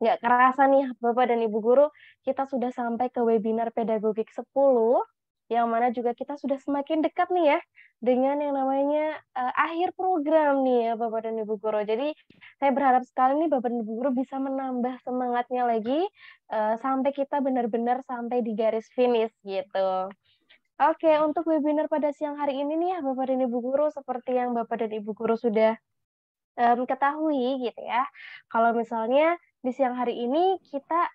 Nggak kerasa nih, Bapak dan Ibu Guru, kita sudah sampai ke webinar pedagogik 10, yang mana juga kita sudah semakin dekat nih ya, dengan yang namanya akhir program nih ya, Bapak dan Ibu Guru. Jadi, saya berharap sekali nih Bapak dan Ibu Guru bisa menambah semangatnya lagi, sampai kita benar-benar sampai di garis finish, gitu. Oke, untuk webinar pada siang hari ini nih ya, Bapak dan Ibu Guru, seperti yang Bapak dan Ibu Guru sudah ketahui gitu ya, kalau misalnya di siang hari ini kita,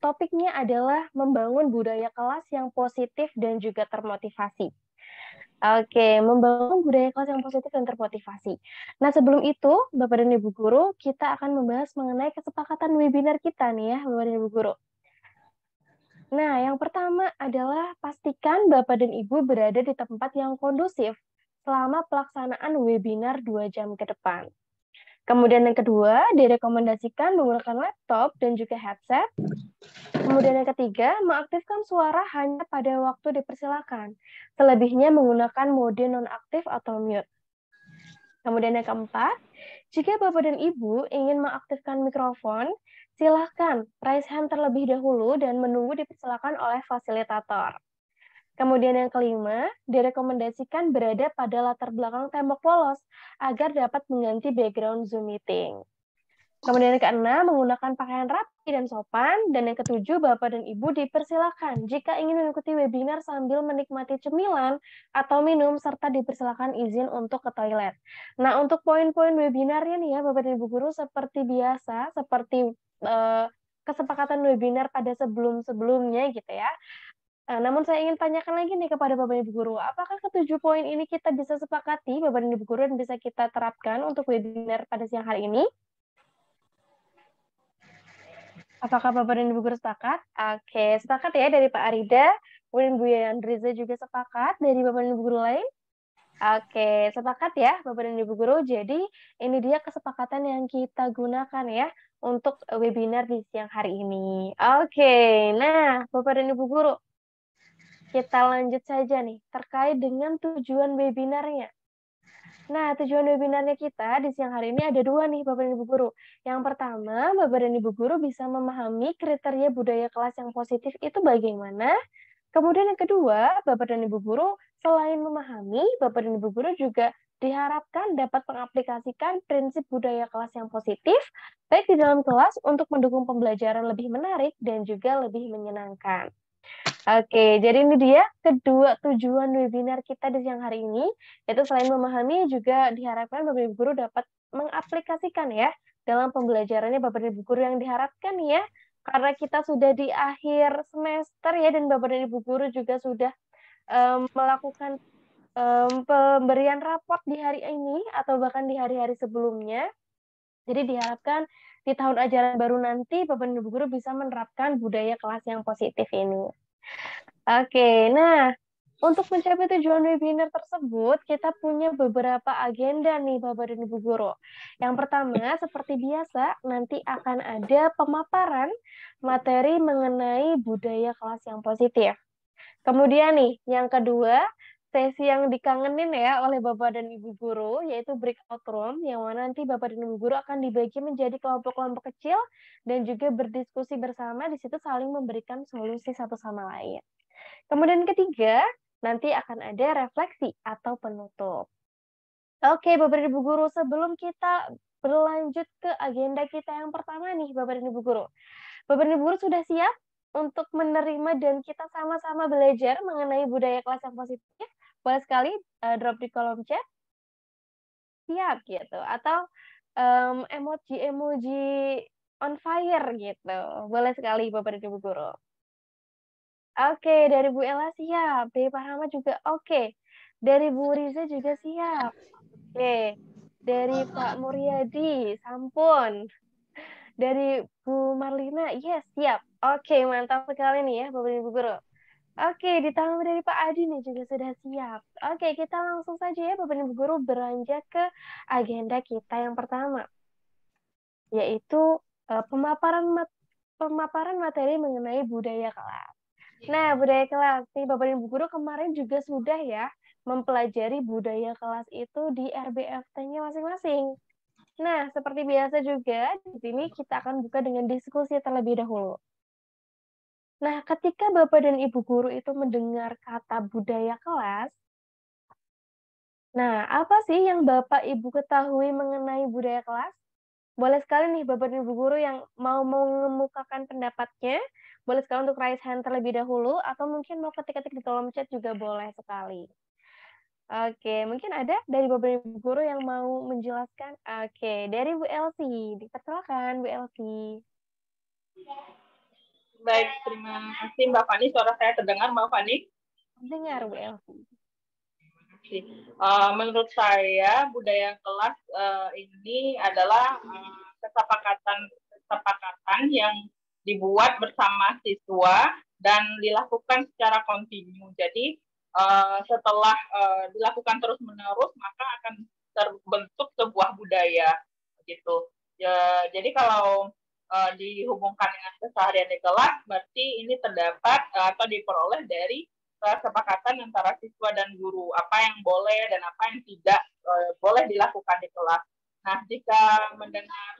topiknya adalah membangun budaya kelas yang positif dan juga termotivasi. Oke, membangun budaya kelas yang positif dan termotivasi. Nah, sebelum itu, Bapak dan Ibu Guru, kita akan membahas mengenai kesepakatan webinar kita nih ya, Bapak dan Ibu Guru. Nah, yang pertama adalah pastikan Bapak dan Ibu berada di tempat yang kondusif selama pelaksanaan webinar 2 jam ke depan. Kemudian yang kedua, direkomendasikan menggunakan laptop dan juga headset. Kemudian yang ketiga, mengaktifkan suara hanya pada waktu dipersilakan. Selebihnya menggunakan mode nonaktif atau mute. Kemudian yang keempat, jika Bapak dan Ibu ingin mengaktifkan mikrofon, silahkan raise hand terlebih dahulu dan menunggu dipersilakan oleh fasilitator. Kemudian yang kelima, direkomendasikan berada pada latar belakang tembok polos agar dapat mengganti background Zoom meeting. Kemudian yang keenam, menggunakan pakaian rapi dan sopan. Dan yang ketujuh, Bapak dan Ibu dipersilakan jika ingin mengikuti webinar sambil menikmati cemilan atau minum, serta dipersilakan izin untuk ke toilet. Nah, untuk poin-poin webinarnya nih ya, Bapak dan Ibu Guru, seperti biasa, seperti kesepakatan webinar pada sebelum-sebelumnya gitu ya. Namun saya ingin tanyakan lagi nih kepada Bapak Ibu Guru, apakah ketujuh poin ini kita bisa sepakati, Bapak dan Ibu Guru, dan bisa kita terapkan untuk webinar pada siang hari ini? Apakah Bapak dan Ibu Guru sepakat? Oke, sepakat ya dari Pak Arida, kemudian Bu Yandriza juga sepakat, dari Bapak dan Ibu Guru lain? Oke, sepakat ya Bapak dan Ibu Guru. Jadi ini dia kesepakatan yang kita gunakan ya untuk webinar di siang hari ini. Oke, nah Bapak dan Ibu Guru, kita lanjut saja nih terkait dengan tujuan webinarnya. Nah, tujuan webinarnya kita di siang hari ini ada dua nih, Bapak dan Ibu Guru. Yang pertama, Bapak dan Ibu Guru bisa memahami kriteria budaya kelas yang positif itu bagaimana. Kemudian yang kedua, Bapak dan Ibu Guru selain memahami, Bapak dan Ibu Guru juga diharapkan dapat mengaplikasikan prinsip budaya kelas yang positif, baik di dalam kelas untuk mendukung pembelajaran lebih menarik dan juga lebih menyenangkan. Oke, jadi ini dia kedua tujuan webinar kita di siang hari ini, yaitu selain memahami juga diharapkan Bapak Ibu Guru dapat mengaplikasikan ya dalam pembelajarannya Bapak Ibu Guru yang diharapkan ya, karena kita sudah di akhir semester ya dan Bapak dan Ibu Guru juga sudah melakukan pemberian raport di hari ini atau bahkan di hari-hari sebelumnya. Jadi diharapkan di tahun ajaran baru nanti Bapak dan Ibu Guru bisa menerapkan budaya kelas yang positif ini. Oke, nah untuk mencapai tujuan webinar tersebut, kita punya beberapa agenda nih Bapak dan Ibu Guru. Yang pertama, seperti biasa, nanti akan ada pemaparan materi mengenai budaya kelas yang positif. Kemudian nih, yang kedua, sesi yang dikangenin ya oleh Bapak dan Ibu Guru, yaitu breakout room, yang mana nanti Bapak dan Ibu Guru akan dibagi menjadi kelompok-kelompok kecil dan juga berdiskusi bersama, di situ saling memberikan solusi satu sama lain. Kemudian ketiga, nanti akan ada refleksi atau penutup. Oke, Bapak dan Ibu Guru, sebelum kita berlanjut ke agenda kita yang pertama nih, Bapak dan Ibu Guru. Bapak dan Ibu Guru sudah siap untuk menerima dan kita sama-sama belajar mengenai budaya kelas yang positif? Boleh sekali drop di kolom chat. Siap gitu. Atau emoji-emoji on fire gitu. Boleh sekali Bapak dan Ibu Guru. Oke, dari Bu Ella siap, dari Pak Rahmat juga oke, dari Bu Riza juga siap, oke, dari Pak Muryadi, sampun, dari Bu Marlina, yes, siap, oke, mantap sekali nih ya Bapak Ibu Guru. Oke, ditambah dari Pak Adi nih juga sudah siap. Oke, kita langsung saja ya Bapak Ibu Guru beranjak ke agenda kita yang pertama, yaitu pemaparan materi mengenai budaya kelas. Nah, budaya kelas nih Bapak dan Ibu Guru kemarin juga sudah ya mempelajari budaya kelas itu di RBFT-nya masing-masing. Nah, seperti biasa juga, di sini kita akan buka dengan diskusi terlebih dahulu. Nah, ketika Bapak dan Ibu guru itu mendengar kata budaya kelas, nah, apa sih yang Bapak Ibu ketahui mengenai budaya kelas? Boleh sekali nih Bapak dan Ibu guru yang mau mengemukakan pendapatnya, boleh sekali untuk raise hand terlebih dahulu, atau mungkin mau ketik-ketik di kolom chat juga boleh sekali. Oke, mungkin ada dari Bapak dan Ibu guru yang mau menjelaskan? Oke, dari Bu Elsie, dipersilakan Bu Elsie. Baik, terima kasih Mbak Fani. Suara saya terdengar Mbak Fani? Dengar Bu Elsie. Menurut saya budaya kelas ini adalah kesepakatan yang dibuat bersama siswa dan dilakukan secara kontinu. Jadi setelah dilakukan terus-menerus maka akan terbentuk sebuah budaya gitu. Ya, jadi kalau dihubungkan dengan keseharian di kelas, berarti ini terdapat atau diperoleh dari kesepakatan antara siswa dan guru, apa yang boleh dan apa yang tidak boleh dilakukan di kelas. Nah, jika mendengar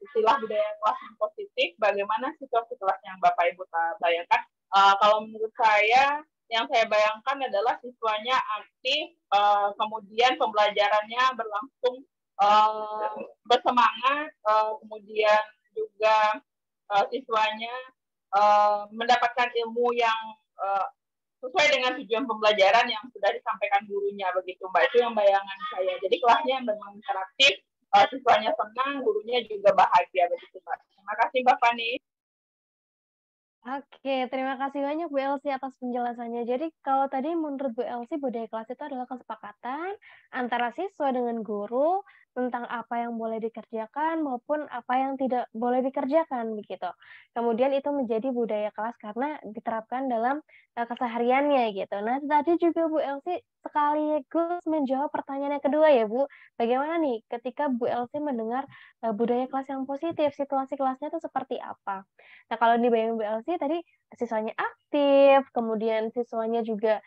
istilah budaya kelas yang positif, bagaimana situasi kelas yang Bapak Ibu bayangkan? Kalau menurut saya, yang saya bayangkan adalah siswanya aktif, kemudian pembelajarannya berlangsung bersemangat, kemudian juga siswanya mendapatkan ilmu yang sesuai dengan tujuan pembelajaran yang sudah disampaikan gurunya begitu Mbak. Itu yang bayangan saya. Jadi kelasnya memang interaktif, siswanya senang, gurunya juga bahagia begitu Mbak. Terima kasih Mbak Fani. Oke, terima kasih banyak Bu Elsie atas penjelasannya. Jadi kalau tadi menurut Bu Elsie budaya kelas itu adalah kesepakatan antara siswa dengan guru tentang apa yang boleh dikerjakan maupun apa yang tidak boleh dikerjakan begitu. Kemudian itu menjadi budaya kelas karena diterapkan dalam kesehariannya gitu. Nah, tadi juga Bu Elsie sekaligus menjawab pertanyaan yang kedua ya, Bu. Bagaimana nih ketika Bu Elsie mendengar budaya kelas yang positif, situasi kelasnya itu seperti apa? Nah, kalau di BMBLC tadi siswanya aktif, kemudian siswanya juga,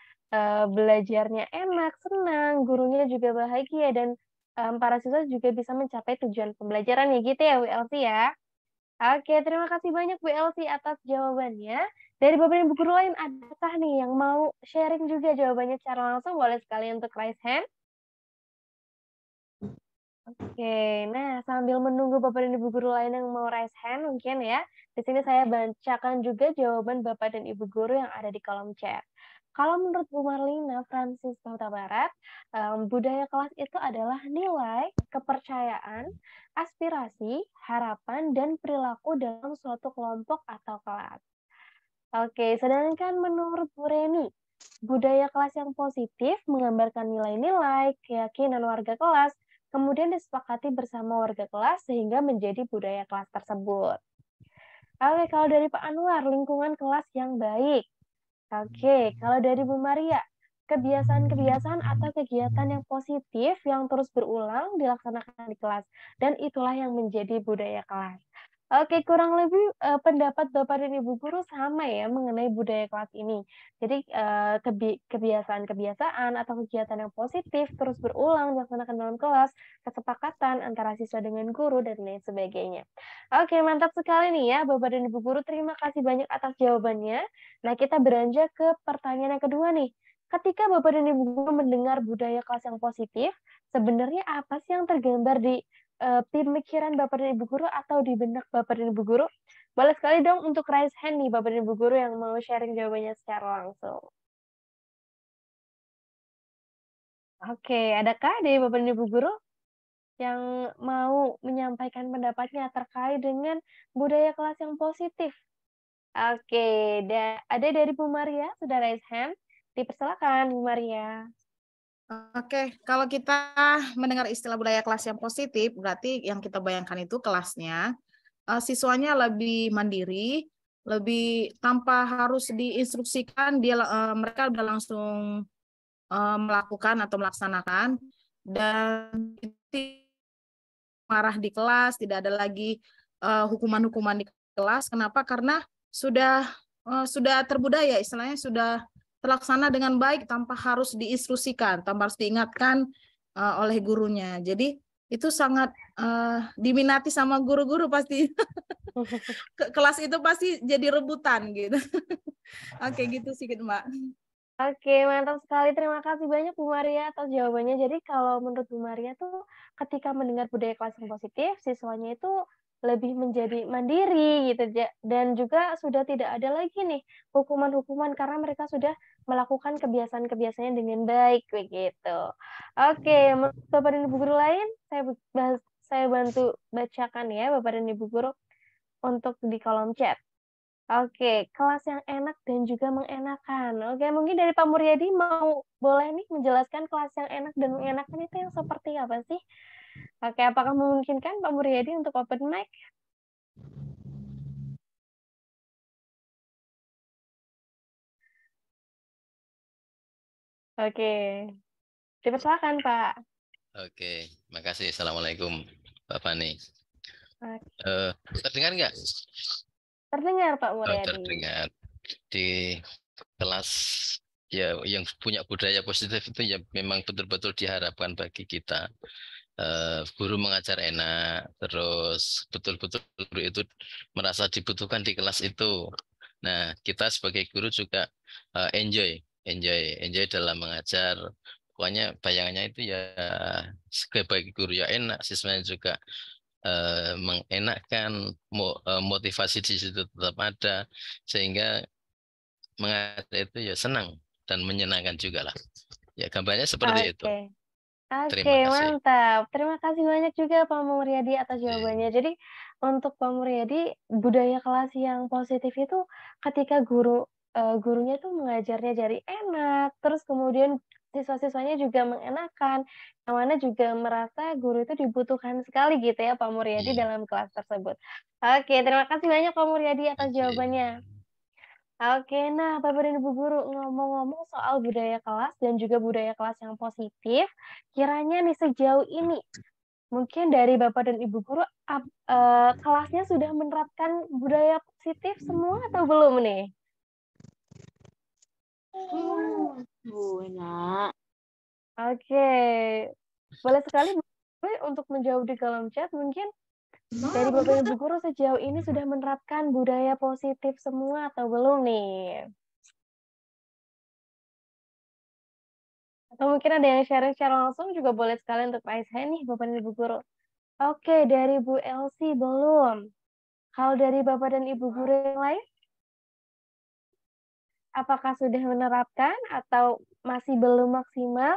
belajarnya enak, senang, gurunya juga bahagia, dan, para siswa juga bisa mencapai tujuan pembelajaran ya gitu ya, Bu Elsi ya? Oke, terima kasih banyak Bu Elsi atas jawabannya. Dari Bapak dan Ibu guru lain, adakah nih yang mau sharing juga jawabannya secara langsung? Boleh sekali untuk raise hand. Oke, nah sambil menunggu Bapak dan Ibu guru lain yang mau raise hand mungkin ya, di sini saya bacakan juga jawaban Bapak dan Ibu guru yang ada di kolom chat. Kalau menurut Bu Marlina Francis Huta Barat, budaya kelas itu adalah nilai, kepercayaan, aspirasi, harapan, dan perilaku dalam suatu kelompok atau kelas. Oke, sedangkan menurut Bu Reni, budaya kelas yang positif menggambarkan nilai-nilai, keyakinan warga kelas, kemudian disepakati bersama warga kelas sehingga menjadi budaya kelas tersebut. Oke, kalau dari Pak Anwar, lingkungan kelas yang baik. Oke, kalau dari Bu Maria, kebiasaan-kebiasaan atau kegiatan yang positif yang terus berulang dilaksanakan di kelas. Dan itulah yang menjadi budaya kelas. Oke, kurang lebih pendapat Bapak dan Ibu guru sama ya mengenai budaya kelas ini. Jadi kebiasaan-kebiasaan atau kegiatan yang positif terus berulang dilaksanakan dalam kelas, kesepakatan antara siswa dengan guru dan lain sebagainya. Oke, mantap sekali nih ya Bapak dan Ibu guru. Terima kasih banyak atas jawabannya. Nah, kita beranjak ke pertanyaan yang kedua nih. Ketika Bapak dan Ibu guru mendengar budaya kelas yang positif, sebenarnya apa sih yang tergambar di pemikiran Bapak dan Ibu guru atau di benak Bapak dan Ibu guru? Boleh sekali dong untuk raise hand nih Bapak dan Ibu guru yang mau sharing jawabannya secara langsung. Oke, adakah dari Bapak dan Ibu guru yang mau menyampaikan pendapatnya terkait dengan budaya kelas yang positif? Oke, ada dari Bu Maria, sudah raise hand. Dipersilakan Bu Maria. Oke, kalau kita mendengar istilah budaya kelas yang positif, berarti yang kita bayangkan itu kelasnya, siswanya lebih mandiri, lebih tanpa harus diinstruksikan, mereka udah langsung melakukan atau melaksanakan, dan marah di kelas, tidak ada lagi hukuman-hukuman di kelas. Kenapa? Karena sudah terbudaya, istilahnya sudah terlaksana dengan baik tanpa harus diinstruksikan, tanpa harus diingatkan oleh gurunya. Jadi itu sangat diminati sama guru-guru pasti. Kelas itu pasti jadi rebutan gitu. Oke, gitu sih Mbak. Oke, mantap sekali. Terima kasih banyak Bu Maria atas jawabannya. Jadi kalau menurut Bu Maria tuh ketika mendengar budaya kelas yang positif, siswanya itu lebih menjadi mandiri gitu dan juga sudah tidak ada lagi nih hukuman-hukuman karena mereka sudah melakukan kebiasaan-kebiasaannya dengan baik begitu. Oke, menurut Bapak dan Ibu guru lain, saya bantu bacakan ya Bapak dan Ibu guru untuk di kolom chat. Oke, kelas yang enak dan juga mengenakan. Oke, mungkin dari Pak Muryadi mau boleh nih menjelaskan kelas yang enak dan mengenakan itu yang seperti apa sih? Oke, apakah memungkinkan Pak Muryadi untuk open mic? Oke, dipersilakan Pak. Oke, makasih. Assalamualaikum, Pak Fani. Oke. Terdengar nggak? Terdengar Pak Muryadi. Terdengar. Di kelas ya yang punya budaya positif itu ya memang betul-betul diharapkan bagi kita. Guru mengajar enak, terus betul-betul guru itu merasa dibutuhkan di kelas itu. Nah, kita sebagai guru juga enjoy dalam mengajar. Pokoknya bayangannya itu ya sebagai guru ya enak, siswanya juga mengenakkan, motivasi di situ tetap ada, sehingga mengajar itu ya senang dan menyenangkan juga lah. Ya gambarnya seperti itu. Oke, Terima kasih. mantap. Terima kasih banyak juga Pak Muryadi atas jawabannya. Jadi untuk Pak Muryadi, budaya kelas yang positif itu ketika gurunya tuh mengajarnya jadi enak, terus kemudian siswa-siswanya juga mengenakan, yang mana juga merasa guru itu dibutuhkan sekali gitu ya Pak Muryadi dalam kelas tersebut. Oke, terima kasih banyak Pak Muryadi atas jawabannya. Oke, nah Bapak dan Ibu guru, ngomong-ngomong soal budaya kelas dan juga budaya kelas yang positif, kiranya nih sejauh ini, mungkin dari Bapak dan Ibu guru, kelasnya sudah menerapkan budaya positif semua atau belum nih? Bu enak. Oke, boleh sekali Bu Guru untuk menjawab di kolom chat, mungkin dari Bapak dan Ibu guru sejauh ini sudah menerapkan budaya positif semua atau belum nih? Atau mungkin ada yang sharing secara langsung juga boleh sekali untuk raise hand nih Bapak dan Ibu guru. Oke, dari Bu Elsie belum. Kalau dari Bapak dan Ibu guru yang lain, apakah sudah menerapkan atau masih belum maksimal?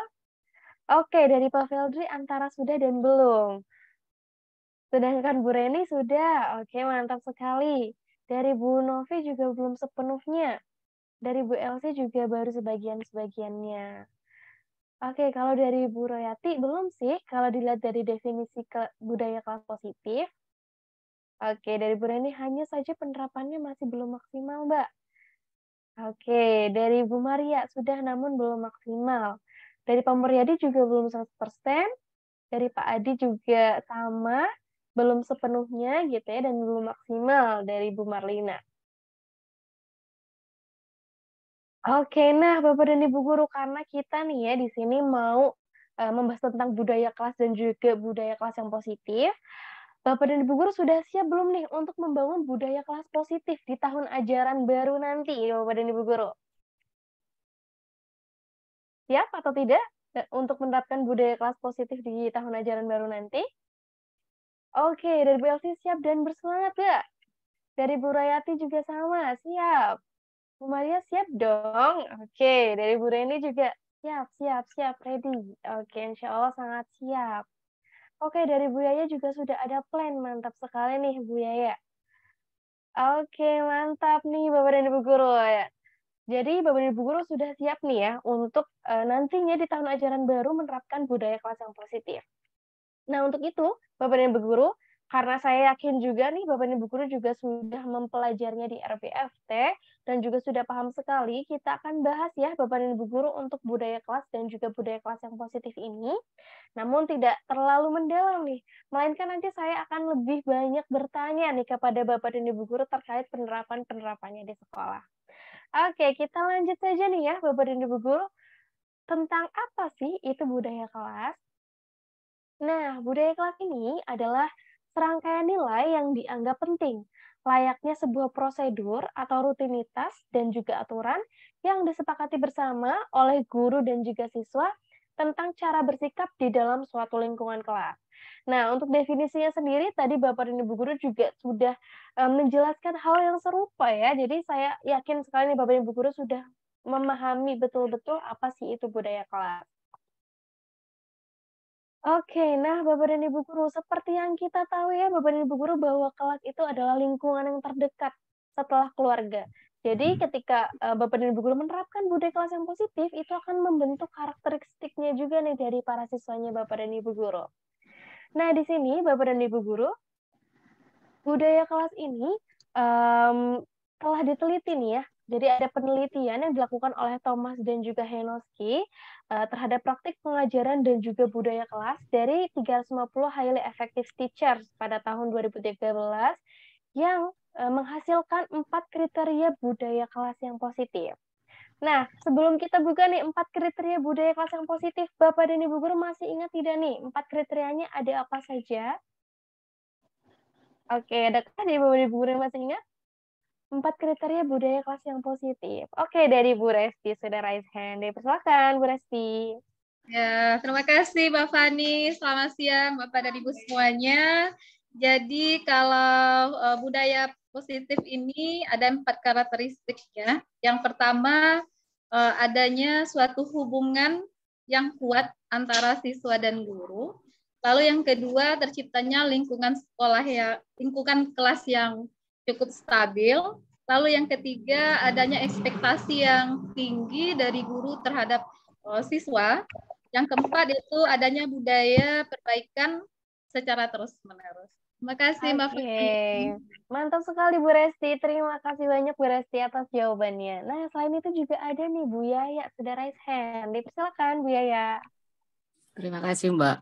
Oke, dari Pak Feldri antara sudah dan belum. Sedangkan Bu Reni sudah. Oke, mantap sekali. Dari Bu Novi juga belum sepenuhnya. Dari Bu Elsie juga baru sebagian-sebagiannya. Oke, kalau dari Bu Royati belum sih, kalau dilihat dari definisi budaya kelas positif. Oke, dari Bu Reni hanya saja penerapannya masih belum maksimal, Mbak. Oke, dari Bu Maria sudah namun belum maksimal. Dari Pak Muryadi juga belum 100%. Dari Pak Adi juga sama, belum sepenuhnya gitu ya, dan belum maksimal dari Bu Marlina. Oke, nah Bapak dan Ibu guru, karena kita nih ya di sini mau membahas tentang budaya kelas dan juga budaya kelas yang positif, Bapak dan Ibu guru sudah siap belum nih untuk membangun budaya kelas positif di tahun ajaran baru nanti, Bapak dan Ibu guru? Siap atau tidak untuk menerapkan budaya kelas positif di tahun ajaran baru nanti? Oke, dari Bu Elvi siap dan bersemangat gak? Dari Bu Rayati juga sama, siap. Bu Maria siap dong. Oke, dari Bu Reni juga siap, ready. Oke, insya Allah sangat siap. Oke, dari Bu Yaya juga sudah ada plan. Mantap sekali nih, Bu Yaya. Oke, mantap nih Bapak dan Ibu Guru. Jadi Bapak dan Ibu Guru sudah siap nih ya untuk nantinya di tahun ajaran baru menerapkan budaya kelas yang positif. Nah, untuk itu, Bapak dan Ibu Guru, karena saya yakin juga nih Bapak dan Ibu Guru juga sudah mempelajarinya di RPFT dan juga sudah paham sekali, kita akan bahas ya Bapak dan Ibu Guru untuk budaya kelas dan juga budaya kelas yang positif ini. Namun tidak terlalu mendalam nih, melainkan nanti saya akan lebih banyak bertanya nih kepada Bapak dan Ibu Guru terkait penerapannya di sekolah. Oke, kita lanjut saja nih ya Bapak dan Ibu Guru. Tentang apa sih itu budaya kelas? Nah, budaya kelas ini adalah serangkaian nilai yang dianggap penting, layaknya sebuah prosedur atau rutinitas dan juga aturan yang disepakati bersama oleh guru dan juga siswa tentang cara bersikap di dalam suatu lingkungan kelas. Nah, untuk definisinya sendiri tadi Bapak dan Ibu guru juga sudah menjelaskan hal yang serupa ya. Jadi saya yakin sekali nih Bapak dan Ibu guru sudah memahami betul-betul apa sih itu budaya kelas. Oke, nah Bapak dan Ibu guru, seperti yang kita tahu ya Bapak dan Ibu guru bahwa kelas itu adalah lingkungan yang terdekat setelah keluarga. Jadi ketika Bapak dan Ibu guru menerapkan budaya kelas yang positif, itu akan membentuk karakteristiknya juga nih dari para siswanya Bapak dan Ibu guru. Nah, di sini Bapak dan Ibu guru, budaya kelas ini telah diteliti nih ya. Jadi ada penelitian yang dilakukan oleh Thomas dan juga Henoski terhadap praktik pengajaran dan juga budaya kelas dari 350 highly effective teachers pada tahun 2013 yang menghasilkan 4 kriteria budaya kelas yang positif. Nah, sebelum kita buka nih 4 kriteria budaya kelas yang positif, Bapak dan Ibu guru masih ingat tidak nih 4 kriterianya ada apa saja? Oke, adakah dari Bapak dan Ibu guru yang masih ingat? 4 kriteria budaya kelas yang positif. Oke, dari Bu Resti sudah raise hand. Silakan, Bu Resti. Ya, terima kasih Mbak Fani. Selamat siang Bapak dan Ibu semuanya. Jadi kalau budaya positif ini ada 4 karakteristik ya. Yang pertama adanya suatu hubungan yang kuat antara siswa dan guru. Lalu yang kedua terciptanya lingkungan sekolah ya, lingkungan kelas yang cukup stabil. Lalu yang ketiga adanya ekspektasi yang tinggi dari guru terhadap siswa. Yang keempat itu adanya budaya perbaikan secara terus-menerus. Terima kasih Mbak Fani. Mantap sekali Bu Resti. Terima kasih banyak Bu Resti atas jawabannya. Nah, selain itu juga ada nih Bu Yaya sudah raise hand. Dipersilakan Bu Yaya. Terima kasih Mbak.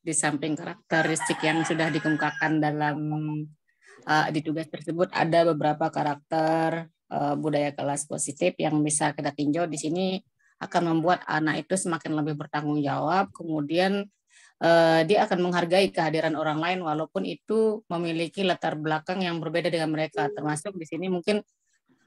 Di samping karakteristik yang sudah dikemukakan dalam di tugas tersebut, ada beberapa karakter budaya kelas positif yang bisa kita tinjau di sini akan membuat anak itu semakin lebih bertanggung jawab, kemudian dia akan menghargai kehadiran orang lain walaupun itu memiliki latar belakang yang berbeda dengan mereka. Termasuk di sini mungkin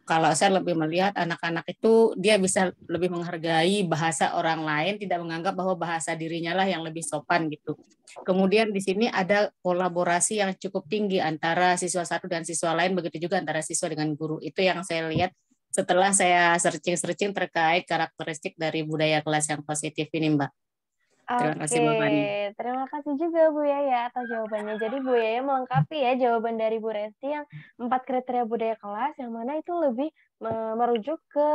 kalau saya lebih melihat anak-anak itu dia bisa lebih menghargai bahasa orang lain, tidak menganggap bahwa bahasa dirinya lah yang lebih sopan gitu. Kemudian di sini ada kolaborasi yang cukup tinggi antara siswa satu dan siswa lain, begitu juga antara siswa dengan guru. Itu yang saya lihat setelah saya searching terkait karakteristik dari budaya kelas yang positif ini, Mbak. Terima kasih, Mbak Fani. Terima kasih juga Bu Yaya atas jawabannya. Jadi Bu Yaya melengkapi ya jawaban dari Bu Resti yang 4 kriteria budaya kelas, yang mana itu lebih merujuk ke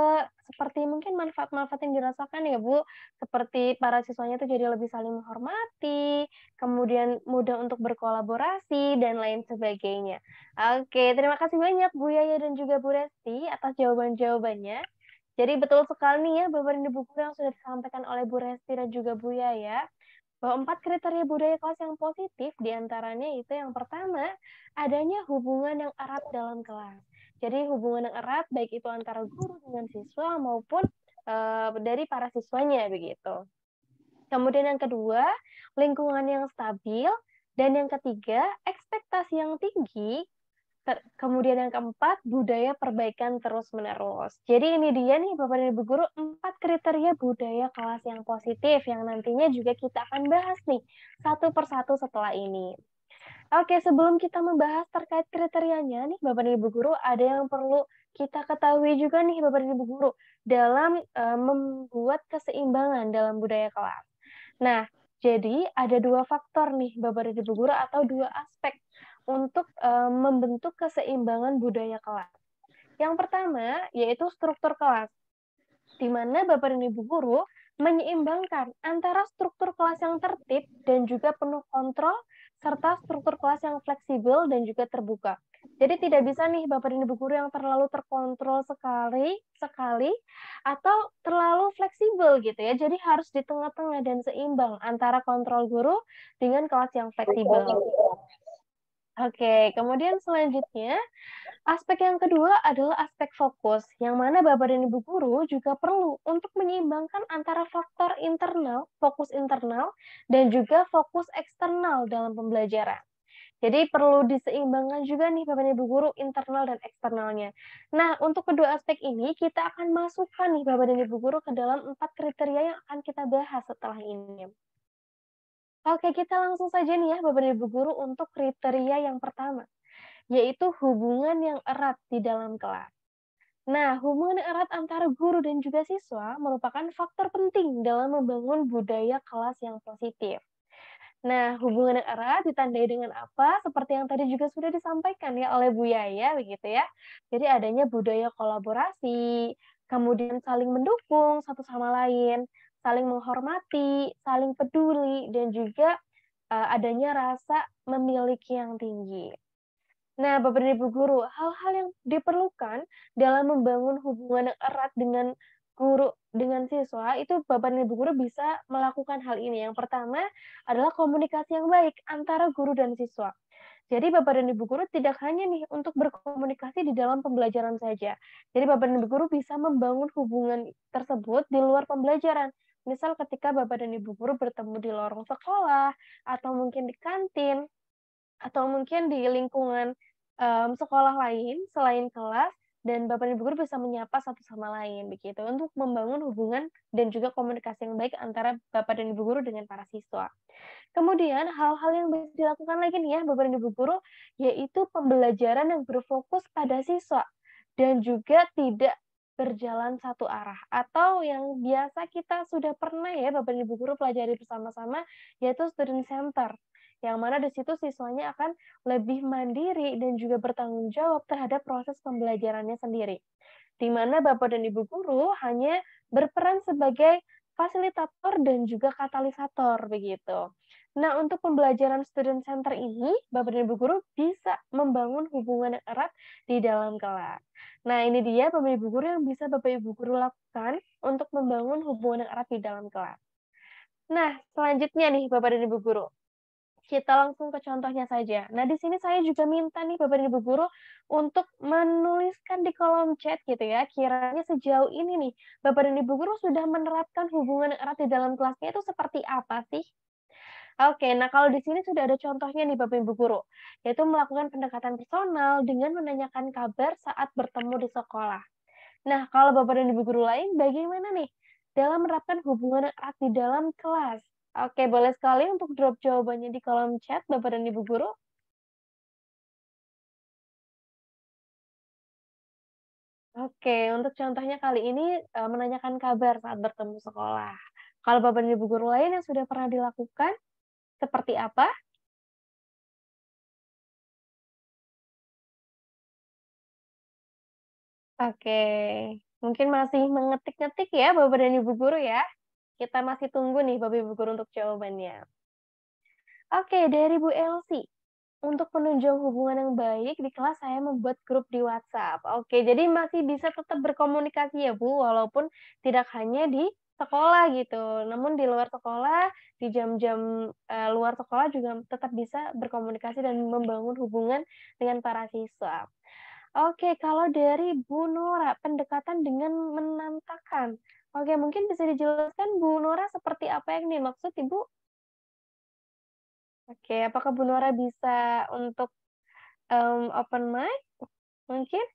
seperti mungkin manfaat-manfaat yang dirasakan ya Bu, seperti para siswanya itu jadi lebih saling menghormati, kemudian mudah untuk berkolaborasi, dan lain sebagainya. Oke, terima kasih banyak Bu Yaya dan juga Bu Resti atas jawaban-jawabannya. Jadi betul sekali nih ya Bapak dan Ibu guru yang sudah disampaikan oleh Bu Resti dan juga Bu Yaya, bahwa 4 kriteria budaya kelas yang positif diantaranya itu yang pertama, adanya hubungan yang erat dalam kelas. Jadi hubungan yang erat baik itu antara guru dengan siswa maupun dari para siswanya begitu. Kemudian yang kedua, lingkungan yang stabil, dan yang ketiga, ekspektasi yang tinggi. Kemudian yang keempat, budaya perbaikan terus-menerus. Jadi ini dia nih Bapak dan Ibu guru, 4 kriteria budaya kelas yang positif yang nantinya juga kita akan bahas nih satu persatu setelah ini. Oke, sebelum kita membahas terkait kriterianya nih Bapak dan Ibu guru, ada yang perlu kita ketahui juga nih Bapak dan Ibu guru dalam membuat keseimbangan dalam budaya kelas. Nah, jadi ada 2 faktor nih Bapak dan Ibu guru atau 2 aspek untuk membentuk keseimbangan budaya kelas. Yang pertama, yaitu struktur kelas, di mana Bapak dan Ibu guru menyeimbangkan antara struktur kelas yang tertib dan juga penuh kontrol, serta struktur kelas yang fleksibel dan juga terbuka. Jadi tidak bisa nih Bapak dan Ibu guru yang terlalu terkontrol sekali, atau terlalu fleksibel gitu ya. Jadi harus di tengah-tengah dan seimbang antara kontrol guru dengan kelas yang fleksibel. Oke, kemudian selanjutnya, aspek yang kedua adalah aspek fokus, yang mana Bapak dan Ibu guru juga perlu untuk menyeimbangkan antara faktor internal, fokus internal, dan juga fokus eksternal dalam pembelajaran. Jadi perlu diseimbangkan juga nih Bapak dan Ibu guru internal dan eksternalnya. Nah, untuk kedua aspek ini kita akan masukkan nih Bapak dan Ibu guru ke dalam 4 kriteria yang akan kita bahas setelah ini. Oke, kita langsung saja nih ya Bapak dan Ibu guru untuk kriteria yang pertama, yaitu hubungan yang erat di dalam kelas. Nah, hubungan yang erat antara guru dan juga siswa merupakan faktor penting dalam membangun budaya kelas yang positif. Nah, hubungan yang erat ditandai dengan apa? Seperti yang tadi juga sudah disampaikan ya oleh Bu Yaya, begitu ya. Jadi adanya budaya kolaborasi, kemudian saling mendukung satu sama lain, saling menghormati, saling peduli, dan juga adanya rasa memiliki yang tinggi. Nah, Bapak dan Ibu guru, hal-hal yang diperlukan dalam membangun hubungan yang erat dengan guru dengan siswa itu Bapak dan Ibu guru bisa melakukan hal ini. Yang pertama adalah komunikasi yang baik antara guru dan siswa. Jadi Bapak dan Ibu guru tidak hanya nih untuk berkomunikasi di dalam pembelajaran saja. Jadi Bapak dan Ibu guru bisa membangun hubungan tersebut di luar pembelajaran. Misal ketika Bapak dan Ibu guru bertemu di lorong sekolah, atau mungkin di kantin, atau mungkin di lingkungan sekolah lain selain kelas, dan Bapak dan Ibu guru bisa menyapa satu sama lain begitu untuk membangun hubungan dan juga komunikasi yang baik antara Bapak dan Ibu guru dengan para siswa. Kemudian hal-hal yang bisa dilakukan lagi nih ya Bapak dan Ibu guru, yaitu pembelajaran yang berfokus pada siswa dan juga tidak berjalan satu arah, atau yang biasa kita sudah pernah ya Bapak dan Ibu guru pelajari bersama-sama, yaitu student center, yang mana di situ siswanya akan lebih mandiri dan juga bertanggung jawab terhadap proses pembelajarannya sendiri, di mana Bapak dan Ibu guru hanya berperan sebagai fasilitator dan juga katalisator begitu. Nah, untuk pembelajaran student center ini, Bapak dan Ibu guru bisa membangun hubungan yang erat di dalam kelas. Nah, ini dia Bapak Ibu guru yang bisa Bapak Ibu guru lakukan untuk membangun hubungan yang erat di dalam kelas. Nah, selanjutnya nih Bapak dan Ibu guru, kita langsung ke contohnya saja. Nah, di sini saya juga minta nih Bapak dan Ibu guru untuk menuliskan di kolom chat gitu ya, kiranya sejauh ini nih Bapak dan Ibu guru sudah menerapkan hubungan erat di dalam kelasnya itu seperti apa sih? Oke, nah kalau di sini sudah ada contohnya nih Bapak Ibu guru, yaitu melakukan pendekatan personal dengan menanyakan kabar saat bertemu di sekolah. Nah, kalau Bapak dan Ibu guru lain bagaimana nih dalam menerapkan hubungan erat di dalam kelas? Oke, boleh sekali untuk drop jawabannya di kolom chat Bapak dan Ibu guru. Oke, untuk contohnya kali ini menanyakan kabar saat bertemu sekolah. Kalau Bapak dan Ibu guru lain yang sudah pernah dilakukan, seperti apa? Oke, mungkin masih mengetik-ngetik ya Bapak dan Ibu guru ya. Kita masih tunggu nih Bapak Ibu guru untuk jawabannya. Oke, dari Bu Elsie. Untuk menunjang hubungan yang baik di kelas saya membuat grup di WhatsApp. Oke, jadi masih bisa tetap berkomunikasi ya Bu, walaupun tidak hanya di sekolah gitu. Namun di luar sekolah, di jam-jam luar sekolah juga tetap bisa berkomunikasi dan membangun hubungan dengan para siswa. Oke, kalau dari Bu Nora, pendekatan dengan menantakan. Oke, mungkin bisa dijelaskan Bu Nora seperti apa yang dimaksud Ibu? Oke, apakah Bu Nora bisa untuk open mic? Mungkin?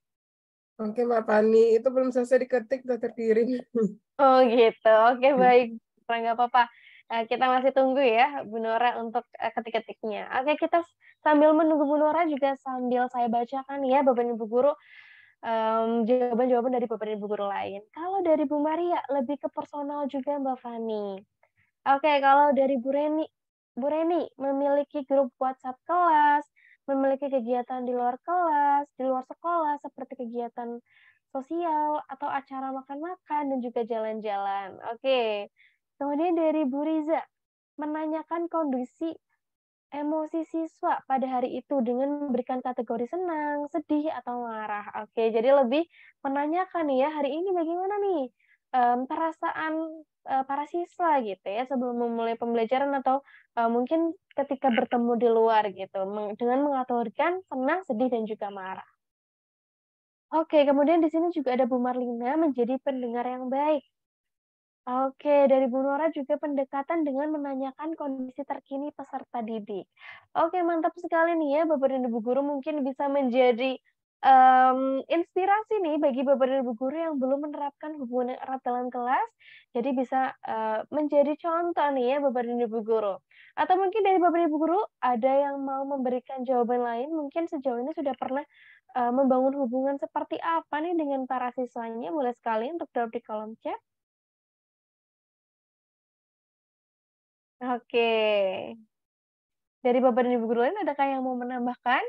Oke, Mbak Fani, itu belum selesai diketik, udah terkirim. Oh gitu, oke baik. Nggak apa-apa. Kita masih tunggu ya Bu Nora untuk ketik-ketiknya. Oke, kita sambil menunggu Bu Nora juga sambil saya bacakan ya Bapak Ibu guru jawaban-jawaban dari Bapak Ibu guru lain. Kalau dari Bu Maria lebih ke personal juga Mbak Fani. Oke, kalau dari Bu Reni memiliki grup WhatsApp kelas, memiliki kegiatan di luar kelas, di luar sekolah seperti kegiatan sosial atau acara makan-makan dan juga jalan-jalan. Oke. Kemudian dari Bu Riza menanyakan kondisi emosi siswa pada hari itu dengan memberikan kategori senang, sedih, atau marah. Oke, jadi lebih menanyakan nih ya, hari ini bagaimana nih perasaan para siswa gitu ya sebelum memulai pembelajaran atau mungkin ketika bertemu di luar gitu dengan mengaturkan senang, sedih dan juga marah. Oke, kemudian di sini juga ada Bu Marlina menjadi pendengar yang baik. Oke, dari Bu Nora juga pendekatan dengan menanyakan kondisi terkini peserta didik. Oke, mantap sekali nih ya Bapak dan Ibu guru mungkin bisa menjadi inspirasi nih bagi Bapak dan Ibu guru yang belum menerapkan hubungan yang erat dalam kelas. Jadi bisa menjadi contoh nih ya Bapak dan Ibu guru. Atau mungkin dari Bapak dan Ibu guru ada yang mau memberikan jawaban lain, mungkin sejauh ini sudah pernah membangun hubungan seperti apa nih dengan para siswanya? Boleh sekali untuk jawab di kolom chat. Oke. Dari Bapak dan Ibu guru lain adakah yang mau menambahkan?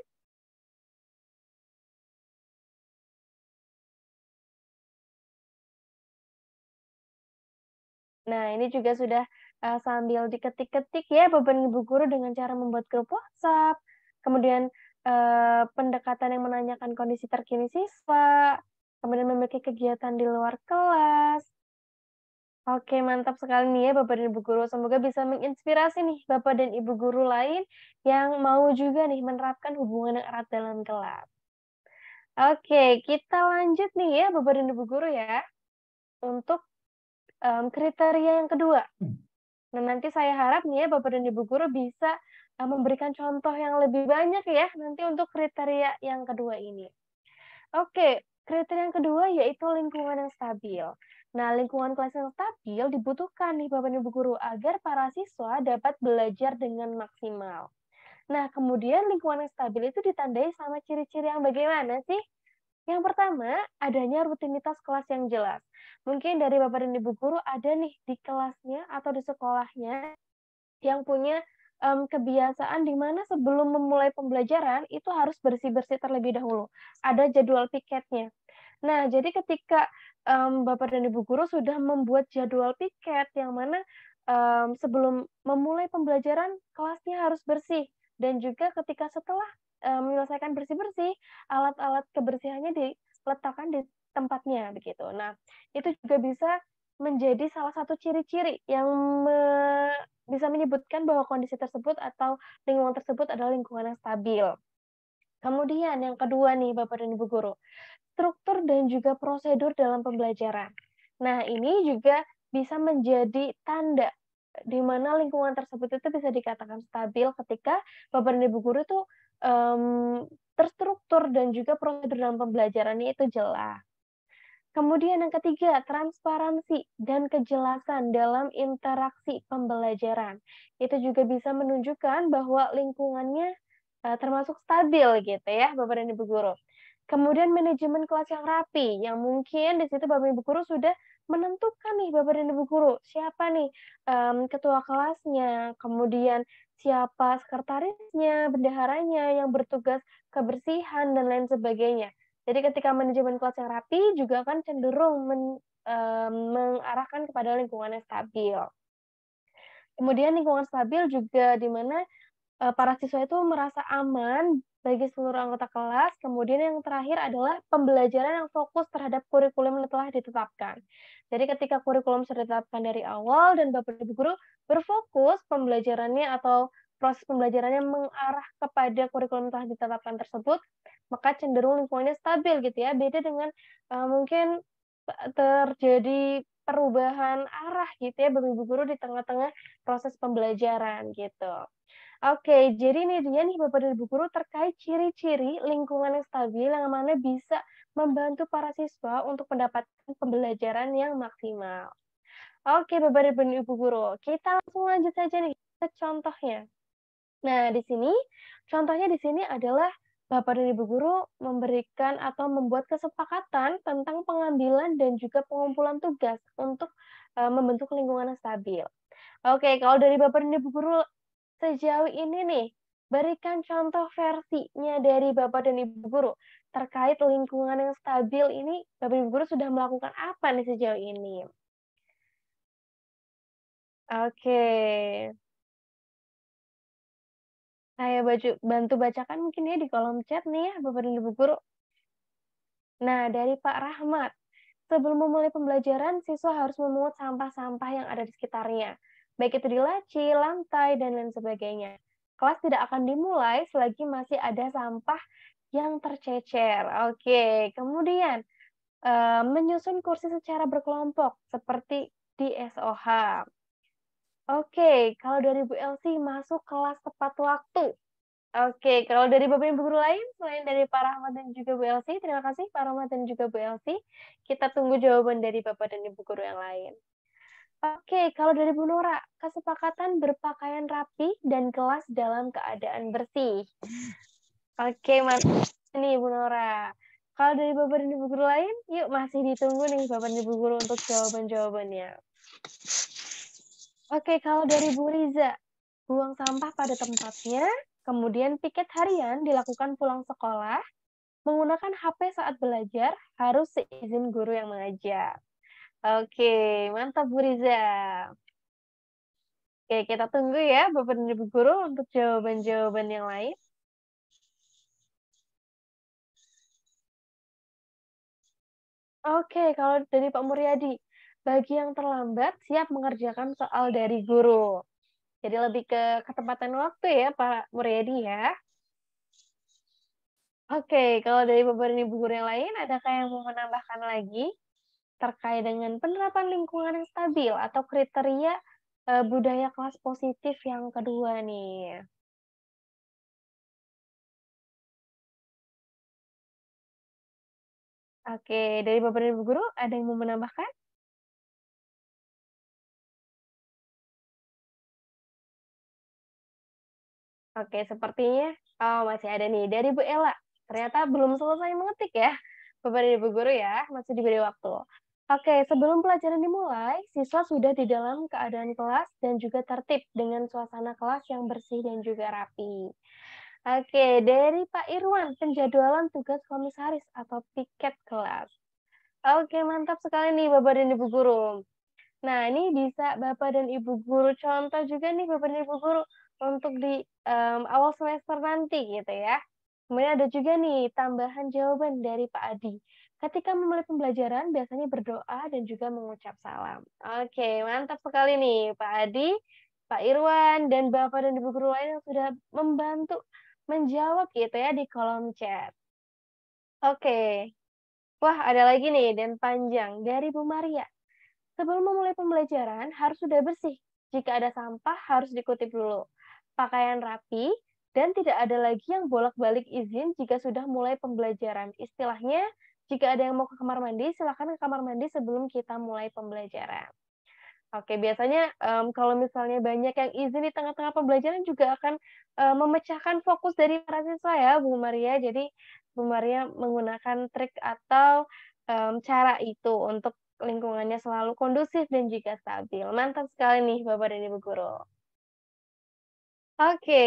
Nah, ini juga sudah sambil diketik-ketik ya Bapak dan Ibu guru dengan cara membuat grup WhatsApp, kemudian pendekatan yang menanyakan kondisi terkini siswa, kemudian memiliki kegiatan di luar kelas. Oke, mantap sekali nih ya Bapak dan Ibu guru. Semoga bisa menginspirasi nih Bapak dan Ibu guru lain yang mau juga nih menerapkan hubungan yang erat dalam kelas. Oke, kita lanjut nih ya Bapak dan Ibu guru ya. Untuk kriteria yang kedua. Nah, nanti saya harap nih ya Bapak dan Ibu guru bisa memberikan contoh yang lebih banyak ya nanti untuk kriteria yang kedua ini. Oke, kriteria yang kedua yaitu lingkungan yang stabil. Nah, lingkungan kelas yang stabil dibutuhkan nih Bapak dan Ibu guru agar para siswa dapat belajar dengan maksimal. Nah, kemudian lingkungan yang stabil itu ditandai sama ciri-ciri yang bagaimana sih? Yang pertama, adanya rutinitas kelas yang jelas. Mungkin dari Bapak dan Ibu guru ada nih di kelasnya atau di sekolahnya yang punya kebiasaan di mana sebelum memulai pembelajaran itu harus bersih-bersih terlebih dahulu. Ada jadwal piketnya. Nah, jadi ketika Bapak dan Ibu guru sudah membuat jadwal piket yang mana sebelum memulai pembelajaran kelasnya harus bersih dan juga ketika setelah menyelesaikan bersih-bersih, alat-alat kebersihannya diletakkan di tempatnya begitu. Nah, itu juga bisa menjadi salah satu ciri-ciri yang bisa menyebutkan bahwa kondisi tersebut atau lingkungan tersebut adalah lingkungan yang stabil. Kemudian yang kedua nih Bapak dan Ibu guru, struktur dan juga prosedur dalam pembelajaran. Nah, ini juga bisa menjadi tanda di mana lingkungan tersebut itu bisa dikatakan stabil ketika Bapak dan Ibu guru itu terstruktur dan juga prosedur dalam pembelajarannya itu jelas. Kemudian yang ketiga, transparansi dan kejelasan dalam interaksi pembelajaran. Itu juga bisa menunjukkan bahwa lingkungannya termasuk stabil gitu ya, Bapak dan Ibu guru. Kemudian manajemen kelas yang rapi, yang mungkin di situ Bapak Ibu guru sudah menentukan nih Bapak dan Ibu guru, siapa nih ketua kelasnya, kemudian siapa sekretarisnya, bendaharanya yang bertugas kebersihan dan lain sebagainya. Jadi ketika manajemen kelas yang rapi juga akan cenderung mengarahkan kepada lingkungan yang stabil. Kemudian lingkungan stabil juga di mana para siswa itu merasa aman bagi seluruh anggota kelas. Kemudian yang terakhir adalah pembelajaran yang fokus terhadap kurikulum yang telah ditetapkan. Jadi ketika kurikulum sudah ditetapkan dari awal dan Bapak Ibu guru berfokus pembelajarannya atau proses pembelajarannya mengarah kepada kurikulum yang telah ditetapkan tersebut, maka cenderung lingkungannya stabil gitu ya. Beda dengan mungkin terjadi perubahan arah gitu ya Bapak Ibu guru di tengah-tengah proses pembelajaran gitu. Oke, jadi ini dia nih Bapak dan Ibu guru terkait ciri-ciri lingkungan yang stabil yang mana bisa membantu para siswa untuk mendapatkan pembelajaran yang maksimal. Oke, Bapak dan Ibu guru, kita langsung lanjut saja nih ke contohnya. Nah, di sini contohnya di sini adalah Bapak dan Ibu guru memberikan atau membuat kesepakatan tentang pengambilan dan juga pengumpulan tugas untuk membentuk lingkungan yang stabil. Oke, kalau dari Bapak dan Ibu guru sejauh ini nih, berikan contoh versinya dari Bapak dan Ibu guru terkait lingkungan yang stabil ini. Bapak Ibu guru sudah melakukan apa nih sejauh ini? Oke. Saya bantu bacakan mungkin ya di kolom chat nih ya Bapak dan Ibu guru. Nah, dari Pak Rahmat. sebelum memulai pembelajaran, siswa harus memungut sampah-sampah yang ada di sekitarnya, baik itu di laci, lantai, dan lain sebagainya. Kelas tidak akan dimulai selagi masih ada sampah yang tercecer. Oke, kemudian menyusun kursi secara berkelompok, seperti di SOH. Oke, kalau dari Bu Elsie, masuk kelas tepat waktu. Oke, kalau dari Bapak Ibu guru lain, selain dari Pak Rahmat dan juga Bu Elsie, terima kasih Pak Rahmat dan juga Bu Elsie. Kita tunggu jawaban dari Bapak dan Ibu guru yang lain. Oke, kalau dari Bu Nora, kesepakatan berpakaian rapi dan kelas dalam keadaan bersih. Oke, mantap nih Bu Nora. Kalau dari Bapak dan Ibu guru lain, yuk masih ditunggu nih Bapak dan Ibu guru untuk jawaban-jawabannya. Oke, kalau dari Bu Riza, buang sampah pada tempatnya, kemudian piket harian dilakukan pulang sekolah, menggunakan HP saat belajar, harus seizin guru yang mengajar. Oke, mantap Bu Riza. Oke, kita tunggu ya Bapak dan Ibu guru untuk jawaban-jawaban yang lain. Oke, kalau dari Pak Muryadi, bagi yang terlambat siap mengerjakan soal dari guru. Jadi lebih ke ketepatan waktu ya Pak Muryadi ya. Oke, kalau dari Bapak dan Ibu guru yang lain, adakah yang mau menambahkan lagi terkait dengan penerapan lingkungan yang stabil atau kriteria budaya kelas positif yang kedua nih? Oke, dari Bapak dan Ibu guru, ada yang mau menambahkan? Oke, sepertinya masih ada nih dari Bu Ella. Ternyata belum selesai mengetik ya, Bapak dan Ibu guru ya, masih diberi waktu. Oke, sebelum pelajaran dimulai, siswa sudah di dalam keadaan kelas dan juga tertib dengan suasana kelas yang bersih dan juga rapi. Oke, dari Pak Irwan, penjadwalan tugas komisaris atau piket kelas. Oke, mantap sekali nih Bapak dan Ibu guru. Nah, ini bisa Bapak dan Ibu guru contoh juga nih Bapak dan Ibu guru untuk di awal semester nanti gitu ya. Kemudian ada juga nih tambahan jawaban dari Pak Adi. Ketika memulai pembelajaran biasanya berdoa dan juga mengucap salam. Oke, mantap sekali nih Pak Adi, Pak Irwan, dan Bapak dan Ibu guru lain yang sudah membantu menjawab gitu ya di kolom chat. Oke. Wah, ada lagi nih dan panjang dari Bu Maria. Sebelum memulai pembelajaran, harus sudah bersih. Jika ada sampah, harus dikutip dulu. Pakaian rapi, dan tidak ada lagi yang bolak-balik izin jika sudah mulai pembelajaran. Istilahnya, jika ada yang mau ke kamar mandi, silakan ke kamar mandi sebelum kita mulai pembelajaran. Oke, biasanya kalau misalnya banyak yang izin di tengah-tengah pembelajaran juga akan memecahkan fokus dari para siswa ya, Bu Maria. Jadi, Bu Maria menggunakan trik atau cara itu untuk lingkungannya selalu kondusif dan juga stabil. Mantap sekali nih Bapak dan Ibu guru. Oke,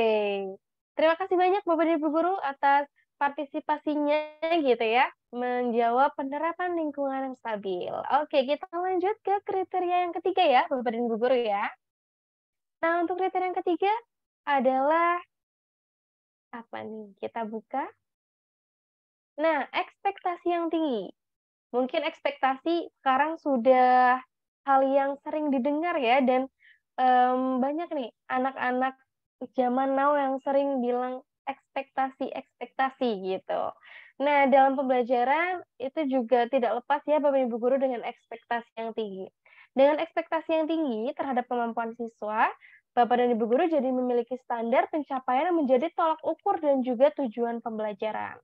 terima kasih banyak Bapak dan Ibu guru atas partisipasinya gitu ya, menjawab penerapan lingkungan yang stabil. Oke, kita lanjut ke kriteria yang ketiga ya, Bapak dan Ibu guru ya. Nah, untuk kriteria yang ketiga adalah apa nih? Kita buka. Nah, ekspektasi yang tinggi. Mungkin ekspektasi sekarang sudah hal yang sering didengar ya, dan banyak nih anak-anak zaman now yang sering bilang ekspektasi gitu. Nah, dalam pembelajaran itu juga tidak lepas ya Bapak Ibu guru dengan ekspektasi yang tinggi. Dengan ekspektasi yang tinggi terhadap kemampuan siswa, Bapak dan Ibu guru jadi memiliki standar pencapaian yang menjadi tolak ukur dan juga tujuan pembelajaran.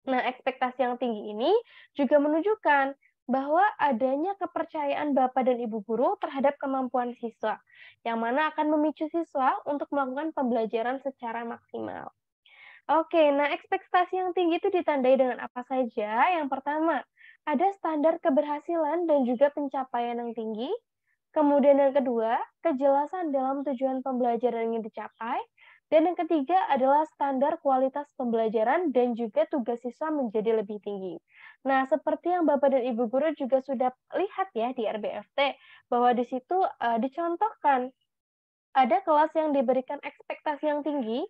Nah, ekspektasi yang tinggi ini juga menunjukkan bahwa adanya kepercayaan Bapak dan Ibu guru terhadap kemampuan siswa, yang mana akan memicu siswa untuk melakukan pembelajaran secara maksimal. Oke, nah ekspektasi yang tinggi itu ditandai dengan apa saja? Yang pertama, ada standar keberhasilan dan juga pencapaian yang tinggi. Kemudian yang kedua, kejelasan dalam tujuan pembelajaran yang dicapai. Dan yang ketiga adalah standar kualitas pembelajaran dan juga tugas siswa menjadi lebih tinggi. Nah, seperti yang Bapak dan Ibu guru juga sudah lihat ya di RBFT, bahwa di situ dicontohkan ada kelas yang diberikan ekspektasi yang tinggi,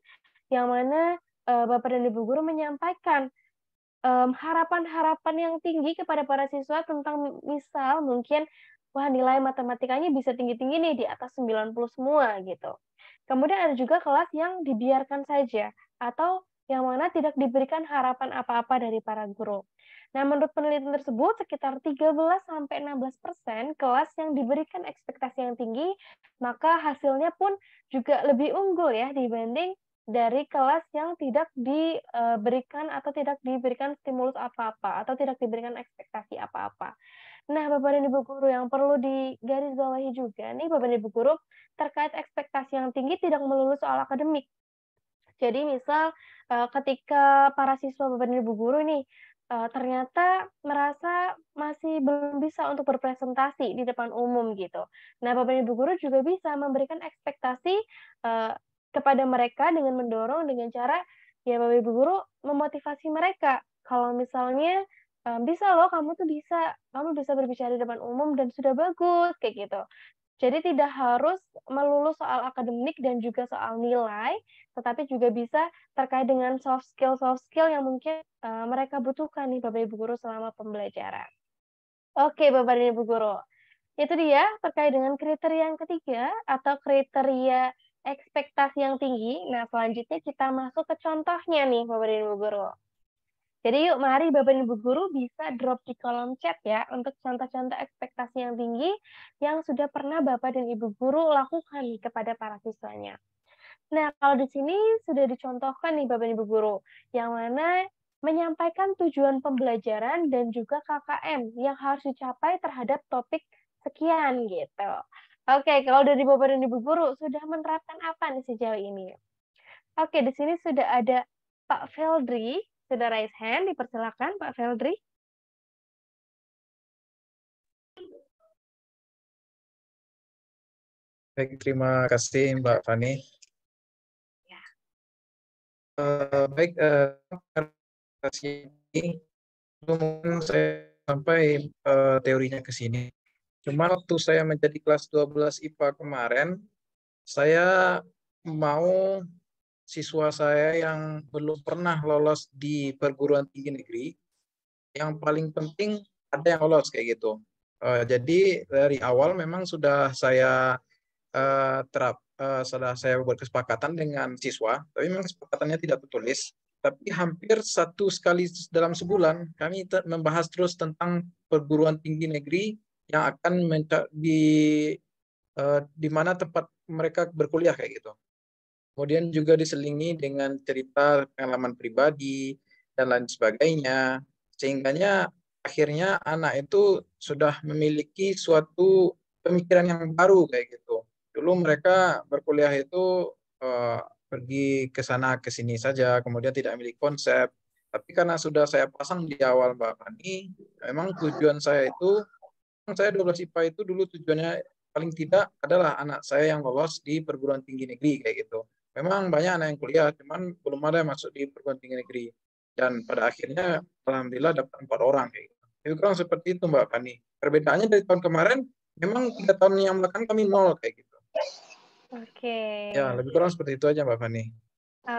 yang mana Bapak dan Ibu guru menyampaikan harapan-harapan yang tinggi kepada para siswa tentang misal mungkin wah nilai matematikanya bisa tinggi-tinggi nih di atas 90 semua gitu. Kemudian ada juga kelas yang dibiarkan saja atau yang mana tidak diberikan harapan apa-apa dari para guru. Nah, menurut penelitian tersebut sekitar 13-16% kelas yang diberikan ekspektasi yang tinggi, maka hasilnya pun juga lebih unggul ya dibanding dari kelas yang tidak diberikan atau tidak diberikan stimulus apa-apa atau tidak diberikan ekspektasi apa-apa. Nah, Bapak dan Ibu guru yang perlu digarisbawahi juga nih Bapak dan Ibu guru terkait ekspektasi yang tinggi tidak melulu soal akademik. Jadi misal ketika para siswa Bapak dan Ibu guru nih ternyata merasa masih belum bisa untuk berpresentasi di depan umum gitu. Nah, Bapak dan Ibu guru juga bisa memberikan ekspektasi kepada mereka dengan mendorong dengan cara ya Bapak Ibu guru memotivasi mereka. Kalau misalnya bisa loh kamu bisa berbicara di depan umum dan sudah bagus kayak gitu. Jadi tidak harus melulu soal akademik dan juga soal nilai, tetapi juga bisa terkait dengan soft skill yang mungkin mereka butuhkan nih Bapak Ibu guru selama pembelajaran. Oke, Bapak dan Ibu guru. Itu dia terkait dengan kriteria yang ketiga atau kriteria ekspektasi yang tinggi. Nah, selanjutnya kita masuk ke contohnya nih Bapak dan Ibu guru. Jadi yuk mari Bapak dan Ibu guru bisa drop di kolom chat ya untuk contoh-contoh ekspektasi yang tinggi yang sudah pernah Bapak dan Ibu guru lakukan kepada para siswanya. Nah, kalau di sini sudah dicontohkan nih Bapak dan Ibu guru, yang mana menyampaikan tujuan pembelajaran dan juga KKM yang harus dicapai terhadap topik sekian gitu. Oke, kalau dari Bapak dan Ibu guru sudah menerapkan apa nih sejauh ini? Oke, di sini sudah ada Pak Feldri, sudah raise hand, dipersilakan Pak Feldri. Baik, terima kasih Mbak Fani. Ya. Baik, kasih ini mungkin saya sampai teorinya ke sini. Cuma waktu saya menjadi kelas 12 IPA kemarin, saya mau siswa saya yang belum pernah lolos di perguruan tinggi negeri, yang paling penting ada yang lolos kayak gitu. Jadi dari awal memang sudah saya sudah saya buat kesepakatan dengan siswa, tapi memang kesepakatannya tidak tertulis. Tapi hampir satu kali dalam sebulan kami membahas terus tentang perguruan tinggi negeri yang akan di mana tempat mereka berkuliah kayak gitu. Kemudian juga diselingi dengan cerita pengalaman pribadi dan lain sebagainya, sehingganya akhirnya anak itu sudah memiliki suatu pemikiran yang baru kayak gitu. Dulu mereka berkuliah itu pergi ke sana ke sini saja, kemudian tidak memiliki konsep. Tapi karena sudah saya pasang di awal Mbak Fani, memang tujuan saya itu, saya 12 IPA itu dulu tujuannya paling tidak adalah anak saya yang lolos di perguruan tinggi negeri kayak gitu. Memang banyak anak yang kuliah, cuman belum ada yang masuk di perguruan tinggi negeri. Dan pada akhirnya, alhamdulillah dapat 4 orang kayak gitu. Lebih kurang seperti itu Mbak Fani. Perbedaannya dari tahun kemarin, memang 3 tahun yang belakang kami 0 kayak gitu. Oke. Ya, lebih kurang seperti itu aja Mbak Fani.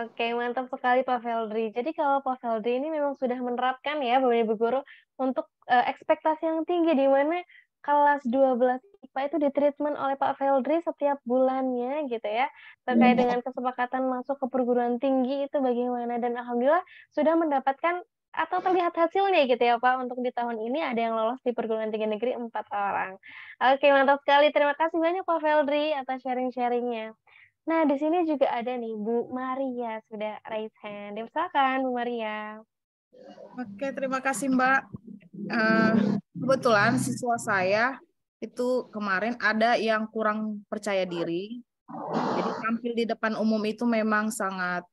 Oke, mantap sekali Pak Feldri. Jadi kalau Pak Feldri ini memang sudah menerapkan ya Bapak Ibu guru untuk ekspektasi yang tinggi di mana kelas 12 IPA itu ditreatment oleh Pak Feldri setiap bulannya gitu ya. Terkait dengan kesepakatan masuk ke perguruan tinggi itu bagaimana dan alhamdulillah sudah mendapatkan atau terlihat hasilnya gitu ya Pak untuk di tahun ini ada yang lolos di perguruan tinggi negeri 4 orang. Oke, mantap sekali. Terima kasih banyak Pak Feldri atas sharing-sharingnya. Nah, di sini juga ada nih Bu Maria sudah raise hand. Silakan Bu Maria. Oke, terima kasih Mbak. Kebetulan siswa saya itu kemarin ada yang kurang percaya diri. Jadi tampil di depan umum itu memang sangat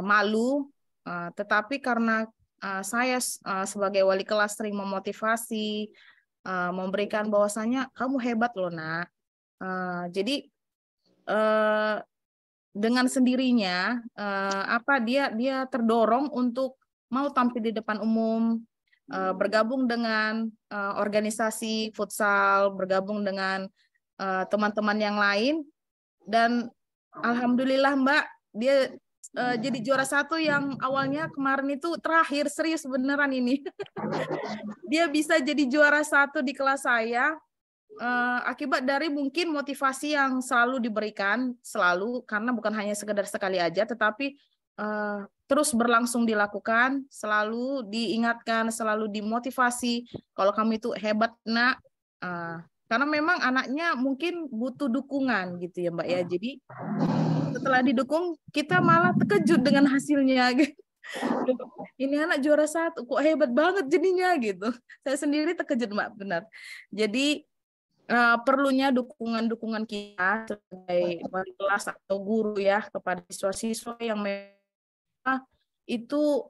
malu. Tetapi karena saya sebagai wali kelas sering memotivasi, memberikan bahwasanya kamu hebat loh nak. Jadi dengan sendirinya dia terdorong untuk mau tampil di depan umum, bergabung dengan organisasi futsal, bergabung dengan teman-teman yang lain, dan alhamdulillah Mbak, dia jadi juara 1 yang awalnya kemarin itu terakhir, serius beneran ini. Dia bisa jadi juara 1 di kelas saya akibat dari mungkin motivasi yang selalu diberikan, selalu, karena bukan hanya sekedar sekali aja, tetapi terus berlangsung dilakukan, selalu diingatkan, selalu dimotivasi, kalau kamu itu hebat nak. Karena memang anaknya mungkin butuh dukungan gitu ya Mbak ya. Jadi setelah didukung kita malah terkejut dengan hasilnya. Ini anak juara 1, kok hebat banget jadinya gitu. Saya sendiri terkejut Mbak, benar. Jadi perlunya dukungan-dukungan kita sebagai wali kelas atau guru ya kepada siswa-siswa yang memang itu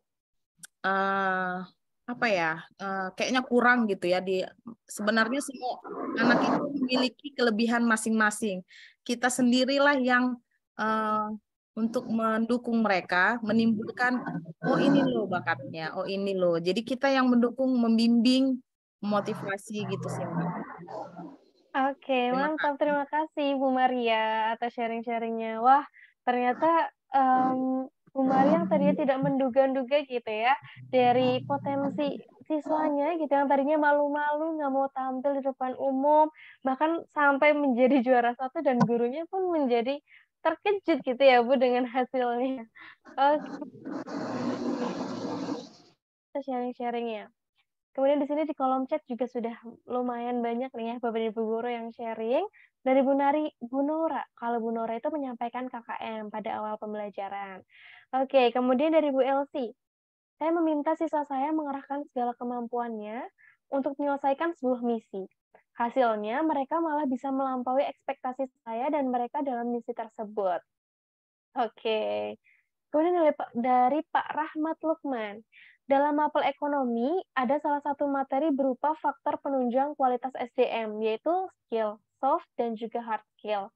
apa ya, kayaknya kurang gitu ya. Sebenarnya semua anak itu memiliki kelebihan masing-masing. Kita sendirilah yang untuk mendukung mereka, menimbulkan, oh ini loh bakatnya, oh ini loh. Jadi kita yang mendukung, membimbing, memotivasi gitu sih Mbak. Oke, mantap. Terima kasih Bu Maria atas sharing-sharingnya. Wah, ternyata Bu Maria yang tadinya tidak menduga-duga gitu ya, dari potensi siswanya gitu, yang tadinya malu-malu, nggak mau tampil di depan umum, bahkan sampai menjadi juara 1 dan gurunya pun menjadi terkejut gitu ya Bu dengan hasilnya. Oke, sharing-sharingnya. Kemudian di sini di kolom chat juga sudah lumayan banyak nih ya Bapak Ibu guru yang sharing. Dari Bu Nora, kalau Bu Nora itu menyampaikan KKM pada awal pembelajaran. Oke, kemudian dari Bu Elsie, saya meminta siswa saya mengerahkan segala kemampuannya untuk menyelesaikan sebuah misi. Hasilnya mereka malah bisa melampaui ekspektasi saya dan mereka dalam misi tersebut. Oke. Kemudian dari Pak Rahmat Lukman, dalam mapel ekonomi ada salah satu materi berupa faktor penunjang kualitas SDM, yaitu skill, soft, dan juga hard skill.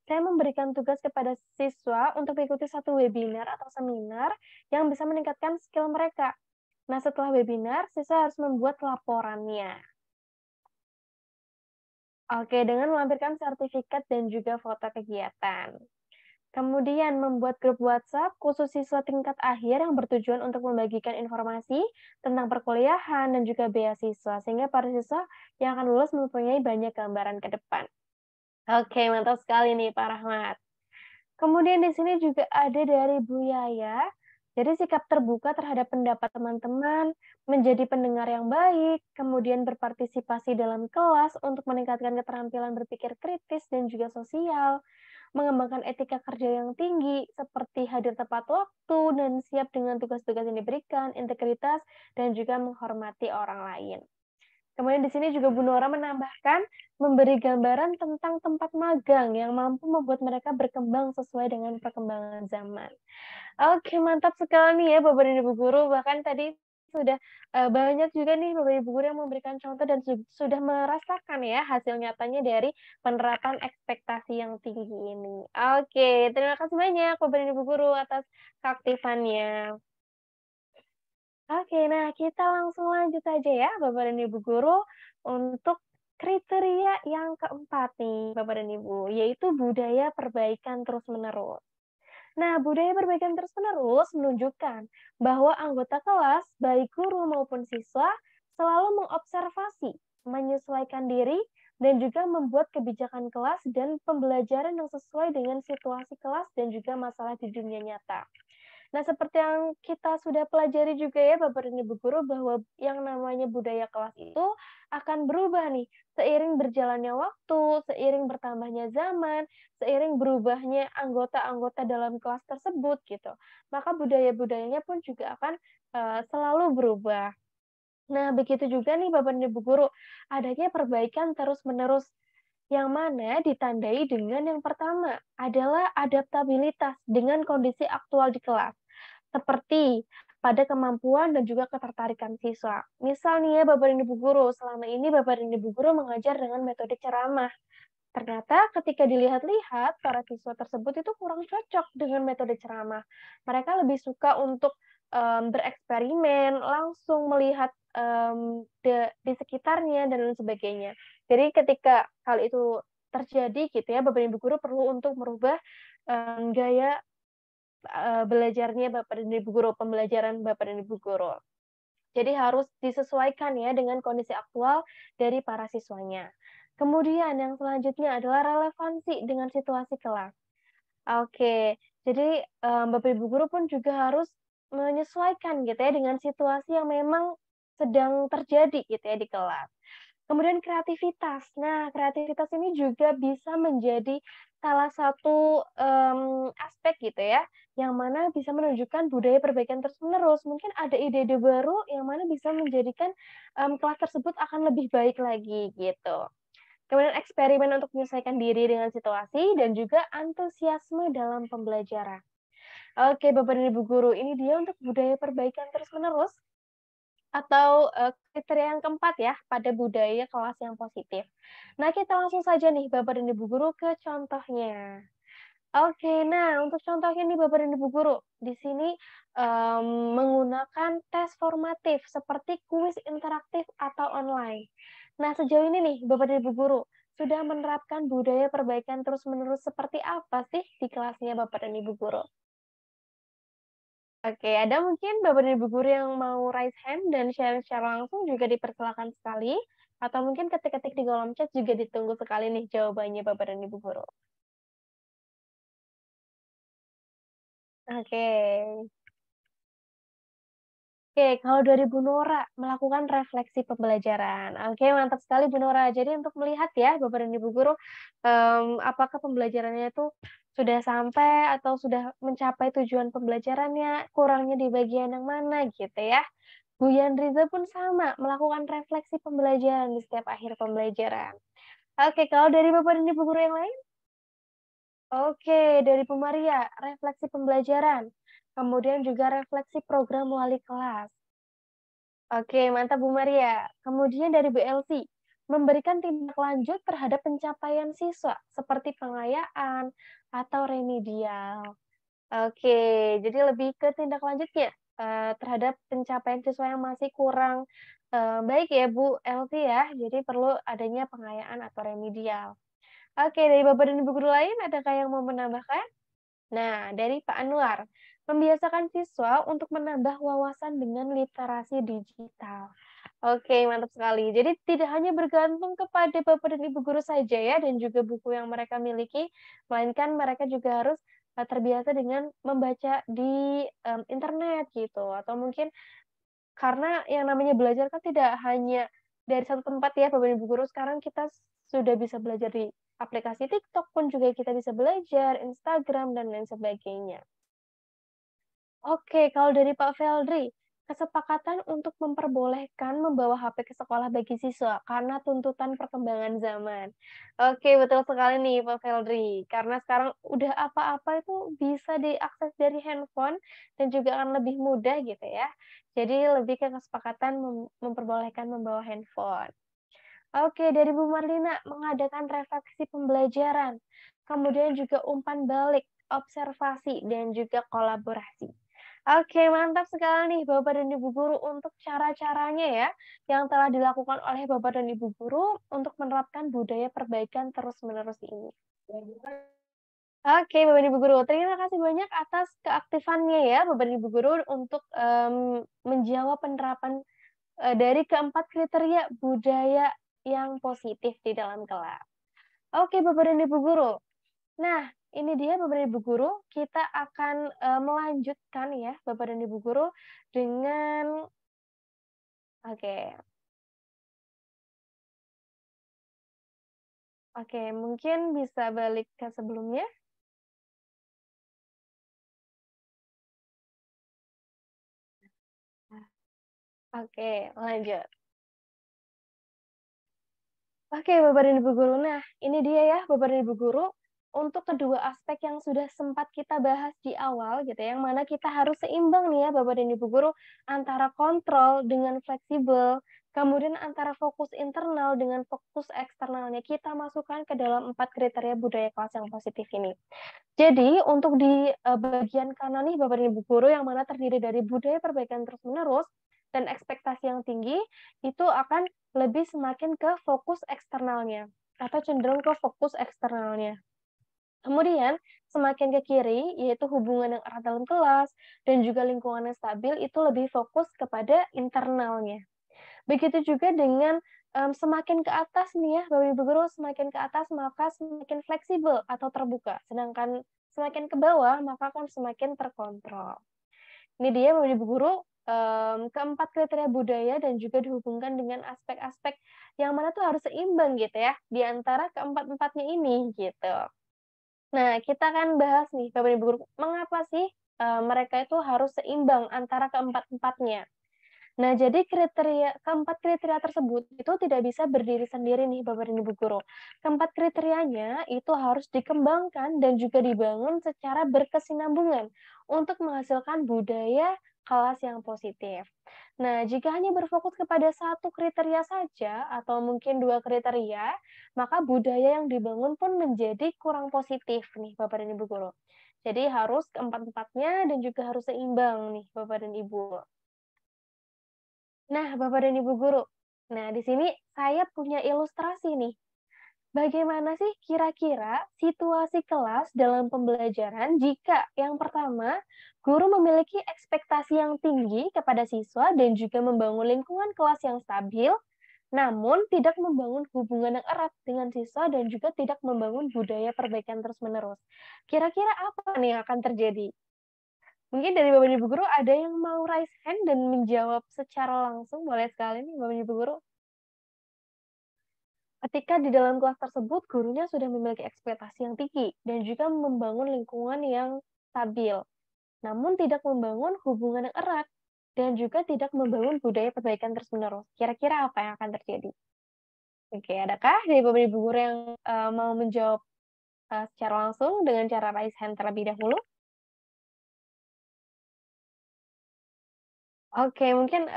Saya memberikan tugas kepada siswa untuk mengikuti satu webinar atau seminar yang bisa meningkatkan skill mereka. Nah, setelah webinar, siswa harus membuat laporannya. Oke, dengan melampirkan sertifikat dan juga foto kegiatan. Kemudian membuat grup WhatsApp khusus siswa tingkat akhir yang bertujuan untuk membagikan informasi tentang perkuliahan dan juga beasiswa, sehingga para siswa yang akan lulus mempunyai banyak gambaran ke depan. Oke, mantap sekali nih Pak Rahmat. Kemudian di sini juga ada dari Bu Yaya, jadi sikap terbuka terhadap pendapat teman-teman, menjadi pendengar yang baik, kemudian berpartisipasi dalam kelas untuk meningkatkan keterampilan berpikir kritis dan juga sosial, mengembangkan etika kerja yang tinggi, seperti hadir tepat waktu dan siap dengan tugas-tugas yang diberikan, integritas, dan juga menghormati orang lain. Kemudian di sini juga Bu Nora menambahkan, memberi gambaran tentang tempat magang yang mampu membuat mereka berkembang sesuai dengan perkembangan zaman. Oke, mantap sekali nih ya Bapak dan Ibu Guru, bahkan tadi sudah banyak juga nih Bapak Ibu Guru yang memberikan contoh dan sudah merasakan ya hasil nyatanya dari penerapan ekspektasi yang tinggi ini. Oke, terima kasih banyak Bapak dan Ibu Guru atas keaktifannya. Oke, nah kita langsung lanjut aja ya Bapak dan Ibu Guru untuk kriteria yang keempat nih Bapak dan Ibu, yaitu budaya perbaikan terus-menerus. Nah, budaya perbaikan terus-menerus menunjukkan bahwa anggota kelas, baik guru maupun siswa, selalu mengobservasi, menyesuaikan diri, dan juga membuat kebijakan kelas dan pembelajaran yang sesuai dengan situasi kelas dan juga masalah di dunia nyata. Nah, seperti yang kita sudah pelajari juga ya Bapak dan Ibu Guru, bahwa yang namanya budaya kelas itu akan berubah nih, seiring berjalannya waktu, seiring bertambahnya zaman, seiring berubahnya anggota-anggota dalam kelas tersebut gitu. Maka budaya-budayanya pun juga akan selalu berubah. Nah, begitu juga nih Bapak dan Ibu Guru, adanya perbaikan terus-menerus yang mana ditandai dengan yang pertama adalah adaptabilitas dengan kondisi aktual di kelas, seperti pada kemampuan dan juga ketertarikan siswa. Misal nih ya Bapak dan Ibu Guru, selama ini Bapak dan Ibu Guru mengajar dengan metode ceramah. Ternyata ketika dilihat-lihat, para siswa tersebut itu kurang cocok dengan metode ceramah. Mereka lebih suka untuk bereksperimen, langsung melihat di sekitarnya, dan lain sebagainya. Jadi ketika hal itu terjadi gitu ya, Bapak Ibu Guru perlu untuk merubah gaya belajarnya Bapak dan Ibu guru, pembelajaran Bapak dan Ibu guru. Jadi harus disesuaikan ya dengan kondisi aktual dari para siswanya. Kemudian yang selanjutnya adalah relevansi dengan situasi kelas. Oke, jadi Bapak Ibu guru pun juga harus menyesuaikan gitu ya dengan situasi yang memang sedang terjadi gitu ya di kelas. Kemudian kreativitas. Nah, kreativitas ini juga bisa menjadi salah satu aspek gitu ya, yang mana bisa menunjukkan budaya perbaikan terus-menerus. Mungkin ada ide-ide baru yang mana bisa menjadikan kelas tersebut akan lebih baik lagi gitu. Kemudian eksperimen untuk menyelesaikan diri dengan situasi dan juga antusiasme dalam pembelajaran. Oke, Bapak dan Ibu guru, ini dia untuk budaya perbaikan terus-menerus atau kriteria yang keempat ya pada budaya kelas yang positif. Nah, kita langsung saja nih Bapak dan Ibu guru ke contohnya. Oke, nah untuk contohnya nih Bapak dan Ibu guru, di sini menggunakan tes formatif seperti kuis interaktif atau online. Nah, sejauh ini nih Bapak dan Ibu guru, sudah menerapkan budaya perbaikan terus-menerus seperti apa sih di kelasnya Bapak dan Ibu guru? Oke, ada mungkin Bapak dan Ibu guru yang mau raise hand dan share secara langsung juga dipersilakan sekali. Atau mungkin ketik-ketik di kolom chat juga ditunggu sekali nih jawabannya Bapak dan Ibu guru. Oke. Oke, kalau dari Bu Nora, melakukan refleksi pembelajaran. Oke, mantap sekali Bu Nora. Jadi untuk melihat ya, Bapak dan Ibu guru, apakah pembelajarannya itu sudah sampai atau sudah mencapai tujuan pembelajarannya, kurangnya di bagian yang mana gitu ya. Bu Yandriza pun sama, melakukan refleksi pembelajaran di setiap akhir pembelajaran. Oke, kalau dari Bapak dan Ibu guru yang lain? Oke, dari Bu Maria, refleksi pembelajaran. Kemudian juga refleksi program wali kelas. Oke, mantap Bu Maria. Kemudian dari Bu Elsie, memberikan tindak lanjut terhadap pencapaian siswa, seperti pengayaan atau remedial. Oke, jadi lebih ke tindak lanjutnya terhadap pencapaian siswa yang masih kurang baik ya Bu Elsie ya, jadi perlu adanya pengayaan atau remedial. Oke, dari Bapak dan Ibu guru lain, adakah yang mau menambahkan? Nah, dari Pak Anwar, membiasakan siswa untuk menambah wawasan dengan literasi digital. Oke, mantap sekali. Jadi tidak hanya bergantung kepada Bapak dan Ibu guru saja ya, dan juga buku yang mereka miliki, melainkan mereka juga harus terbiasa dengan membaca di internet gitu. Atau mungkin karena yang namanya belajar kan tidak hanya dari satu tempat ya, Bapak dan Ibu guru. Sekarang kita sudah bisa belajar di aplikasi TikTok pun juga kita bisa belajar, Instagram, dan lain sebagainya. Oke, kalau dari Pak Feldri, kesepakatan untuk memperbolehkan membawa HP ke sekolah bagi siswa karena tuntutan perkembangan zaman. Oke, betul sekali nih Pak Feldri. Karena sekarang udah apa-apa itu bisa diakses dari handphone dan juga akan lebih mudah gitu ya. Jadi lebih ke kesepakatan memperbolehkan membawa handphone. Oke, dari Bu Marlina, mengadakan refleksi pembelajaran, kemudian juga umpan balik, observasi, dan juga kolaborasi. Oke, mantap sekali nih Bapak dan Ibu guru untuk cara-caranya ya, yang telah dilakukan oleh Bapak dan Ibu guru untuk menerapkan budaya perbaikan terus-menerus ini. Oke, Bapak dan Ibu guru, terima kasih banyak atas keaktifannya ya Bapak dan Ibu guru untuk menjawab penerapan dari keempat kriteria budaya yang positif di dalam kelas. Oke, Bapak dan Ibu guru. Nah, ini dia Bapak dan Ibu guru, kita akan melanjutkan ya Bapak dan Ibu guru dengan Oke, mungkin bisa balik ke sebelumnya. Oke, lanjut. Oke, Bapak dan Ibu guru. Nah, ini dia ya Bapak dan Ibu guru untuk kedua aspek yang sudah sempat kita bahas di awal gitu ya, yang mana kita harus seimbang nih ya Bapak dan Ibu guru antara kontrol dengan fleksibel, kemudian antara fokus internal dengan fokus eksternalnya kita masukkan ke dalam 4 kriteria budaya kelas yang positif ini. Jadi untuk di bagian kanan nih Bapak dan Ibu guru yang mana terdiri dari budaya perbaikan terus-menerus dan ekspektasi yang tinggi, itu akan lebih semakin ke fokus eksternalnya atau cenderung ke fokus eksternalnya. Kemudian, semakin ke kiri, yaitu hubungan yang erat dalam kelas, dan juga lingkungan yang stabil, itu lebih fokus kepada internalnya. Begitu juga dengan semakin ke atas nih ya, Bapak Ibu Guru, semakin ke atas maka semakin fleksibel atau terbuka. Sedangkan semakin ke bawah maka akan semakin terkontrol. Ini dia Bapak Ibu Guru, keempat kriteria budaya dan juga dihubungkan dengan aspek-aspek yang mana tuh harus seimbang gitu ya, di antara keempat-empatnya ini gitu. Nah, kita akan bahas nih Bapak Ibu Guru, mengapa sih mereka itu harus seimbang antara keempat-empatnya. Nah, jadi keempat kriteria tersebut itu tidak bisa berdiri sendiri nih Bapak dan Ibu Guru. Keempat kriterianya itu harus dikembangkan dan juga dibangun secara berkesinambungan untuk menghasilkan budaya kelas yang positif. Nah, jika hanya berfokus kepada satu kriteria saja atau mungkin dua kriteria, maka budaya yang dibangun pun menjadi kurang positif nih Bapak dan Ibu Guru. Jadi harus keempat-empatnya dan juga harus seimbang nih Bapak dan Ibu. Nah, Bapak dan Ibu Guru, nah di sini saya punya ilustrasi nih. Bagaimana sih kira-kira situasi kelas dalam pembelajaran jika yang pertama, guru memiliki ekspektasi yang tinggi kepada siswa dan juga membangun lingkungan kelas yang stabil, namun tidak membangun hubungan yang erat dengan siswa dan juga tidak membangun budaya perbaikan terus-menerus. Kira-kira apa nih yang akan terjadi? Mungkin dari Bapak Ibu Guru ada yang mau raise hand dan menjawab secara langsung, boleh sekali nih Bapak Ibu Guru. Ketika di dalam kelas tersebut, gurunya sudah memiliki ekspektasi yang tinggi dan juga membangun lingkungan yang stabil, namun tidak membangun hubungan yang erat dan juga tidak membangun budaya perbaikan terus-menerus. Kira-kira apa yang akan terjadi? Oke, adakah dari Bapak Ibu Guru yang mau menjawab secara langsung dengan cara raise hand terlebih dahulu? Oke, mungkin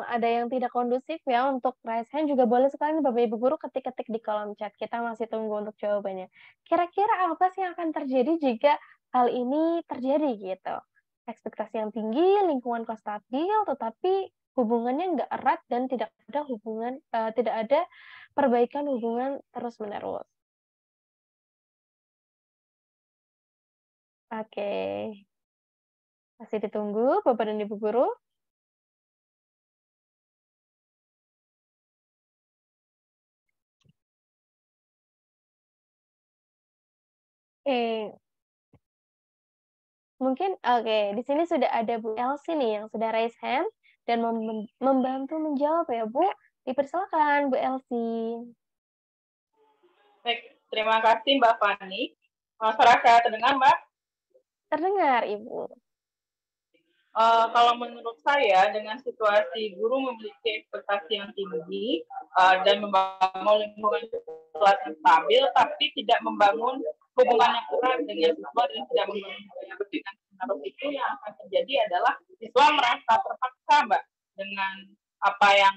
ada yang tidak kondusif ya untuk raise hand, juga boleh sekali nih Bapak Ibu Guru ketik-ketik di kolom chat. Kita masih tunggu untuk jawabannya. Kira-kira apa sih yang akan terjadi jika hal ini terjadi gitu? Ekspektasi yang tinggi, lingkungan kelas stabil, tetapi hubungannya nggak erat dan tidak ada perbaikan hubungan terus-menerus. Oke. Masih ditunggu Bapak dan Ibu Guru. Mungkin di sini sudah ada Bu Elsie nih yang sudah raise hand dan membantu menjawab ya Bu. Dipersilakan Bu Elsie. Baik, terima kasih Mbak Fani. Suara saya terdengar Mbak? Terdengar Ibu. Kalau menurut saya dengan situasi guru memiliki ekspektasi yang tinggi dan membangun lingkungan kelas yang stabil, tapi tidak membangun hubungan yang erat dengan siswa dan tidak membangun budaya pendidikan terus, itu yang akan terjadi adalah siswa merasa terpaksa Mbak dengan apa yang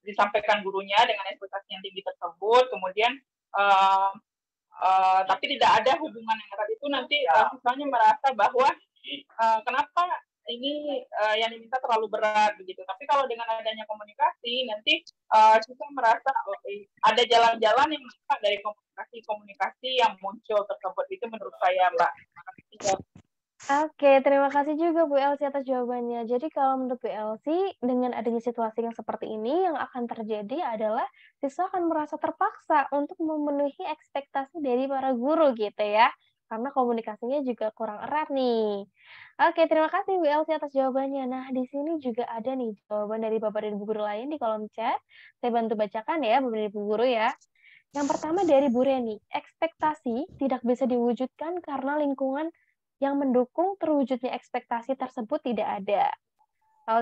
disampaikan gurunya dengan ekspektasi yang tinggi tersebut, kemudian tapi tidak ada hubungan yang erat, itu nanti siswanya merasa bahwa kenapa ini yang diminta terlalu berat begitu. Tapi kalau dengan adanya komunikasi nanti siswa merasa ada jalan-jalan yang dari komunikasi yang muncul tersebut. Itu menurut saya Mbak. Oke, terima kasih juga Bu Elsie atas jawabannya. Jadi kalau menurut Bu Elsie, dengan adanya situasi yang seperti ini, yang akan terjadi adalah siswa akan merasa terpaksa untuk memenuhi ekspektasi dari para guru gitu ya. Karena komunikasinya juga kurang erat nih. Oke, terima kasih Bu Elsie atas jawabannya. Nah, di sini juga ada nih jawaban dari Bapak dan Ibu Guru lain di kolom chat. Saya bantu bacakan ya, Bapak dan Ibu Guru ya. Yang pertama dari Bu Reni, ekspektasi tidak bisa diwujudkan karena lingkungan yang mendukung terwujudnya ekspektasi tersebut tidak ada.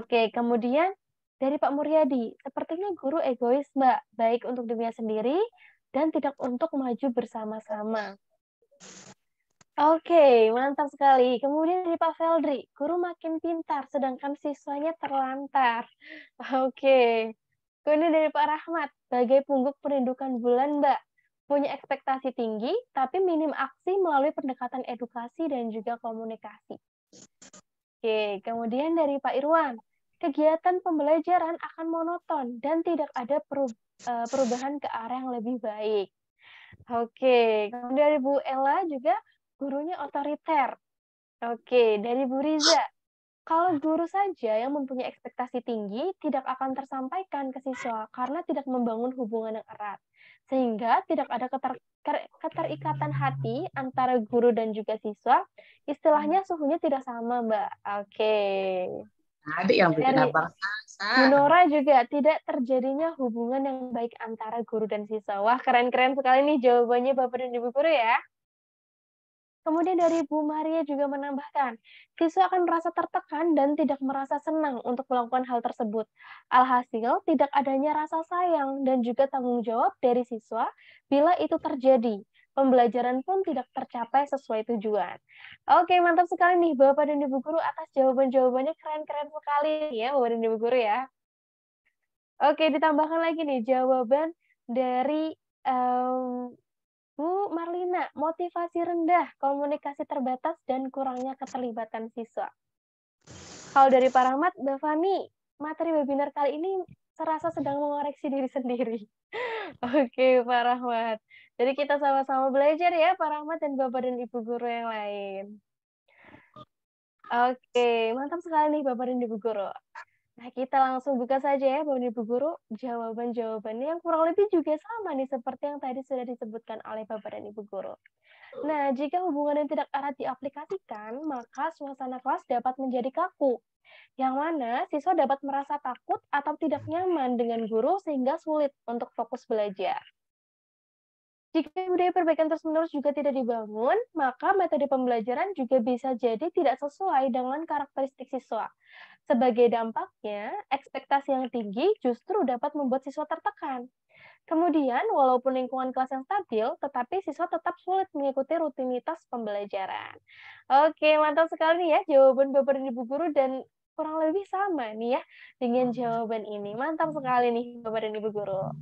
Oke, kemudian dari Pak Muryadi, sepertinya guru egois, Mbak, baik untuk dirinya sendiri dan tidak untuk maju bersama-sama. Oke, mantap sekali. Kemudian dari Pak Feldri, guru makin pintar, sedangkan siswanya terlantar. Oke. Kemudian dari Pak Rahmat, sebagai pungguk perindukan bulan, Mbak, punya ekspektasi tinggi, tapi minim aksi melalui pendekatan edukasi dan juga komunikasi. Oke, kemudian dari Pak Irwan, kegiatan pembelajaran akan monoton dan tidak ada perubahan ke arah yang lebih baik. Oke, kemudian dari Bu Ella juga gurunya otoriter. Oke, dari Bu Riza, kalau guru saja yang mempunyai ekspektasi tinggi tidak akan tersampaikan ke siswa karena tidak membangun hubungan yang erat. Sehingga tidak ada keterikatan hati antara guru dan juga siswa. Istilahnya suhunya tidak sama, Mbak. Oke. Adik yang bikin Dari abang Bu sasar. Nora juga tidak terjadinya hubungan yang baik antara guru dan siswa. Wah, keren-keren sekali nih jawabannya Bapak dan Ibu guru ya. Kemudian dari Bu Maria juga menambahkan, siswa akan merasa tertekan dan tidak merasa senang untuk melakukan hal tersebut. Alhasil, tidak adanya rasa sayang dan juga tanggung jawab dari siswa bila itu terjadi. Pembelajaran pun tidak tercapai sesuai tujuan. Oke, mantap sekali nih Bapak dan Ibu guru atas jawaban-jawabannya keren-keren sekali ya Bapak dan Ibu guru ya. Oke, ditambahkan lagi nih jawaban dari Bu Marlina, motivasi rendah, komunikasi terbatas, dan kurangnya keterlibatan siswa. Kalau dari Pak Rahmat, Mbak Fani, materi webinar kali ini serasa sedang mengoreksi diri sendiri. Oke, Pak Rahmat. Jadi kita sama-sama belajar ya, Pak Rahmat dan Bapak dan Ibu guru yang lain. Oke, mantap sekali nih Bapak dan Ibu guru. Nah, kita langsung buka saja ya, Bapak dan Ibu guru, jawaban-jawabannya yang kurang lebih juga sama nih, seperti yang tadi sudah disebutkan oleh Bapak dan Ibu guru. Nah, jika hubungan yang tidak erat diaplikasikan, maka suasana kelas dapat menjadi kaku, yang mana siswa dapat merasa takut atau tidak nyaman dengan guru sehingga sulit untuk fokus belajar. Jika budaya perbaikan terus-menerus juga tidak dibangun, maka metode pembelajaran juga bisa jadi tidak sesuai dengan karakteristik siswa. Sebagai dampaknya, ekspektasi yang tinggi justru dapat membuat siswa tertekan. Kemudian, walaupun lingkungan kelas yang stabil, tetapi siswa tetap sulit mengikuti rutinitas pembelajaran. Oke, mantap sekali ya jawaban Bapak dan Ibu guru dan kurang lebih sama nih ya dengan jawaban ini. Mantap sekali nih Bapak dan Ibu guru.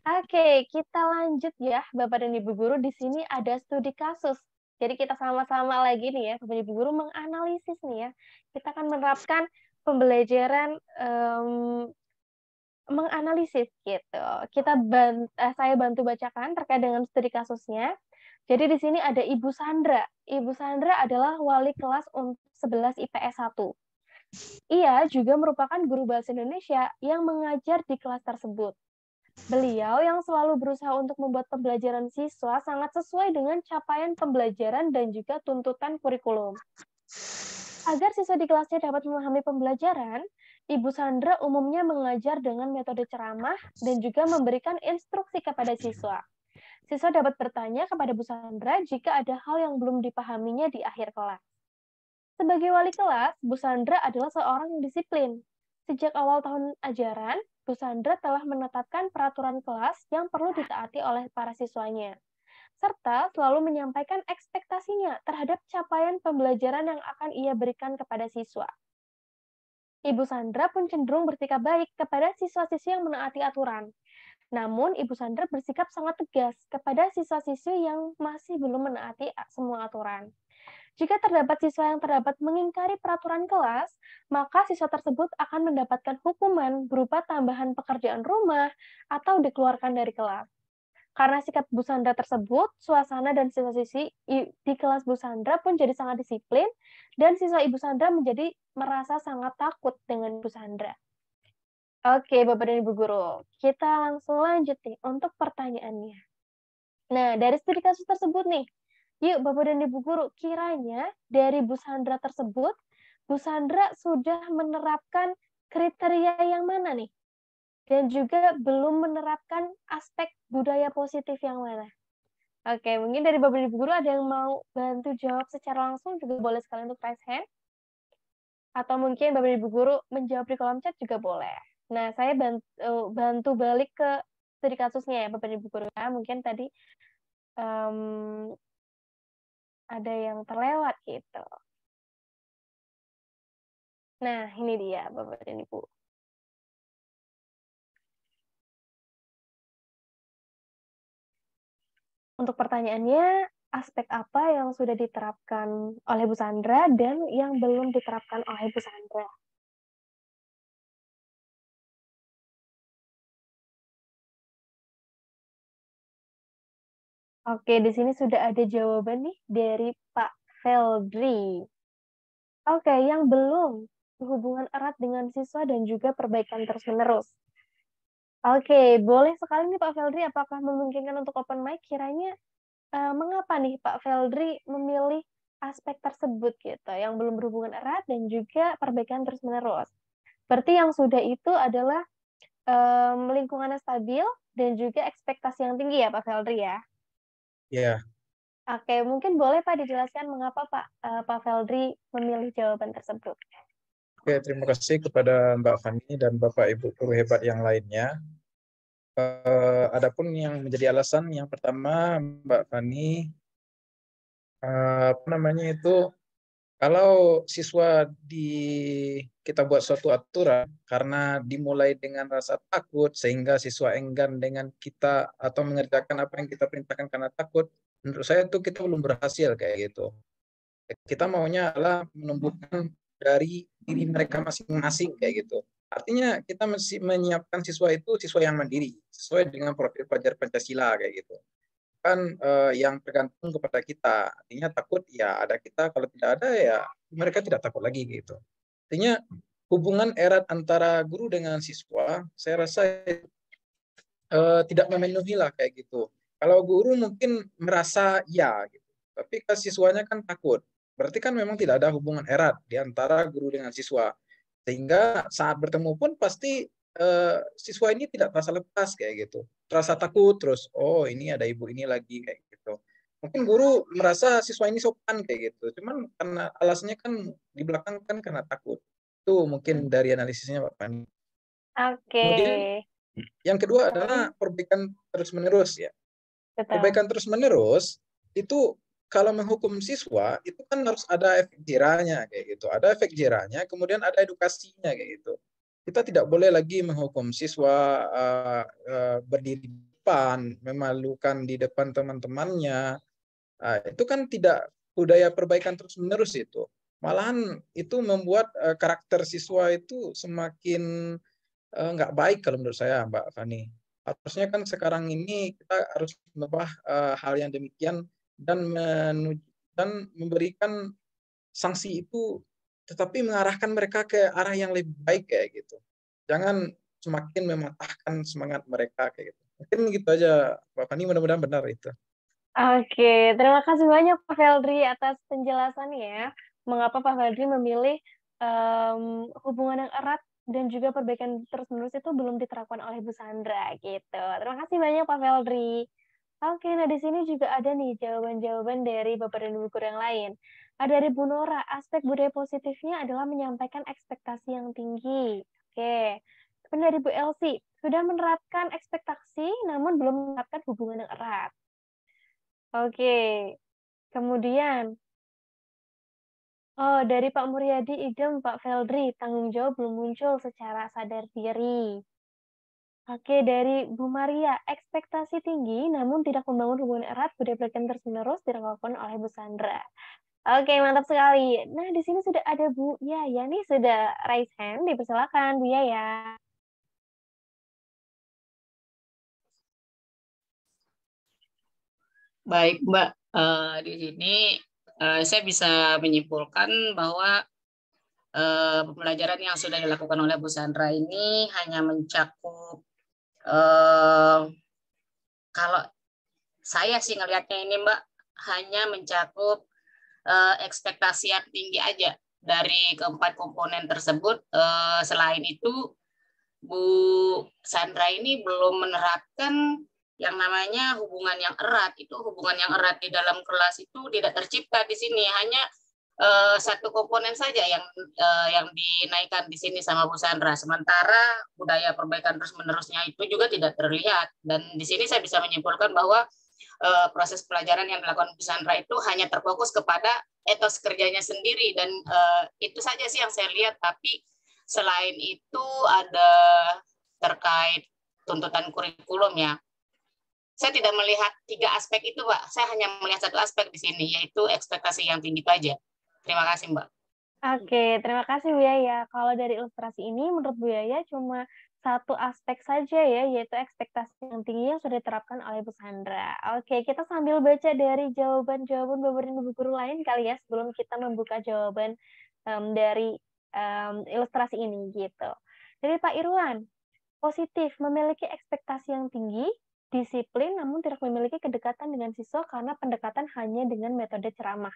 Oke, kita lanjut ya Bapak dan Ibu guru. Di sini ada studi kasus. Jadi kita sama-sama lagi nih ya Bapak dan Ibu guru menganalisis nih ya. Kita akan menerapkan pembelajaran menganalisis gitu. Saya bantu bacakan terkait dengan studi kasusnya. Jadi di sini ada Ibu Sandra. Ibu Sandra adalah wali kelas untuk 11 IPS 1. Ia juga merupakan guru bahasa Indonesia yang mengajar di kelas tersebut. Beliau yang selalu berusaha untuk membuat pembelajaran siswa sangat sesuai dengan capaian pembelajaran dan juga tuntutan kurikulum. Agar siswa di kelasnya dapat memahami pembelajaran, Ibu Sandra umumnya mengajar dengan metode ceramah dan juga memberikan instruksi kepada siswa. Siswa dapat bertanya kepada Bu Sandra jika ada hal yang belum dipahaminya di akhir kelas. Sebagai wali kelas, Bu Sandra adalah seorang yang disiplin. Sejak awal tahun ajaran, Bu Sandra telah menetapkan peraturan kelas yang perlu ditaati oleh para siswanya, serta selalu menyampaikan ekspektasinya terhadap capaian pembelajaran yang akan ia berikan kepada siswa. Ibu Sandra pun cenderung bersikap baik kepada siswa-siswi yang menaati aturan. Namun, Ibu Sandra bersikap sangat tegas kepada siswa-siswi yang masih belum menaati semua aturan. Jika terdapat siswa yang terdapat mengingkari peraturan kelas, maka siswa tersebut akan mendapatkan hukuman berupa tambahan pekerjaan rumah atau dikeluarkan dari kelas. Karena sikap Bu Sandra tersebut, suasana dan siswa-siswi di kelas Bu Sandra pun jadi sangat disiplin, dan siswa Ibu Sandra menjadi merasa sangat takut dengan Bu Sandra. Oke, Bapak dan Ibu guru, kita langsung lanjut nih untuk pertanyaannya. Nah, dari studi kasus tersebut nih, yuk Bapak dan Ibu guru, kiranya dari Bu Sandra tersebut, Bu Sandra sudah menerapkan kriteria yang mana nih? Dan juga belum menerapkan aspek budaya positif yang mana? Oke, mungkin dari Bapak dan Ibu guru ada yang mau bantu jawab secara langsung, juga boleh sekalian untuk raise hand. Atau mungkin Bapak dan Ibu guru menjawab di kolom chat juga boleh. Nah, saya bantu balik ke studi kasusnya ya Bapak dan Ibu guru ya. Mungkin tadi ada yang terlewat gitu. Nah, ini dia Bapak dan Ibu. Untuk pertanyaannya, aspek apa yang sudah diterapkan oleh Bu Sandra dan yang belum diterapkan oleh Bu Sandra? Oke, di sini sudah ada jawaban nih dari Pak Feldri. Oke, yang belum hubungan erat dengan siswa dan juga perbaikan terus-menerus. Oke, boleh sekali nih Pak Feldri, apakah memungkinkan untuk open mic? Kiranya mengapa nih Pak Feldri memilih aspek tersebut gitu, yang belum berhubungan erat dan juga perbaikan terus-menerus? Berarti yang sudah itu adalah lingkungannya stabil dan juga ekspektasi yang tinggi ya Pak Feldri ya? Ya, Oke, mungkin boleh Pak dijelaskan mengapa Pak Feldri memilih jawaban tersebut. oke, terima kasih kepada Mbak Fani dan Bapak Ibu guru hebat yang lainnya. Adapun yang menjadi alasan yang pertama, Mbak Fani, apa namanya itu, kalau siswa kita buat suatu aturan karena dimulai dengan rasa takut sehingga siswa enggan dengan kita atau mengerjakan apa yang kita perintahkan karena takut, menurut saya itu kita belum berhasil kayak gitu. Kita maunya adalah menumbuhkan dari diri mereka masing-masing kayak gitu. Artinya kita mesti menyiapkan siswa itu siswa yang mandiri sesuai dengan profil pelajar Pancasila kayak gitu. Kan yang tergantung kepada kita. Artinya takut ya ada kita, kalau tidak ada ya mereka tidak takut lagi gitu. Artinya hubungan erat antara guru dengan siswa saya rasa tidak memenuhi lah kayak gitu. Kalau guru mungkin merasa ya gitu. Tapi ke siswanya kan takut. Berarti kan memang tidak ada hubungan erat di antara guru dengan siswa. Sehingga saat bertemu pun pasti siswa ini tidak terasa lepas kayak gitu. Terasa takut terus, oh ini ada ibu ini lagi kayak gitu. Mungkin guru merasa siswa ini sopan kayak gitu. Cuman karena alasannya kan di belakang kan karena takut. Itu mungkin dari analisisnya Pak Pani. Oke. Kemudian yang kedua adalah perbaikan terus-menerus ya. Betul. Perbaikan terus-menerus itu kalau menghukum siswa itu kan harus ada efek jerahnya kayak gitu. Ada efek jerahnya, kemudian ada edukasinya kayak gitu. Kita tidak boleh lagi menghukum siswa berdiri di depan, memalukan di depan teman-temannya. Itu kan tidak budaya perbaikan terus-menerus itu. Malahan itu membuat karakter siswa itu semakin nggak baik kalau menurut saya, Mbak Fani. Harusnya kan sekarang ini kita harus mengubah hal yang demikian dan memberikan sanksi itu, tetapi mengarahkan mereka ke arah yang lebih baik kayak gitu. Jangan semakin mematahkan semangat mereka kayak gitu. Mungkin gitu aja, Mbak Fani. Mudah-mudahan benar itu. Oke, terima kasih banyak Pak Feldri atas penjelasannya ya. Mengapa Pak Feldri memilih hubungan yang erat dan juga perbaikan terus-menerus itu belum diterapkan oleh Bu Sandra gitu. Terima kasih banyak Pak Feldri. Oke, nah di sini juga ada nih jawaban-jawaban dari Bapak dan Ibu guru yang lain. Dari Bu Nora, aspek budaya positifnya adalah menyampaikan ekspektasi yang tinggi. Oke. Kemudian dari Bu Elsie, sudah menerapkan ekspektasi namun belum menerapkan hubungan yang erat. Oke. Kemudian dari Pak Muryadi, idem Pak Feldri, tanggung jawab belum muncul secara sadar diri. Oke, dari Bu Maria, ekspektasi tinggi namun tidak membangun hubungan erat, budaya belajar terus-menerus dilakukan oleh Bu Sandra. Oke, mantap sekali. Nah, di sini sudah ada Bu Yaya nih, sudah raise hand, dipersilakan Bu Yaya. Baik, Mbak. Di sini saya bisa menyimpulkan bahwa pembelajaran yang sudah dilakukan oleh Bu Sandra ini hanya mencakup, kalau saya sih ngelihatnya ini Mbak, hanya mencakup ekspektasi yang tinggi aja dari keempat komponen tersebut. Selain itu, Bu Sandra ini belum menerapkan yang namanya hubungan yang erat. Itu hubungan yang erat di dalam kelas itu tidak tercipta di sini, hanya satu komponen saja yang dinaikkan di sini sama Bu Sandra. Sementara budaya perbaikan terus-menerusnya itu juga tidak terlihat. Dan di sini saya bisa menyimpulkan bahwa proses pelajaran yang dilakukan Bu Sandra itu hanya terfokus kepada etos kerjanya sendiri, dan itu saja sih yang saya lihat. Tapi selain itu ada terkait tuntutan kurikulum ya. Saya tidak melihat tiga aspek itu, Pak. Saya hanya melihat satu aspek di sini, yaitu ekspektasi yang tinggi itu aja. Terima kasih, Mbak. Oke, terima kasih Bu Yaya. Kalau dari ilustrasi ini, menurut Bu Yaya cuma satu aspek saja ya, yaitu ekspektasi yang tinggi yang sudah diterapkan oleh Bu Sandra. Oke, kita sambil baca dari jawaban-jawaban Bapak dan Ibu guru lain kali ya, sebelum kita membuka jawaban dari ilustrasi ini gitu. Dari Pak Irwan, positif, memiliki ekspektasi yang tinggi, disiplin, namun tidak memiliki kedekatan dengan siswa karena pendekatan hanya dengan metode ceramah.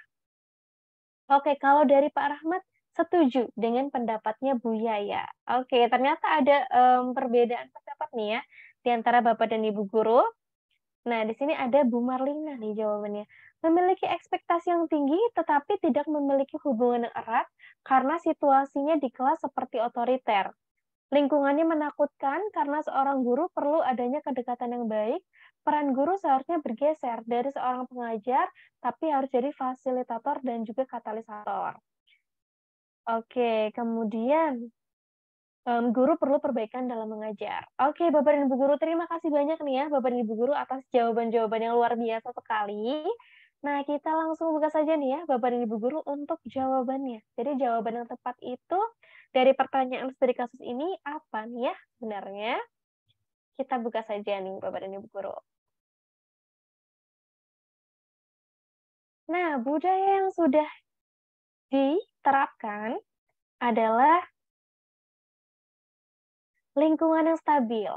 Oke, kalau dari Pak Rahmat, setuju dengan pendapatnya Bu Yaya. Oke, ternyata ada perbedaan pendapat nih ya di antara Bapak dan Ibu guru. Nah, di sini ada Bu Marlina nih jawabannya. Memiliki ekspektasi yang tinggi tetapi tidak memiliki hubungan yang erat karena situasinya di kelas seperti otoriter. Lingkungannya menakutkan karena seorang guru perlu adanya kedekatan yang baik. Peran guru seharusnya bergeser dari seorang pengajar, tapi harus jadi fasilitator dan juga katalisator. Oke, kemudian guru perlu perbaikan dalam mengajar. Oke, Bapak dan Ibu guru, terima kasih banyak nih ya, Bapak dan Ibu guru atas jawaban-jawaban yang luar biasa sekali. Nah, kita langsung buka saja nih ya, Bapak dan Ibu guru, untuk jawabannya. Jadi jawaban yang tepat itu dari pertanyaan studi kasus ini apa nih ya sebenarnya? Kita buka saja nih, Bapak dan Ibu guru. Nah, budaya yang sudah diterapkan adalah lingkungan yang stabil.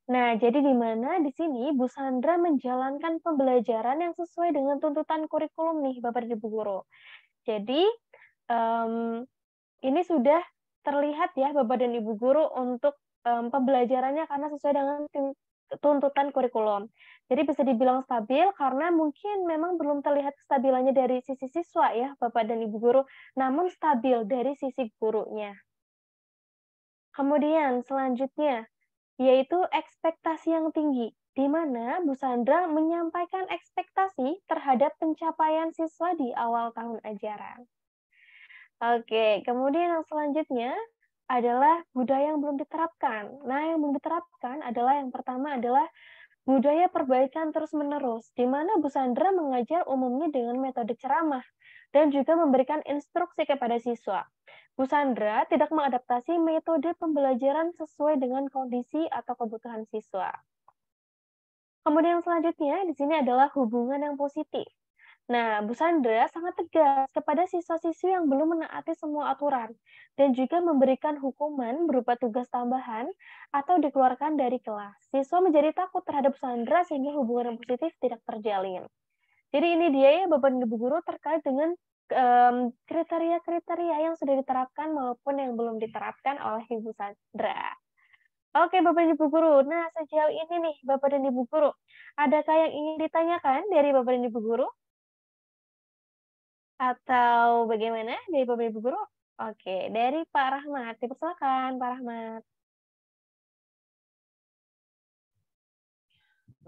Nah, jadi di mana di sini Bu Sandra menjalankan pembelajaran yang sesuai dengan tuntutan kurikulum nih, Bapak dan Ibu guru. Jadi, ini sudah terlihat ya, Bapak dan Ibu guru, untuk pembelajarannya karena sesuai dengan tuntutan kurikulum. Jadi bisa dibilang stabil karena mungkin memang belum terlihat kestabilannya dari sisi siswa ya, Bapak dan Ibu guru, namun stabil dari sisi gurunya. Kemudian selanjutnya, yaitu ekspektasi yang tinggi, di mana Bu Sandra menyampaikan ekspektasi terhadap pencapaian siswa di awal tahun ajaran. Oke, kemudian yang selanjutnya adalah budaya yang belum diterapkan. Nah, yang belum diterapkan adalah yang pertama adalah budaya perbaikan terus-menerus, di mana Bu Sandra mengajar umumnya dengan metode ceramah dan juga memberikan instruksi kepada siswa. Bu Sandra tidak mengadaptasi metode pembelajaran sesuai dengan kondisi atau kebutuhan siswa. Kemudian selanjutnya di sini adalah hubungan yang positif. Nah, Bu Sandra sangat tegas kepada siswa-siswi yang belum menaati semua aturan dan juga memberikan hukuman berupa tugas tambahan atau dikeluarkan dari kelas. Siswa menjadi takut terhadap Bu Sandra sehingga hubungan yang positif tidak terjalin. Jadi ini dia ya Bapak dan Ibu guru terkait dengan kriteria-kriteria yang sudah diterapkan maupun yang belum diterapkan oleh Ibu Sandra. Oke, Bapak dan Ibu guru. Nah, sejauh ini nih Bapak dan Ibu guru, adakah yang ingin ditanyakan dari Bapak dan Ibu guru? Atau bagaimana dari Bapak Ibu guru? Oke, dari Pak Rahmat. Dipersilakan, Pak Rahmat.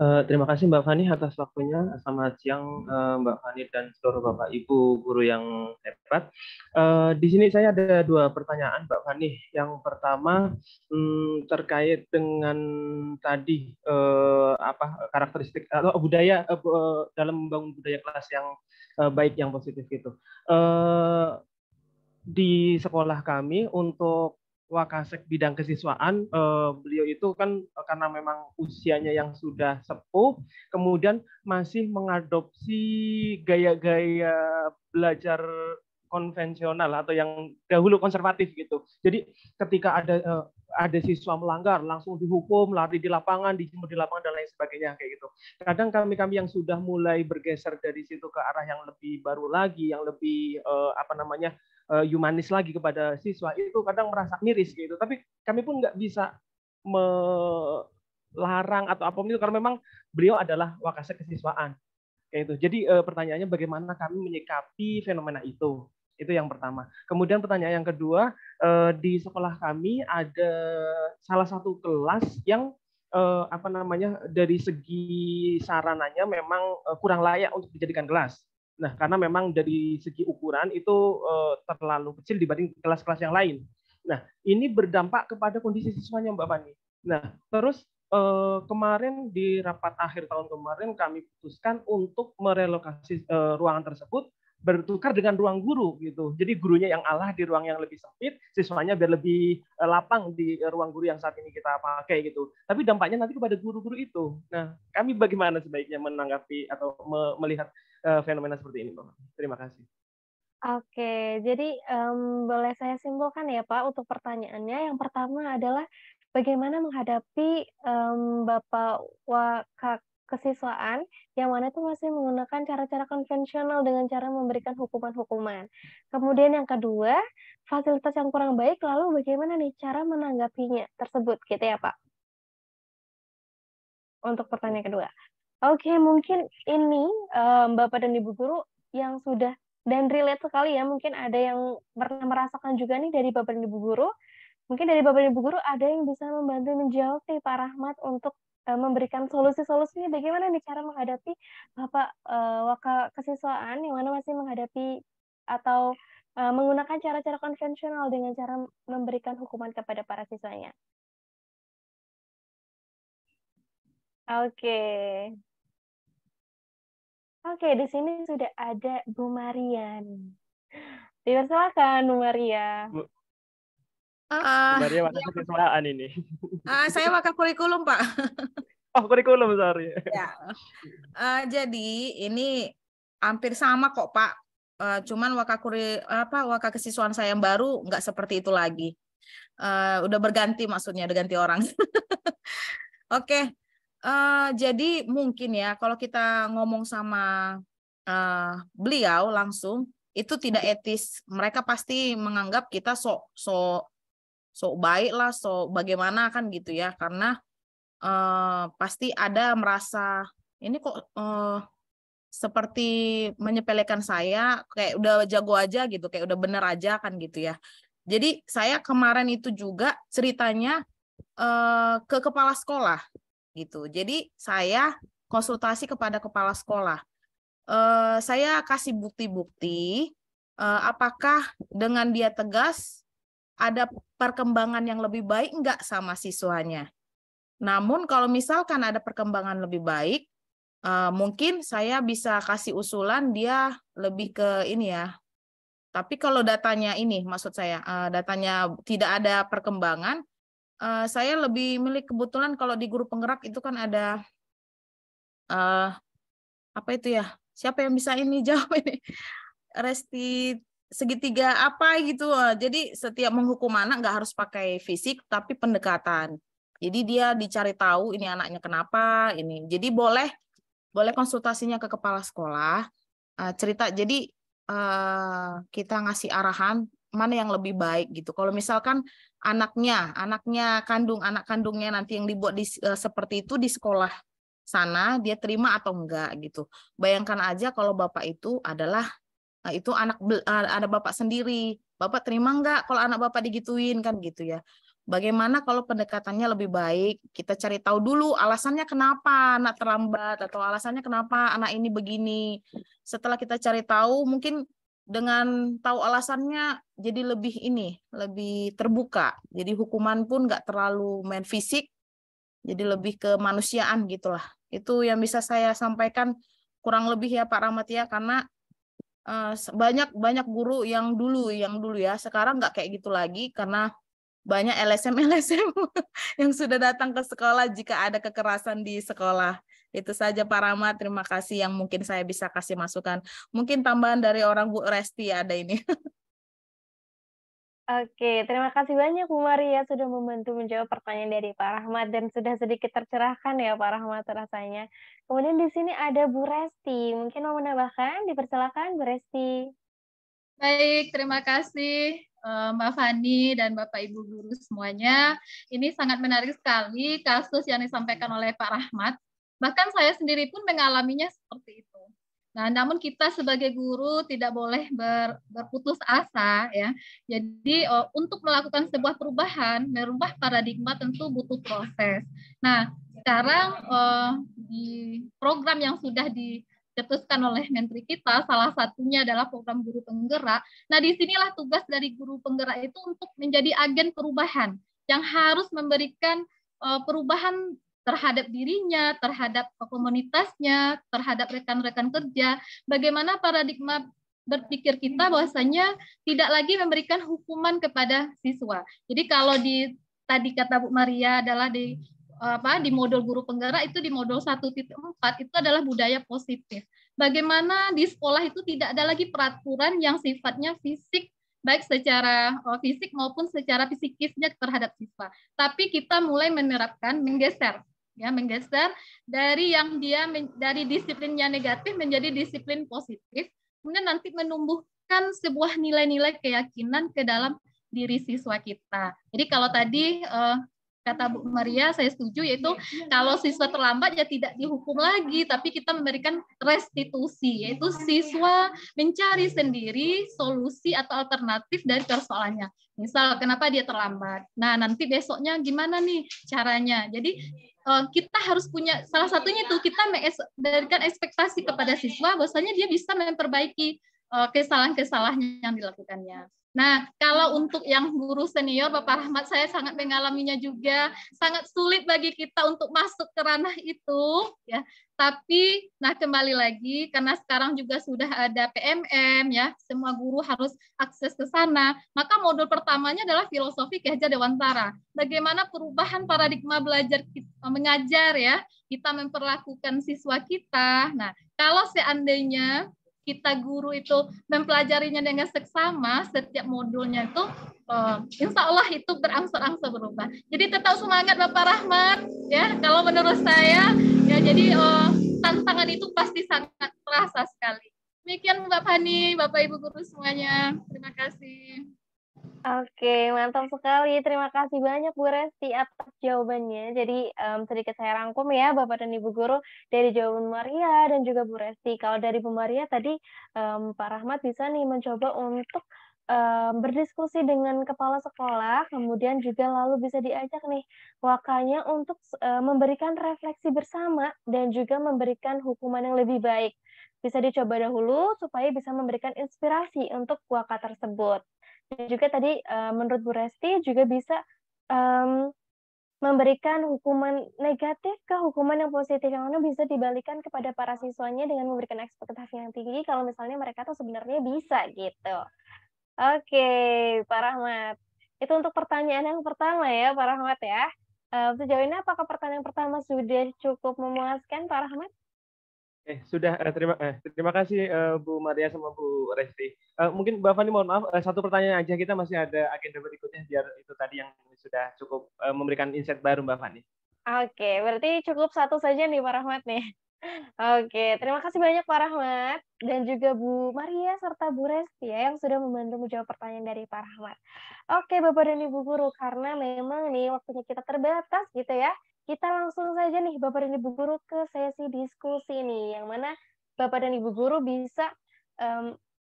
Terima kasih Mbak Fani atas waktunya. Selamat siang Mbak Fani dan seluruh Bapak Ibu guru yang hebat. Di sini saya ada dua pertanyaan Mbak Fani. Yang pertama terkait dengan tadi karakteristik atau budaya dalam membangun budaya kelas yang baik yang positif itu. Di sekolah kami untuk Wakasek bidang kesiswaan, beliau itu kan karena memang usianya yang sudah sepuh, kemudian masih mengadopsi gaya-gaya belajar konvensional atau yang dahulu konservatif gitu. Jadi ketika ada siswa melanggar, langsung dihukum, lari di lapangan, dijemur di lapangan dan lain sebagainya kayak gitu. Kadang kami yang sudah mulai bergeser dari situ ke arah yang lebih baru lagi, yang lebih humanis lagi kepada siswa, itu kadang merasa miris gitu. Tapi kami pun nggak bisa melarang atau apapun itu karena memang beliau adalah Wakasek kesiswaan kayak itu. Jadi pertanyaannya bagaimana kami menyikapi fenomena itu. Itu yang pertama. Kemudian pertanyaan yang kedua, di sekolah kami ada salah satu kelas yang dari segi sarananya memang kurang layak untuk dijadikan kelas. Nah, karena memang dari segi ukuran itu terlalu kecil dibanding kelas-kelas yang lain. Nah, ini berdampak kepada kondisi siswanya, Mbak Fani. Nah, terus kemarin di rapat akhir tahun kemarin kami putuskan untuk merelokasi ruangan tersebut bertukar dengan ruang guru gitu. Jadi gurunya yang Allah di ruang yang lebih sempit, siswanya biar lebih lapang di ruang guru yang saat ini kita pakai gitu. Tapi dampaknya nanti kepada guru-guru itu. Nah, kami bagaimana sebaiknya menanggapi atau melihat fenomena seperti ini, Bapak? Terima kasih. Oke, jadi boleh saya simpulkan ya Pak untuk pertanyaannya. Yang pertama adalah bagaimana menghadapi Bapak kesiswaan yang mana itu masih menggunakan cara-cara konvensional dengan cara memberikan hukuman-hukuman. Kemudian yang kedua, fasilitas yang kurang baik, lalu bagaimana nih cara menanggapinya tersebut gitu ya Pak? Untuk pertanyaan kedua. Oke, mungkin ini Bapak dan Ibu Guru yang sudah dan relate sekali ya, mungkin ada yang pernah merasakan juga nih dari Bapak dan Ibu Guru. Mungkin dari Bapak dan Ibu Guru ada yang bisa membantu menjawab nih Pak Rahmat untuk memberikan solusi-solusinya bagaimana nih cara menghadapi Bapak waka kesiswaan yang mana masih menghadapi atau menggunakan cara-cara konvensional dengan cara memberikan hukuman kepada para siswanya. Oke. Oke, di sini sudah ada Bu Marian. Dipersilakan Bu Maria. Bu Maria mana kesiswaan ini? Saya pakai kurikulum, Pak. Oh, kurikulum, sorry. Ya. Jadi ini hampir sama kok, Pak. Cuman waka kesiswaan saya yang baru nggak seperti itu lagi. Udah berganti maksudnya, udah ganti orang. Oke. Jadi mungkin ya kalau kita ngomong sama beliau langsung itu tidak etis. Mereka pasti menganggap kita sok baik lah, sok bagaimana kan gitu ya, karena pasti ada merasa ini kok seperti menyepelekan saya, kayak udah jago aja gitu, kayak udah bener aja kan gitu ya. Jadi saya kemarin itu juga ceritanya ke kepala sekolah gitu. Jadi saya konsultasi kepada kepala sekolah. Saya kasih bukti-bukti apakah dengan dia tegas ada perkembangan yang lebih baik enggak sama siswanya. Namun kalau misalkan ada perkembangan lebih baik, mungkin saya bisa kasih usulan dia lebih ke ini ya. Tapi kalau datanya ini, maksud saya datanya tidak ada perkembangan, saya lebih milik kebetulan kalau di guru penggerak itu kan ada apa itu ya? Siapa yang bisa ini jawab ini? Resti segitiga apa gitu. Jadi setiap menghukum anak nggak harus pakai fisik tapi pendekatan. Jadi dia dicari tahu ini anaknya kenapa ini. Jadi boleh konsultasinya ke kepala sekolah, cerita. Jadi kita ngasih arahan mana yang lebih baik gitu. Kalau misalkan anak kandungnya nanti yang dibuat seperti itu di sekolah sana dia terima atau enggak gitu. Bayangkan aja kalau bapak itu adalah itu ada bapak sendiri, bapak terima enggak kalau anak bapak digituin kan gitu ya. Bagaimana kalau pendekatannya lebih baik, kita cari tahu dulu alasannya kenapa anak terlambat atau alasannya kenapa anak ini begini. Setelah kita cari tahu, mungkin dengan tahu alasannya jadi lebih terbuka. Jadi hukuman pun nggak terlalu main fisik, jadi lebih ke manusiaan gitulah. Itu yang bisa saya sampaikan kurang lebih ya Pak Rahmat ya, karena banyak guru yang dulu ya sekarang nggak kayak gitu lagi karena banyak LSM yang sudah datang ke sekolah jika ada kekerasan di sekolah. Itu saja Pak Rahmat, terima kasih yang mungkin saya bisa kasih masukan. Mungkin tambahan dari orang Bu Resti ada ini. Oke, terima kasih banyak Bu Maria sudah membantu menjawab pertanyaan dari Pak Rahmat dan sudah sedikit tercerahkan ya Pak Rahmat rasanya. Kemudian di sini ada Bu Resti, mungkin mau menambahkan, dipersilakan Bu Resti. Baik, terima kasih Mbak Fani dan Bapak Ibu guru semuanya. Ini sangat menarik sekali kasus yang disampaikan oleh Pak Rahmat. Bahkan saya sendiri pun mengalaminya seperti itu. Nah, namun kita sebagai guru tidak boleh berputus asa ya. Jadi untuk melakukan sebuah perubahan, merubah paradigma tentu butuh proses. Nah, sekarang di program yang sudah dicetuskan oleh Menteri kita, salah satunya adalah program guru penggerak. Nah, disinilah tugas dari guru penggerak itu untuk menjadi agen perubahan yang harus memberikan perubahan terhadap dirinya, terhadap komunitasnya, terhadap rekan-rekan kerja, bagaimana paradigma berpikir kita bahwasanya tidak lagi memberikan hukuman kepada siswa. Jadi kalau tadi kata Bu Maria adalah di modul guru penggerak, itu di modul 1.4 itu adalah budaya positif. Bagaimana di sekolah itu tidak ada lagi peraturan yang sifatnya fisik, baik secara fisik maupun secara psikisnya terhadap siswa. Tapi kita mulai menerapkan, menggeser dari yang dari disiplinnya negatif menjadi disiplin positif, kemudian nanti menumbuhkan sebuah nilai-nilai keyakinan ke dalam diri siswa kita. Jadi kalau tadi kata Bu Maria, saya setuju, yaitu kalau siswa terlambat ya tidak dihukum lagi, tapi kita memberikan restitusi, yaitu siswa mencari sendiri solusi atau alternatif dari persoalannya. Misal, kenapa dia terlambat? Nah, nanti besoknya gimana nih caranya? Jadi, kita harus punya, salah satunya itu, kita memberikan ekspektasi kepada siswa, bahwasanya dia bisa memperbaiki kesalahan-kesalahan yang dilakukannya. Nah, kalau untuk yang guru senior, Bapak Rahmat, saya sangat mengalaminya juga, sangat sulit bagi kita untuk masuk ke ranah itu, ya. Tapi, nah kembali lagi, karena sekarang juga sudah ada PMM, ya, semua guru harus akses ke sana. Maka modul pertamanya adalah filosofi Ki Hajar Dewantara. Bagaimana perubahan paradigma belajar mengajar, ya, kita memperlakukan siswa kita. Nah, kalau seandainya kita guru itu mempelajarinya dengan seksama, setiap modulnya itu insya Allah itu berangsur-angsur berubah. Jadi tetap semangat Bapak Rahmat, ya. Kalau menurut saya, ya, jadi tantangan itu pasti sangat terasa sekali. Demikian Mbak Fani, Bapak Ibu guru semuanya. Terima kasih. Oke, mantap sekali. Terima kasih banyak Bu Resti atas jawabannya. Jadi sedikit saya rangkum ya Bapak dan Ibu guru dari jawaban Maria dan juga Bu Resti. Kalau dari Bu Maria tadi Pak Rahmat bisa nih mencoba untuk berdiskusi dengan kepala sekolah, kemudian juga lalu bisa diajak nih wakanya untuk memberikan refleksi bersama dan juga memberikan hukuman yang lebih baik. Bisa dicoba dahulu supaya bisa memberikan inspirasi untuk waka tersebut. Dan juga tadi menurut Bu Resti juga bisa memberikan hukuman negatif ke hukuman yang positif, yang mana bisa dibalikan kepada para siswanya dengan memberikan ekspektasi yang tinggi kalau misalnya mereka tuh sebenarnya bisa gitu. Oke, Pak Rahmat. Itu untuk pertanyaan yang pertama ya, Pak Rahmat ya. Sejauh ini apakah pertanyaan pertama sudah cukup memuaskan, Pak Rahmat? Sudah. Terima kasih Bu Maria sama Bu Resti. Mungkin Mbak Fani mohon maaf, satu pertanyaan aja, kita masih ada agenda berikutnya, biar itu tadi yang sudah cukup memberikan insight baru Mbak Fani. Oke, berarti cukup satu saja nih Pak Rahmat nih. Oke, terima kasih banyak Pak Rahmat dan juga Bu Maria serta Bu Resti ya yang sudah membantu menjawab pertanyaan dari Pak Rahmat. Oke, Bapak dan Ibu guru, karena memang nih waktunya kita terbatas gitu ya. Kita langsung saja nih Bapak dan Ibu guru ke sesi diskusi nih, yang mana Bapak dan Ibu guru bisa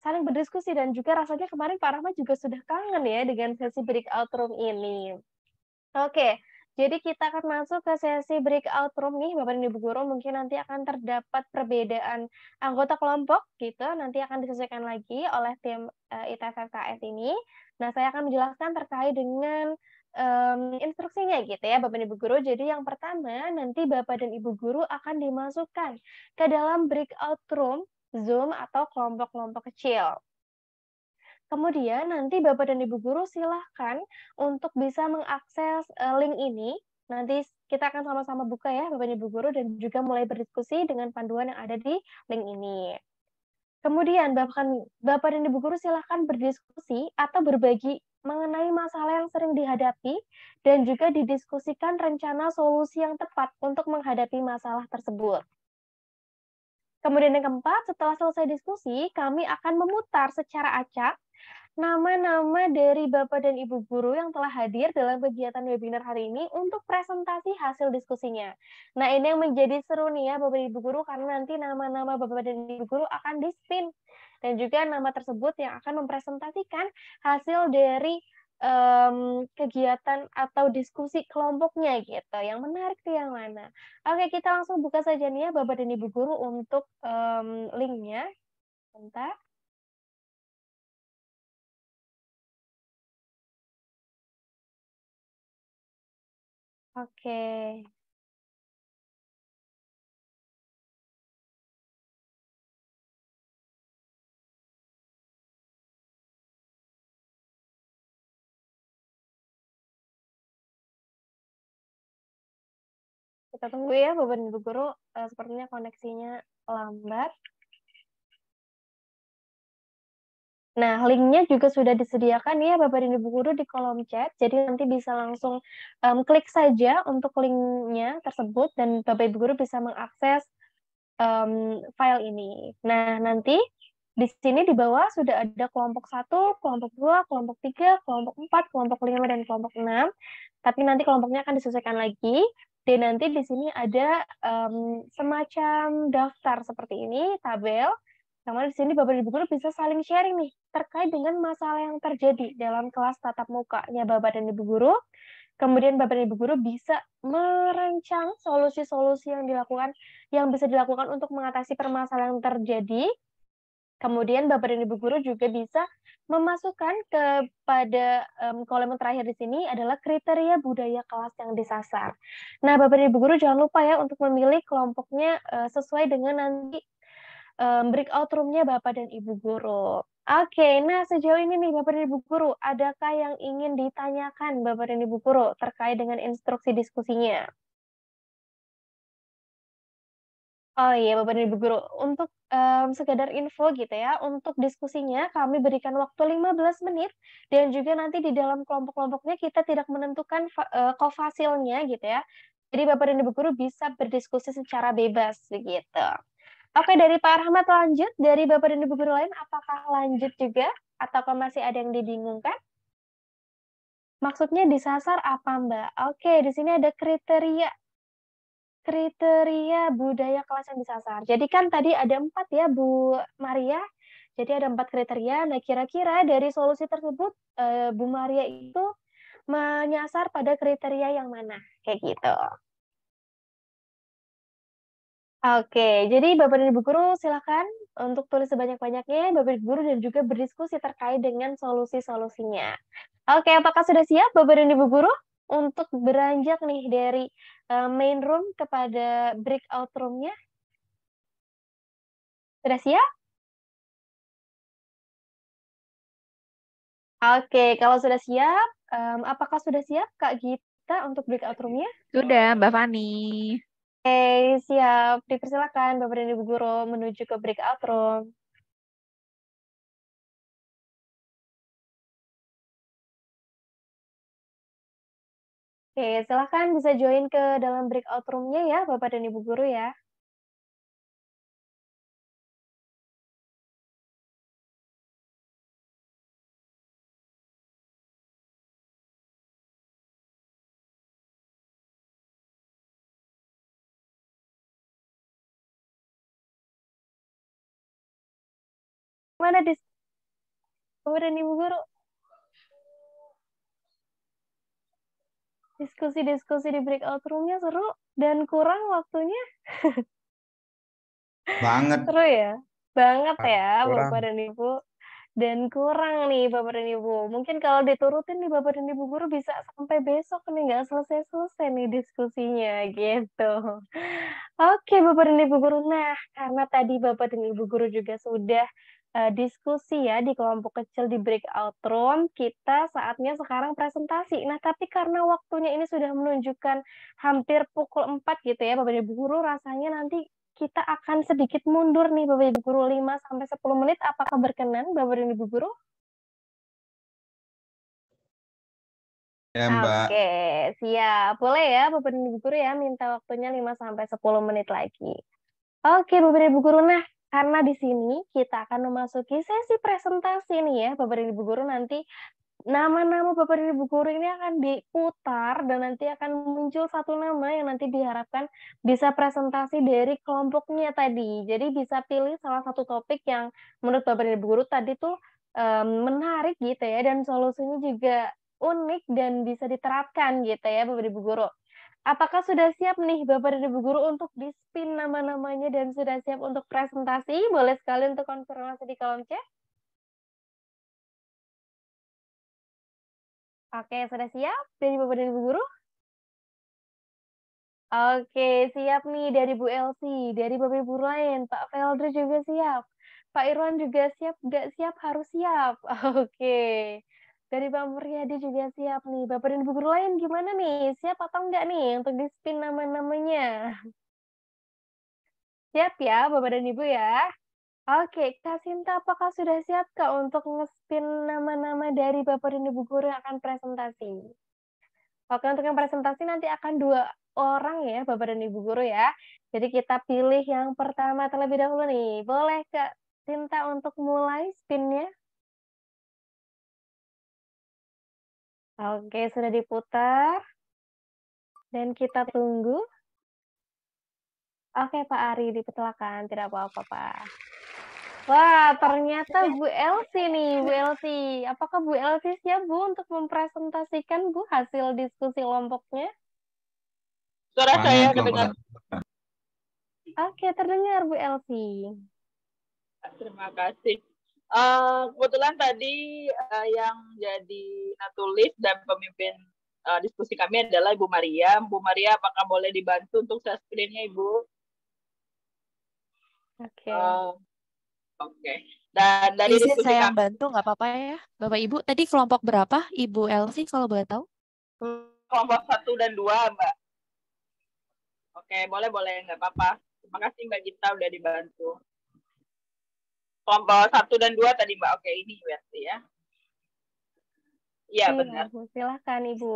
saling berdiskusi dan juga rasanya kemarin Pak Rahmat juga sudah kangen ya dengan sesi breakout room ini. Oke, jadi kita akan masuk ke sesi breakout room nih, Bapak dan Ibu guru. Mungkin nanti akan terdapat perbedaan anggota kelompok gitu, nanti akan disesuaikan lagi oleh tim ITFFKS ini. Nah, saya akan menjelaskan terkait dengan instruksinya gitu ya, Bapak dan Ibu guru. Jadi yang pertama, nanti Bapak dan Ibu guru akan dimasukkan ke dalam breakout room, Zoom, atau kelompok-kelompok kecil. Kemudian nanti Bapak dan Ibu guru silahkan untuk bisa mengakses link ini. Nanti kita akan sama-sama buka ya Bapak dan Ibu guru dan juga mulai berdiskusi dengan panduan yang ada di link ini. Kemudian Bapak dan Ibu guru silahkan berdiskusi atau berbagi mengenai masalah yang sering dihadapi dan juga didiskusikan rencana solusi yang tepat untuk menghadapi masalah tersebut. Kemudian yang keempat, setelah selesai diskusi, kami akan memutar secara acak nama-nama dari Bapak dan Ibu guru yang telah hadir dalam kegiatan webinar hari ini untuk presentasi hasil diskusinya. Nah, ini yang menjadi seru nih ya Bapak dan Ibu guru, karena nanti nama-nama Bapak dan Ibu guru akan di-spin. Dan juga nama tersebut yang akan mempresentasikan hasil dari kegiatan atau diskusi kelompoknya gitu. Yang menarik tuh yang mana? Oke, kita langsung buka saja nih ya Bapak dan Ibu guru untuk linknya. Bentar. Oke. Kita tunggu ya Bapak dan Ibu Guru, sepertinya koneksinya lambat. Nah, linknya juga sudah disediakan ya Bapak dan Ibu Guru di kolom chat, jadi nanti bisa langsung klik saja untuk linknya tersebut dan Bapak Ibu Guru bisa mengakses file ini. Nah, nanti di sini di bawah sudah ada kelompok 1, kelompok 2, kelompok 3, kelompok 4, kelompok 5, dan kelompok 6. Tapi nanti kelompoknya akan disesuaikan lagi. Dan nanti di sini ada semacam daftar seperti ini, tabel. Sama di sini Bapak Ibu Guru bisa saling sharing nih terkait dengan masalah yang terjadi dalam kelas tatap mukanya Bapak dan Ibu Guru. Kemudian Bapak dan Ibu Guru bisa merancang solusi-solusi yang bisa dilakukan untuk mengatasi permasalahan yang terjadi. Kemudian Bapak dan Ibu Guru juga bisa memasukkan kepada kolom terakhir di sini adalah kriteria budaya kelas yang disasar. Nah, Bapak dan Ibu Guru jangan lupa ya untuk memilih kelompoknya sesuai dengan nanti breakout room-nya Bapak dan Ibu Guru. Oke, nah sejauh ini nih Bapak dan Ibu Guru, adakah yang ingin ditanyakan Bapak dan Ibu Guru terkait dengan instruksi diskusinya? Oh iya, Bapak dan Ibu Guru, untuk sekedar info gitu ya, untuk diskusinya kami berikan waktu 15 menit, dan juga nanti di dalam kelompok-kelompoknya kita tidak menentukan kofasilnya gitu ya. Jadi Bapak dan Ibu Guru bisa berdiskusi secara bebas begitu. Oke, dari Pak Rahmat lanjut, dari Bapak dan Ibu Guru lain, apakah lanjut juga? Ataukah masih ada yang dibingungkan? Maksudnya disasar apa, Mbak? Oke, di sini ada kriteria budaya kelas yang disasar. Jadi kan tadi ada 4 ya, Bu Maria. Jadi ada 4 kriteria. Nah, kira-kira dari solusi tersebut, Bu Maria itu menyasar pada kriteria yang mana? Kayak gitu. Oke, jadi Bapak dan Ibu Guru silakan untuk tulis sebanyak-banyaknya Bapak Ibu Guru dan juga berdiskusi terkait dengan solusi-solusinya. Oke, apakah sudah siap Bapak dan Ibu Guru untuk beranjak nih dari main room kepada breakout room-nya? Sudah siap? Oke, kalau sudah siap, apakah sudah siap Kak Gita untuk breakout room-nya? Sudah, Mbak Fani. Oke, siap. Dipersilakan Bapak dan Ibu Guru menuju ke breakout room. Oke, silakan bisa join ke dalam breakout room-nya ya, Bapak dan Ibu Guru ya. Mana Bapak dan Ibu Guru? Diskusi-diskusi di breakout room-nya seru dan kurang waktunya. Banget. Seru ya? Banget ya, Kurang. Bapak dan Ibu. Dan kurang nih, Bapak dan Ibu. Mungkin kalau diturutin nih, Bapak dan Ibu Guru bisa sampai besok nih, nggak selesai-selesai nih diskusinya, gitu. Oke, Bapak dan Ibu Guru. Nah, karena tadi Bapak dan Ibu Guru juga sudah diskusi ya di kelompok kecil di breakout room, kita saatnya sekarang presentasi. Nah, tapi karena waktunya ini sudah menunjukkan hampir pukul 4 gitu ya, Bapak dan Ibu Guru, rasanya nanti kita akan sedikit mundur nih Bapak Ibu Guru 5-10 menit. Apakah berkenan Bapak dan Ibu Guru? Ya, Mbak. Oke, siap. Boleh ya Bapak dan Ibu Guru ya minta waktunya 5-10 menit lagi. Oke Bapak dan Ibu Guru, nah karena di sini kita akan memasuki sesi presentasi nih ya Bapak dan Ibu Guru, nanti nama-nama Bapak dan Ibu Guru ini akan diputar dan nanti akan muncul satu nama yang nanti diharapkan bisa presentasi dari kelompoknya tadi. Jadi bisa pilih salah satu topik yang menurut Bapak dan Ibu Guru tadi tuh menarik gitu ya, dan solusinya juga unik dan bisa diterapkan gitu ya Bapak dan Ibu Guru. Apakah sudah siap nih Bapak dan Ibu Guru untuk di-spin nama-namanya dan sudah siap untuk presentasi? Boleh sekali untuk konfirmasi di kolom chat. Oke, sudah siap dari Bapak dan Ibu Guru? Oke, siap nih dari Bu Elsie, dari Bapak Ibu lain, Pak Feldri juga siap. Pak Irwan juga siap, nggak siap harus siap. Oke. Dari Pak Muryadi juga siap nih. Bapak dan Ibu guru lain gimana nih? Siap atau enggak nih untuk di-spin nama-namanya? Siap ya, Bapak dan Ibu ya? Oke, Kak Sinta, apakah sudah siap Kak untuk nge-spin nama-nama dari Bapak dan Ibu guru yang akan presentasi? Oke, untuk yang presentasi nanti akan 2 orang ya, Bapak dan Ibu guru ya. Jadi kita pilih yang pertama terlebih dahulu nih. Boleh Kak Sinta untuk mulai spinnya? Oke, sudah diputar. Dan kita tunggu. Oke, Pak Ari, dipersilakan. Tidak apa-apa, Pak. Wah, ternyata Bu Elsi nih, Bu Elsi. Apakah Bu Elsi siap, Bu, untuk mempresentasikan, Bu, hasil diskusi kelompoknya? Suara saya kedengar. Oke, terdengar, Bu Elsi. Terima kasih. Kebetulan tadi yang jadi tulis dan pemimpin diskusi kami adalah Ibu Maria. Bu Maria, apakah boleh dibantu untuk share screen-nya, Ibu? Oke. Oke. Dan dari Izin diskusi saya kami, bantu, nggak apa-apa ya, Bapak Ibu. Tadi kelompok berapa, Ibu Elsie, kalau boleh tahu? kelompok 1 dan 2, Mbak. Oke, boleh, nggak apa-apa. Terima kasih Mbak Gita udah dibantu. Kelompok 1 dan 2 tadi, Mbak. Oke, ini berarti ya. Iya, benar. Silakan, Ibu.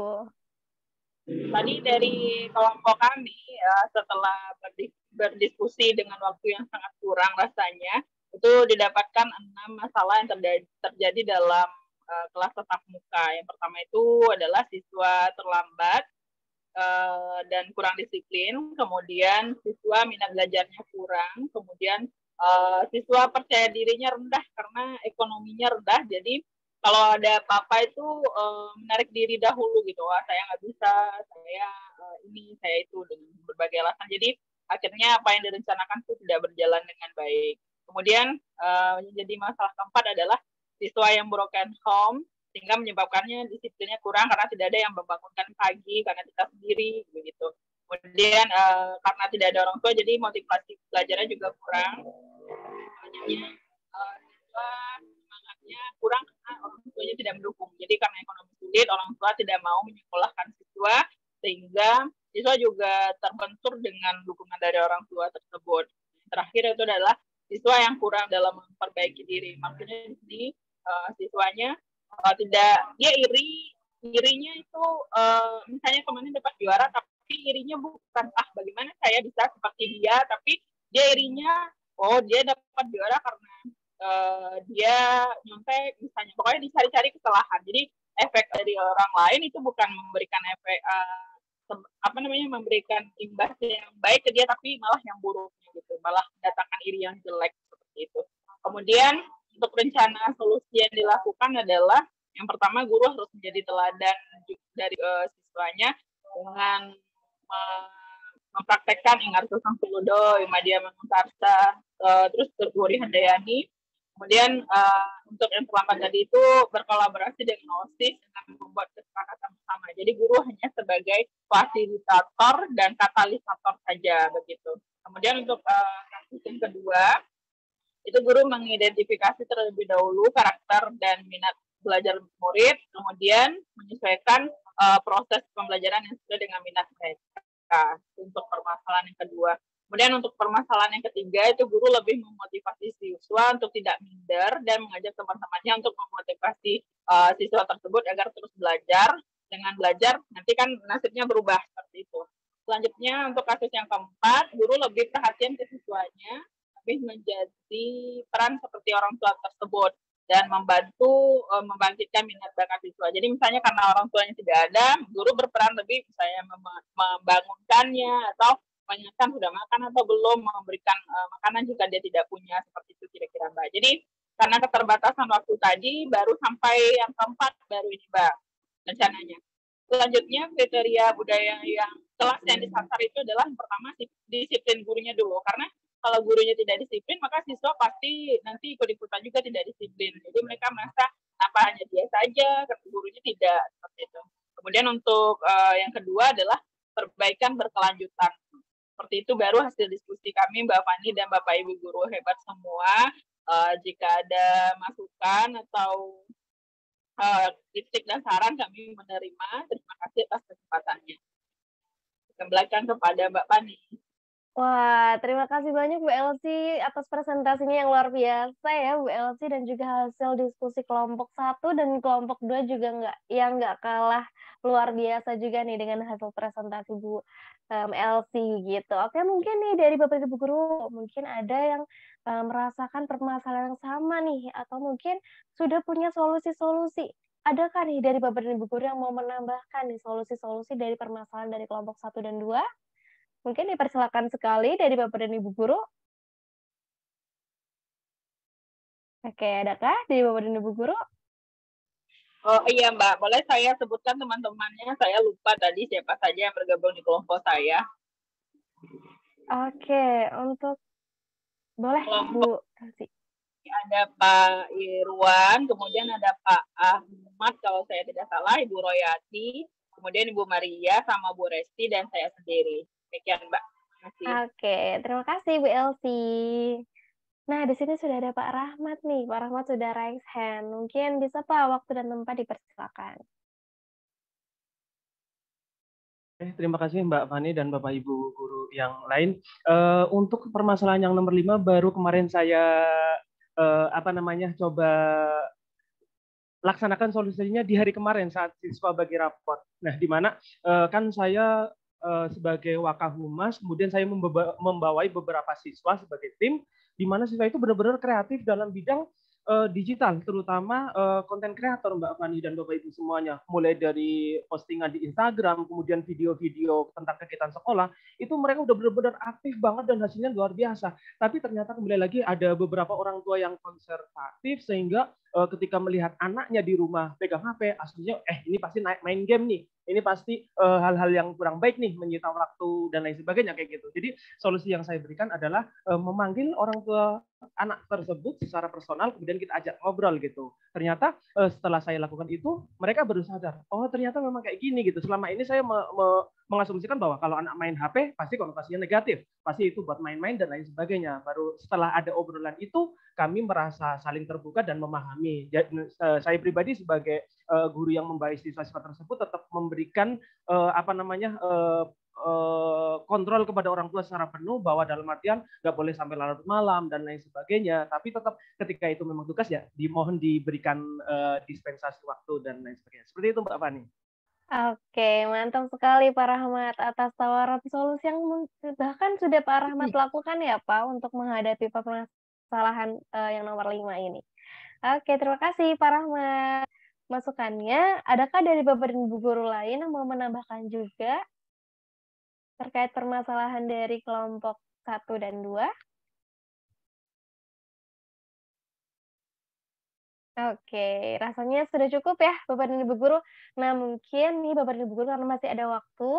Tadi dari kelompok kami, setelah berdiskusi dengan waktu yang sangat kurang rasanya, itu didapatkan 6 masalah yang terjadi dalam kelas tatap muka. Yang pertama itu adalah siswa terlambat dan kurang disiplin, kemudian siswa minat belajarnya kurang, kemudian siswa percaya dirinya rendah karena ekonominya rendah, jadi kalau ada apa-apa itu menarik diri dahulu gitu. Wah, saya nggak bisa, saya ini, saya itu, dengan berbagai alasan. Jadi akhirnya apa yang direncanakan itu tidak berjalan dengan baik. Kemudian yang jadi masalah keempat adalah siswa yang broken home, sehingga menyebabkannya disiplinnya kurang karena tidak ada yang membangunkan pagi karena kita sendiri begitu. Kemudian karena tidak ada orang tua, jadi motivasi belajarnya juga kurang. Selanjutnya semangatnya kurang karena orang tuanya tidak mendukung. Jadi karena ekonomi sulit, orang tua tidak mau menyekolahkan siswa, sehingga siswa juga terbentur dengan dukungan dari orang tua tersebut. Terakhir itu adalah siswa yang kurang dalam memperbaiki diri. Maksudnya di sini siswanya tidak, dia irinya itu misalnya kemarin dapat juara, tapi irinya bukan bagaimana saya bisa seperti dia, tapi dia irinya dia dapat juara karena dia nyontek misalnya, pokoknya dicari-cari kesalahan. Jadi efek dari orang lain itu bukan memberikan efek memberikan imbas yang baik ke dia, tapi malah yang buruknya gitu, malah mendatangkan iri yang jelek seperti itu. Kemudian untuk rencana solusi yang dilakukan adalah yang pertama, guru harus menjadi teladan dari siswanya dengan mempraktekkan Ingarto Sangkuludo, Imadia Manguntarsa, terus Terguri Handayani. Kemudian untuk yang terlambat tadi itu berkolaborasi dengan OSIS dengan membuat kesepakatan bersama. Jadi guru hanya sebagai fasilitator dan katalisator saja begitu. Kemudian untuk kasus yang kedua, itu guru mengidentifikasi terlebih dahulu karakter dan minat belajar murid, kemudian menyesuaikan proses pembelajaran yang sesuai dengan minat mereka untuk permasalahan yang kedua. Kemudian untuk permasalahan yang ketiga, itu guru lebih memotivasi siswa untuk tidak minder dan mengajak teman-temannya untuk memotivasi siswa tersebut agar terus belajar. Dengan belajar, nanti kan nasibnya berubah seperti itu. Selanjutnya untuk kasus yang keempat, guru lebih perhatian ke siswanya, lebih menjadi peran seperti orang tua tersebut dan membantu membangkitkan minat bakat siswa. Jadi misalnya karena orang tuanya tidak ada, guru berperan lebih misalnya membangunkannya atau menanyakan sudah makan atau belum, memberikan makanan jika dia tidak punya, seperti itu kira-kira Mbak. Jadi karena keterbatasan waktu tadi, baru sampai yang keempat baru ini Mbak rencananya. Selanjutnya kriteria budaya yang kelas yang disasar itu adalah yang pertama disiplin gurunya dulu, karena kalau gurunya tidak disiplin maka siswa pasti nanti ikut-ikutan juga tidak disiplin. Jadi mereka merasa apa hanya dia saja, gurunya tidak, seperti itu. Kemudian untuk yang kedua adalah perbaikan berkelanjutan. Seperti itu baru hasil diskusi kami Mbak Fani dan Bapak Ibu guru hebat semua. Jika ada masukan atau kritik dan saran kami menerima. Terima kasih atas kesempatannya. Kembalikan kepada Mbak Pani. Wah, terima kasih banyak Bu Elsie atas presentasinya yang luar biasa ya Bu Elsie, dan juga hasil diskusi kelompok 1 dan kelompok 2 juga nggak kalah luar biasa juga nih dengan hasil presentasi Bu Elsie gitu. Oke, mungkin nih dari Bapak Ibu guru mungkin ada yang merasakan permasalahan yang sama nih, atau mungkin sudah punya solusi-solusi. Adakah nih dari Bapak Ibu guru yang mau menambahkan nih solusi-solusi dari permasalahan dari kelompok 1 dan 2? Mungkin dipersilakan sekali dari Bapak dan Ibu guru. Oke, adakah dari Bapak dan Ibu guru? Oh iya Mbak, boleh saya sebutkan teman-temannya? Saya lupa tadi siapa saja yang bergabung di kelompok saya. Oke, untuk boleh kelompok Bu. Ada Pak Irwan, kemudian ada Pak Ahmad kalau saya tidak salah, Ibu Royati, kemudian Ibu Maria sama Bu Resti dan saya sendiri. Demikian Mbak. Oke, terima kasih Bu Elsie. Nah, di sini sudah ada Pak Rahmat nih. Pak Rahmat sudah raise hand. Mungkin bisa Pak waktu dan tempat dipersilakan. Terima kasih Mbak Fani dan Bapak Ibu guru yang lain. Untuk permasalahan yang nomor 5 baru kemarin saya coba laksanakan solusinya di hari kemarin saat siswa bagi rapor. Nah, di mana kan saya sebagai Wakahumas, kemudian saya membawai beberapa siswa sebagai tim, di mana siswa itu benar-benar kreatif dalam bidang digital, terutama konten kreator Mbak Fani dan Bapak Ibu semuanya. Mulai dari postingan di Instagram, kemudian video-video tentang kegiatan sekolah, itu mereka udah benar-benar aktif banget dan hasilnya luar biasa. Tapi ternyata kembali lagi ada beberapa orang tua yang konservatif, sehingga ketika melihat anaknya di rumah pegang HP, aslinya ini pasti main game nih, ini pasti hal-hal yang kurang baik nih, menyita waktu dan lain sebagainya kayak gitu. Jadi solusi yang saya berikan adalah memanggil orang tua anak tersebut secara personal, kemudian kita ajak ngobrol gitu. Ternyata setelah saya lakukan itu, mereka baru sadar, oh ternyata memang kayak gini gitu. Selama ini saya mengasumsikan bahwa kalau anak main HP pasti konotasinya negatif, pasti itu buat main-main dan lain sebagainya. Baru setelah ada obrolan itu, kami merasa saling terbuka dan memahami. Saya pribadi sebagai guru yang membawa siswa-siswa tersebut tetap memberikan kontrol kepada orang tua secara penuh, bahwa dalam artian nggak boleh sampai larut malam dan lain sebagainya. Tapi tetap ketika itu memang tugas ya dimohon diberikan dispensasi waktu dan lain sebagainya. Seperti itu Mbak Fani. Oke, mantap sekali Pak Rahmat atas tawaran solusi yang bahkan sudah Pak Rahmat lakukan ya Pak untuk menghadapi permasalahan yang nomor 5 ini. Oke, terima kasih Pak Rahmat. Masukannya, adakah dari Bapak dan Ibu guru lain yang mau menambahkan juga terkait permasalahan dari kelompok 1 dan 2? Oke, rasanya sudah cukup ya Bapak dan Ibu guru. Nah, mungkin nih Bapak dan Ibu guru karena masih ada waktu,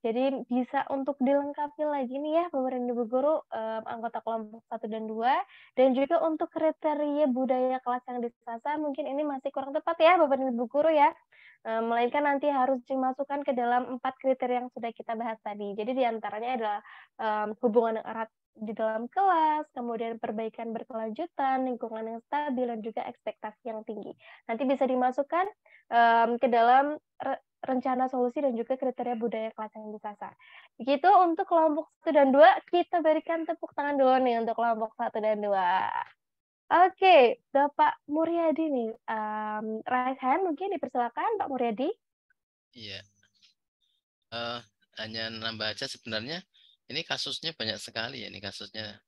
jadi bisa untuk dilengkapi lagi nih ya Bapak dan Ibu guru anggota kelompok 1 dan 2, dan juga untuk kriteria budaya kelas yang disasar mungkin ini masih kurang tepat ya Bapak dan Ibu guru ya. Melainkan nanti harus dimasukkan ke dalam 4 kriteria yang sudah kita bahas tadi. Jadi diantaranya adalah hubungan yang erat di dalam kelas, kemudian perbaikan berkelanjutan, lingkungan yang stabil, dan juga ekspektasi yang tinggi. Nanti bisa dimasukkan ke dalam rencana solusi dan juga kriteria budaya kelas yang disasar. Begitu untuk kelompok 1 dan 2, kita berikan tepuk tangan dulu nih untuk kelompok 1 dan 2. Oke, Bapak Muryadi nih, raise hand mungkin dipersilakan Pak Muryadi. Iya. Hanya nambah aja sebenarnya ini kasusnya banyak sekali ya, ini kasusnya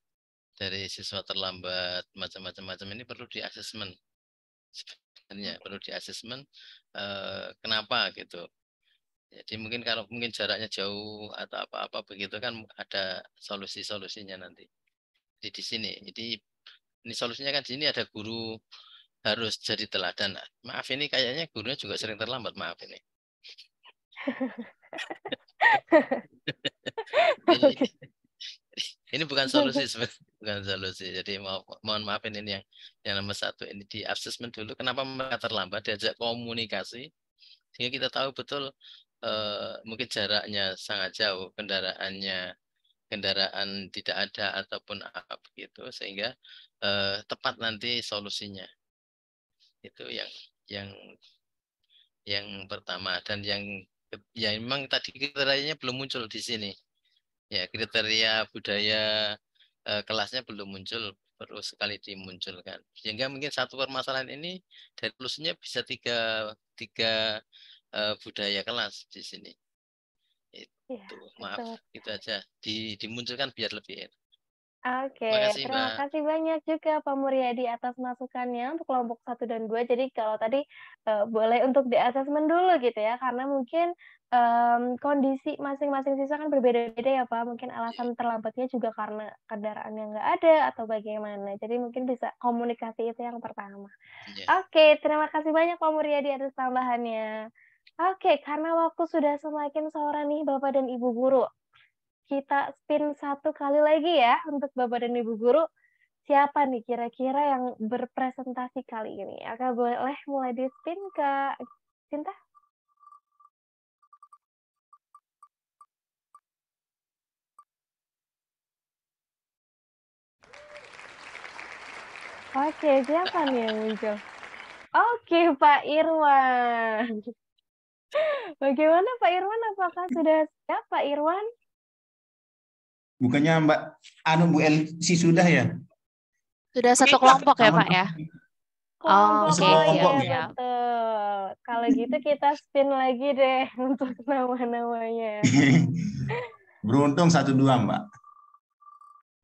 dari siswa terlambat macam-macam ini perlu di asesmen. Sebenarnya perlu di asesmen kenapa gitu. Jadi mungkin kalau jaraknya jauh atau apa-apa begitu kan ada solusi-solusinya nanti. Jadi di sini. Jadi ini solusinya kan di sini ada guru harus jadi teladan. Maaf ini kayaknya gurunya juga sering terlambat, maaf ini. Ini bukan solusi sebenarnya, bukan solusi. Jadi mohon maaf ini yang nomor 1 ini di assessment dulu. Kenapa mereka terlambat? Diajak komunikasi sehingga kita tahu betul mungkin jaraknya sangat jauh, kendaraan tidak ada ataupun apa begitu, sehingga tepat nanti solusinya. Itu yang yang pertama, dan yang memang tadi kriterianya belum muncul di sini. Ya, kriteria budaya kelasnya belum muncul, perlu sekali dimunculkan. Sehingga mungkin satu permasalahan ini dari solusinya bisa tiga budaya kelas di sini. Itu, maaf, itu aja. Dimunculkan biar lebih enak. Oke, Makasih, terima Mbak. kasih banyak juga Pak Muryadi atas masukannya untuk kelompok 1 dan 2. Jadi kalau tadi boleh untuk di asesmen dulu gitu ya, karena mungkin kondisi masing-masing siswa kan berbeda-beda ya Pak. Mungkin alasan terlambatnya juga karena kendaraan yang nggak ada atau bagaimana. Jadi mungkin bisa komunikasi itu yang pertama. Oke, terima kasih banyak Pak Muryadi atas tambahannya. Oke, karena waktu sudah semakin sore nih Bapak dan Ibu Guru. Kita spin 1 kali lagi ya untuk Bapak dan Ibu Guru. Siapa nih kira-kira yang berpresentasi kali ini? Oke, boleh mulai di spin, Kak Cinta? Oke, siapa nih yang muncul? Oke, Pak Irwan. Bagaimana Pak Irwan? Apakah sudah siap Pak Irwan? Bukannya Mbak Bu Elsi sudah ya? Sudah satu kelompok ya Pak ya? Kelompok, Oke, ya siap. betul. Kalau gitu kita spin lagi deh untuk nama-namanya. Beruntung 1-2 Mbak.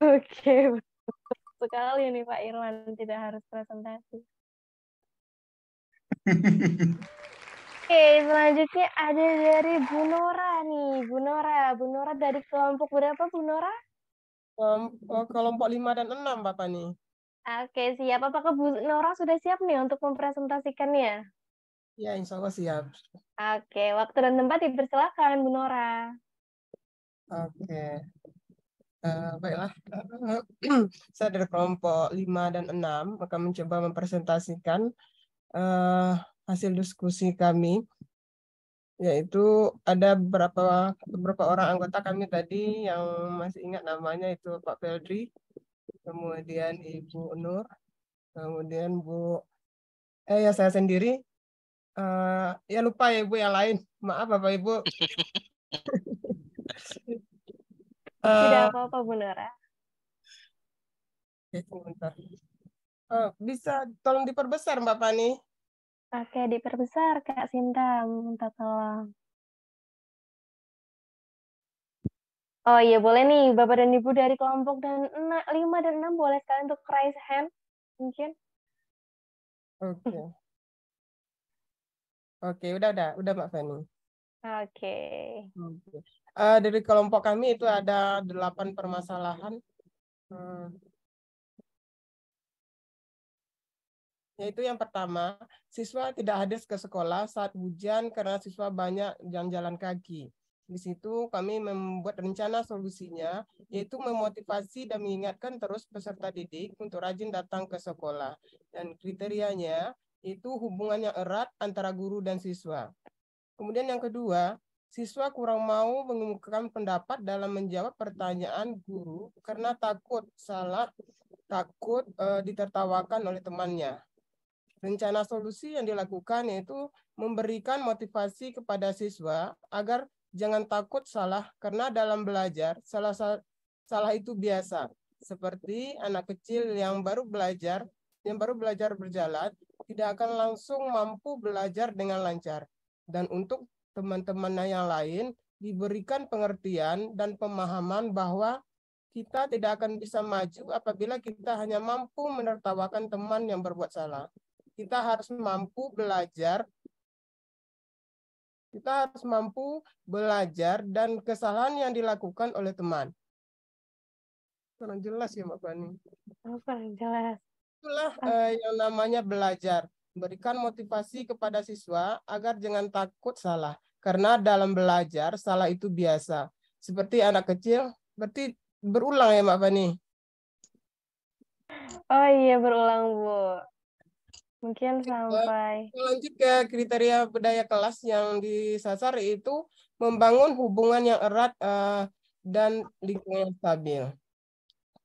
Oke, betul sekali nih Pak Irwan, tidak harus presentasi. Oke, selanjutnya ada dari Bu Nora nih. Bu Nora dari kelompok berapa Bu Nora? Kelompok 5 dan 6 Bapak nih. Oke, siap. Apakah Bu Nora sudah siap nih untuk mempresentasikannya? Ya, insya Allah siap. Oke, waktu dan tempat dipersilakan Bu Nora. Oke. Baiklah, saya dari kelompok 5 dan 6 akan mencoba mempresentasikan hasil diskusi kami, yaitu ada beberapa orang anggota kami tadi yang masih ingat namanya, itu Pak Feldri, kemudian Ibu Nur, kemudian ya saya sendiri, ya lupa ya Ibu yang lain, maaf Bapak Ibu. Tidak apa-apa Bu Nora. Sebentar. Bisa tolong diperbesar Mbak Fani? Oke, diperbesar Kak Sinta, minta tolong. Oh iya, boleh nih Bapak dan Ibu dari kelompok 5 dan 6 boleh sekali untuk raise hand mungkin. Oke, udah Mbak Fani. Oke. Dari kelompok kami itu ada 8 permasalahan. Yaitu yang pertama, siswa tidak hadir ke sekolah saat hujan karena siswa banyak yang jalan kaki. Di situ kami membuat rencana solusinya, yaitu memotivasi dan mengingatkan terus peserta didik untuk rajin datang ke sekolah. Dan kriterianya itu hubungan yang erat antara guru dan siswa. Kemudian yang kedua, siswa kurang mau mengemukakan pendapat dalam menjawab pertanyaan guru karena takut ditertawakan oleh temannya. Rencana solusi yang dilakukan yaitu memberikan motivasi kepada siswa agar jangan takut salah, karena dalam belajar salah itu biasa. Seperti anak kecil yang baru belajar berjalan tidak akan langsung mampu belajar dengan lancar. Dan untuk teman-teman yang lain diberikan pengertian dan pemahaman bahwa kita tidak akan bisa maju apabila kita hanya mampu menertawakan teman yang berbuat salah. Kita harus mampu belajar dan kesalahan yang dilakukan oleh teman. Kurang jelas ya Mbak Fani? Kurang jelas. Itulah yang namanya belajar. Berikan motivasi kepada siswa agar jangan takut salah. Karena dalam belajar salah itu biasa. Seperti anak kecil, berarti berulang ya Mbak Fani? Oh iya, berulang Bu. Mungkin sampai. Lanjut ke kriteria budaya kelas yang disasar, yaitu membangun hubungan yang erat dan lingkungan stabil.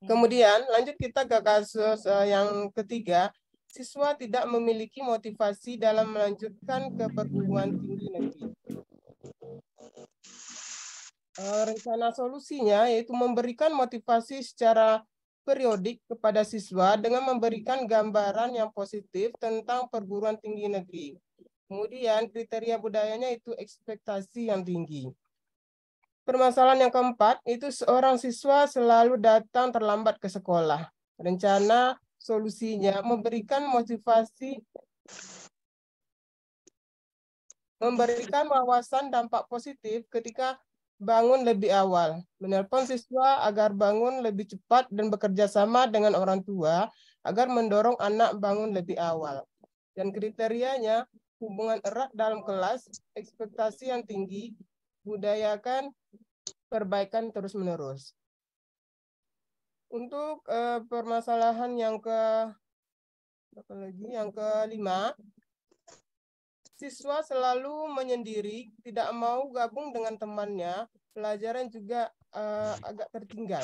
Kemudian lanjut kita ke kasus yang ketiga, siswa tidak memiliki motivasi dalam melanjutkan ke perguruan tinggi negeri. Rencana solusinya yaitu memberikan motivasi secara periodik kepada siswa dengan memberikan gambaran yang positif tentang perguruan tinggi negeri. Kemudian kriteria budayanya itu ekspektasi yang tinggi. Permasalahan yang keempat itu seorang siswa selalu datang terlambat ke sekolah. Rencana solusinya memberikan motivasi, memberikan wawasan dampak positif ketika bangun lebih awal, menelpon siswa agar bangun lebih cepat dan bekerja sama dengan orang tua agar mendorong anak bangun lebih awal. Dan kriterianya hubungan erat dalam kelas, ekspektasi yang tinggi, budayakan perbaikan terus-menerus. Untuk permasalahan yang kelima, siswa selalu menyendiri, tidak mau gabung dengan temannya, pelajaran juga agak tertinggal.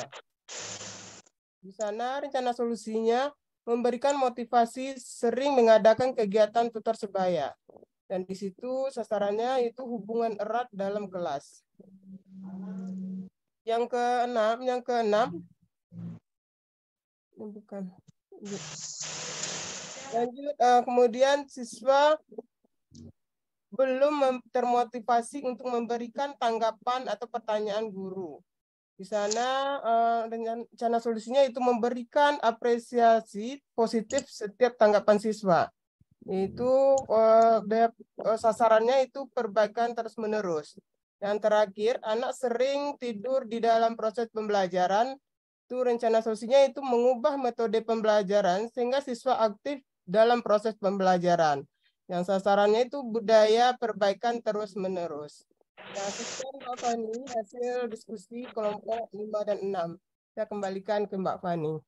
Di sana rencana solusinya memberikan motivasi sering mengadakan kegiatan tutor sebaya. Dan di situ sasarannya itu hubungan erat dalam kelas. Yang keenam, lanjut, kemudian siswa belum termotivasi untuk memberikan tanggapan atau pertanyaan guru. Di sana rencana solusinya itu memberikan apresiasi positif setiap tanggapan siswa. Itu sasarannya itu perbaikan terus-menerus. Yang terakhir, anak sering tidur di dalam proses pembelajaran. Itu rencana solusinya itu mengubah metode pembelajaran sehingga siswa aktif dalam proses pembelajaran. Yang sasarannya itu budaya perbaikan terus-menerus. Nah, sekian Mbak Fani, hasil diskusi kelompok 5 dan 6. Saya kembalikan ke Mbak Fani.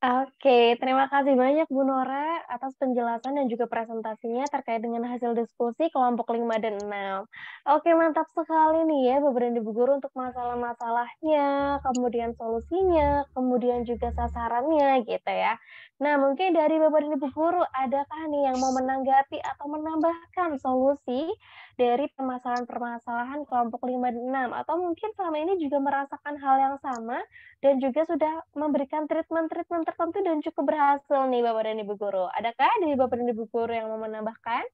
Oke, terima kasih banyak Bu Nora atas penjelasan dan juga presentasinya terkait dengan hasil diskusi kelompok 5 dan 6. Oke, mantap sekali nih ya Bapak dan Ibu Guru untuk masalah-masalahnya, kemudian solusinya, kemudian juga sasarannya gitu ya. Nah, mungkin dari Bapak dan Ibu Guru, adakah nih yang mau menanggapi atau menambahkan solusi dari permasalahan-permasalahan kelompok 5 dan 6? Atau mungkin selama ini juga merasakan hal yang sama dan juga sudah memberikan treatment-treatment tertentu dan cukup berhasil nih Bapak dan Ibu Guru. Adakah dari Bapak dan Ibu Guru yang mau menambahkan?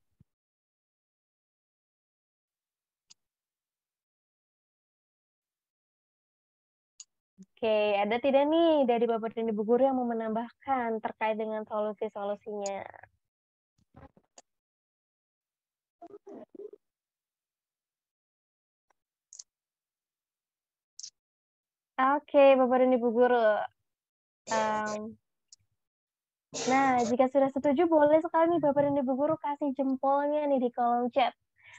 Oke, ada tidak nih dari Bapak dan Ibu Guru yang mau menambahkan terkait dengan solusi-solusinya? Oke, Bapak dan Ibu Guru. Nah, jika sudah setuju, boleh sekali nih Bapak dan Ibu Guru kasih jempolnya nih di kolom chat.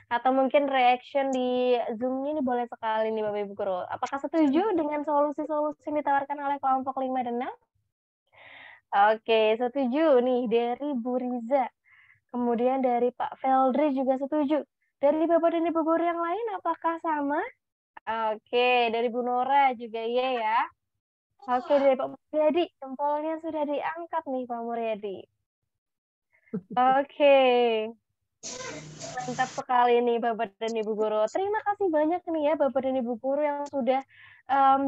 Atau mungkin reaction di Zoom-nya ini boleh sekali nih Bapak Ibu Guru. Apakah setuju dengan solusi-solusi yang ditawarkan oleh kelompok 5 dan 6? Oke, setuju nih dari Bu Riza. Kemudian dari Pak Feldri juga setuju. Dari Bapak dan Ibu Guru yang lain apakah sama? Oke, dari Bu Nora juga iya ya. Oke, dari Pak Muryadi, jempolnya sudah diangkat nih Pak Muryadi. Oke. Mantap sekali nih Bapak dan Ibu Guru. Terima kasih banyak nih ya Bapak dan Ibu Guru yang sudah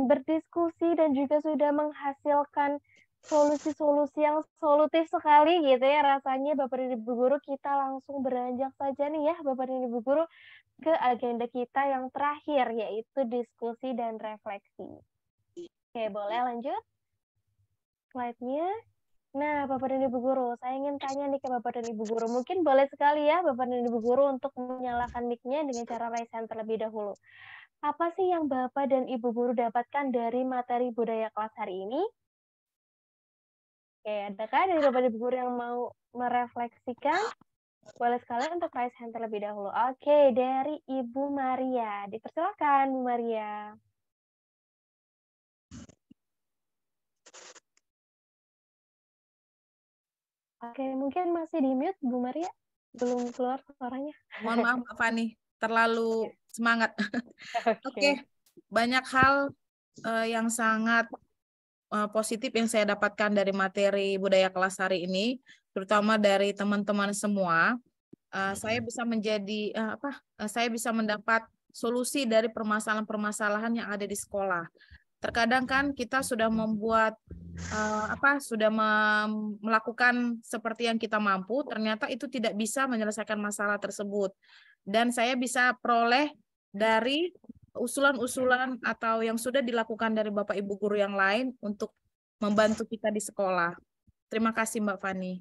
berdiskusi dan juga sudah menghasilkan solusi-solusi yang solutif sekali gitu ya rasanya Bapak dan Ibu Guru. Kita langsung beranjak saja nih ya Bapak dan Ibu Guru ke agenda kita yang terakhir yaitu diskusi dan refleksi. Oke, boleh lanjut slide-nya. Nah, Bapak dan Ibu Guru, saya ingin tanya nih ke Bapak dan Ibu Guru. Mungkin boleh sekali ya Bapak dan Ibu Guru untuk menyalakan mic-nya dengan cara raise hand terlebih dahulu. Apa sih yang Bapak dan Ibu Guru dapatkan dari materi budaya kelas hari ini? Oke, adakah dari Bapak dan Ibu Guru yang mau merefleksikan? Boleh sekali untuk raise hand terlebih dahulu. Oke, dari Ibu Maria. Dipersilakan, Bu Maria. Oke, mungkin masih di mute, Bu Maria. Belum keluar suaranya. Mohon maaf, Mbak Fani. Terlalu semangat. Oke, banyak hal yang sangat positif yang saya dapatkan dari materi budaya kelas hari ini. terutama dari teman-teman semua, saya bisa menjadi saya bisa mendapat solusi dari permasalahan-permasalahan yang ada di sekolah. Terkadang kan kita sudah membuat melakukan seperti yang kita mampu, ternyata itu tidak bisa menyelesaikan masalah tersebut. Dan saya bisa peroleh dari usulan-usulan atau yang sudah dilakukan dari Bapak Ibu guru yang lain untuk membantu kita di sekolah. Terima kasih Mbak Fani.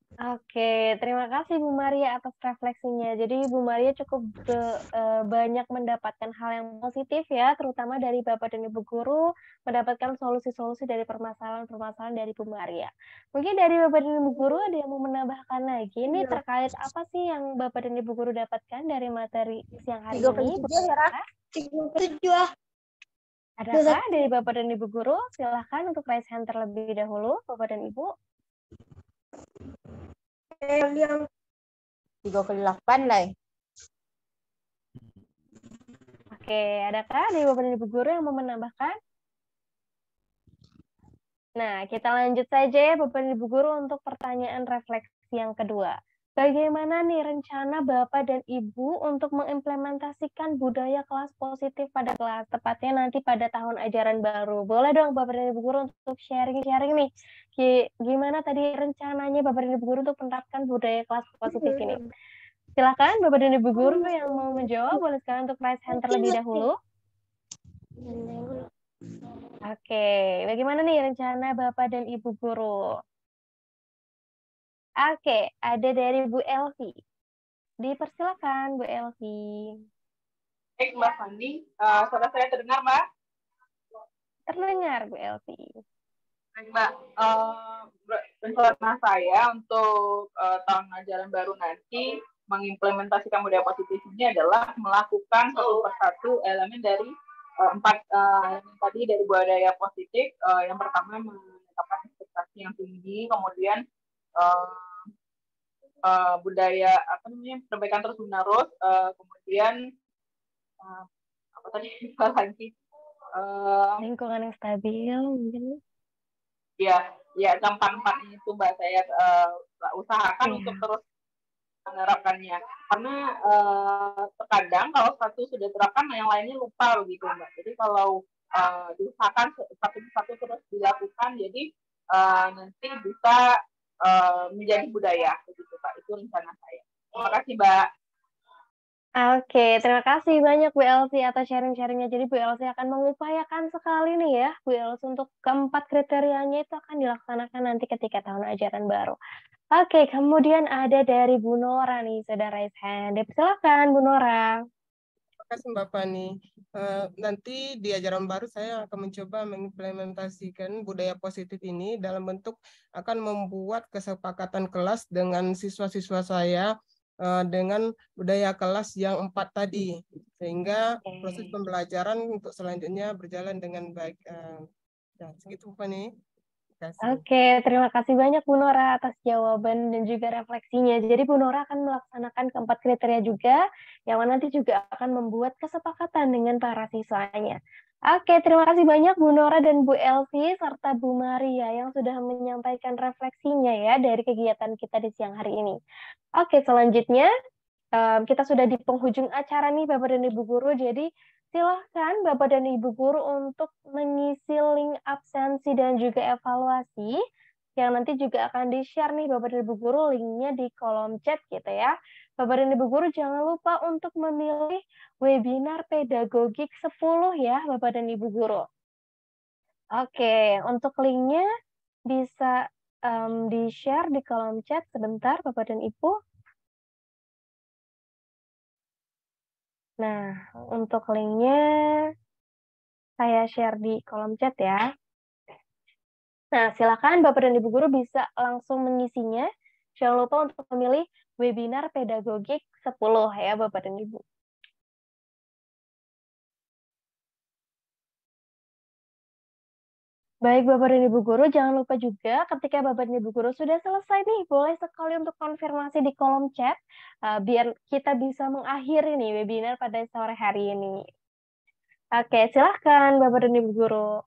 Oke, terima kasih Bu Maria atas refleksinya. Jadi Bu Maria cukup banyak mendapatkan hal yang positif ya, terutama dari Bapak dan Ibu guru, mendapatkan solusi-solusi dari permasalahan-permasalahan dari Bu Maria. Mungkin dari Bapak dan Ibu guru ada yang mau menambahkan lagi nih terkait apa sih yang Bapak dan Ibu guru dapatkan dari materi siang hari ini? Adakah dari Bapak dan Ibu guru? Silahkan untuk raise hand terlebih dahulu, Bapak dan Ibu. Yang 3/8 lah. Oke, adakah dari Bapak dan Ibu guru yang mau menambahkan? Nah, kita lanjut saja ya Bapak dan Ibu guru untuk pertanyaan refleksi yang kedua. Bagaimana nih rencana Bapak dan Ibu untuk mengimplementasikan budaya kelas positif pada kelas, tepatnya nanti pada tahun ajaran baru? Boleh dong Bapak dan Ibu guru untuk sharing-sharing nih. Gimana tadi rencananya Bapak dan Ibu guru untuk menerapkan budaya kelas positif ini? Silakan Bapak dan Ibu guru yang mau menjawab, boleh sekarang untuk raise hand terlebih dahulu. Oke, bagaimana nih rencana Bapak dan Ibu guru? Oke, ada dari Bu Elvi. Dipersilakan Bu Elvi. Baik Mbak Fani, suara saya terdengar Mbak? Terdengar Bu Elvi. Baik Mbak, rencana saya untuk tahun ajaran baru nanti mengimplementasikan budaya positif ini adalah melakukan satu persatu elemen dari 4 elemen tadi dari budaya positif. Yang pertama menetapkan ekspektasi yang tinggi, kemudian budaya perbaikan terus menerus, kemudian apa tadi lagi? Lingkungan yang stabil mungkin. Ya gampang-gampang itu Mbak, saya usahakan untuk terus menerapkannya, karena terkadang kalau satu sudah terapkan yang lainnya lupa begitu Mbak. Jadi kalau diusahakan satu terus dilakukan, jadi nanti bisa menjadi budaya begitu Pak. Itu rencana saya. Terima kasih Mbak. Oke, terima kasih banyak Bu Elsie atas sharing-sharingnya. Jadi Bu Elsie akan mengupayakan sekali nih ya, Bu Elsie untuk keempat kriterianya itu akan dilaksanakan nanti ketika tahun ajaran baru. Oke, kemudian ada dari Bu Nora nih, sudah raise hand. Silakan Bu Nora. Terima kasih Mbak Fani. Nanti di ajaran baru saya akan mencoba mengimplementasikan budaya positif ini dalam bentuk akan membuat kesepakatan kelas dengan siswa-siswa saya dengan budaya kelas yang 4 tadi, sehingga proses pembelajaran untuk selanjutnya berjalan dengan baik. Segitu Fani. Oke, terima kasih banyak Bu Nora atas jawaban dan juga refleksinya. Jadi Bu Nora akan melaksanakan keempat kriteria juga, yang mana nanti juga akan membuat kesepakatan dengan para siswanya. Oke, terima kasih banyak Bu Nora dan Bu Elvi serta Bu Maria yang sudah menyampaikan refleksinya ya dari kegiatan kita di siang hari ini. Oke, selanjutnya kita sudah di penghujung acara nih Bapak dan Ibu guru, jadi silahkan Bapak dan Ibu guru untuk mengisi link absensi dan juga evaluasi yang nanti juga akan di-share nih Bapak dan Ibu guru linknya di kolom chat gitu ya. Bapak dan Ibu guru jangan lupa untuk memilih webinar pedagogik 10 ya Bapak dan Ibu guru. Oke, untuk linknya bisa di-share di kolom chat sebentar Bapak dan Ibu. Nah, untuk linknya saya share di kolom chat ya. Nah, silakan Bapak dan Ibu guru bisa langsung mengisinya. Jangan lupa untuk memilih webinar pedagogik 10 ya Bapak dan Ibu. Baik Bapak dan Ibu guru, jangan lupa juga ketika Bapak dan Ibu guru sudah selesai nih, boleh sekali untuk konfirmasi di kolom chat, biar kita bisa mengakhiri nih webinar pada sore hari ini. Oke, silahkan Bapak dan Ibu guru.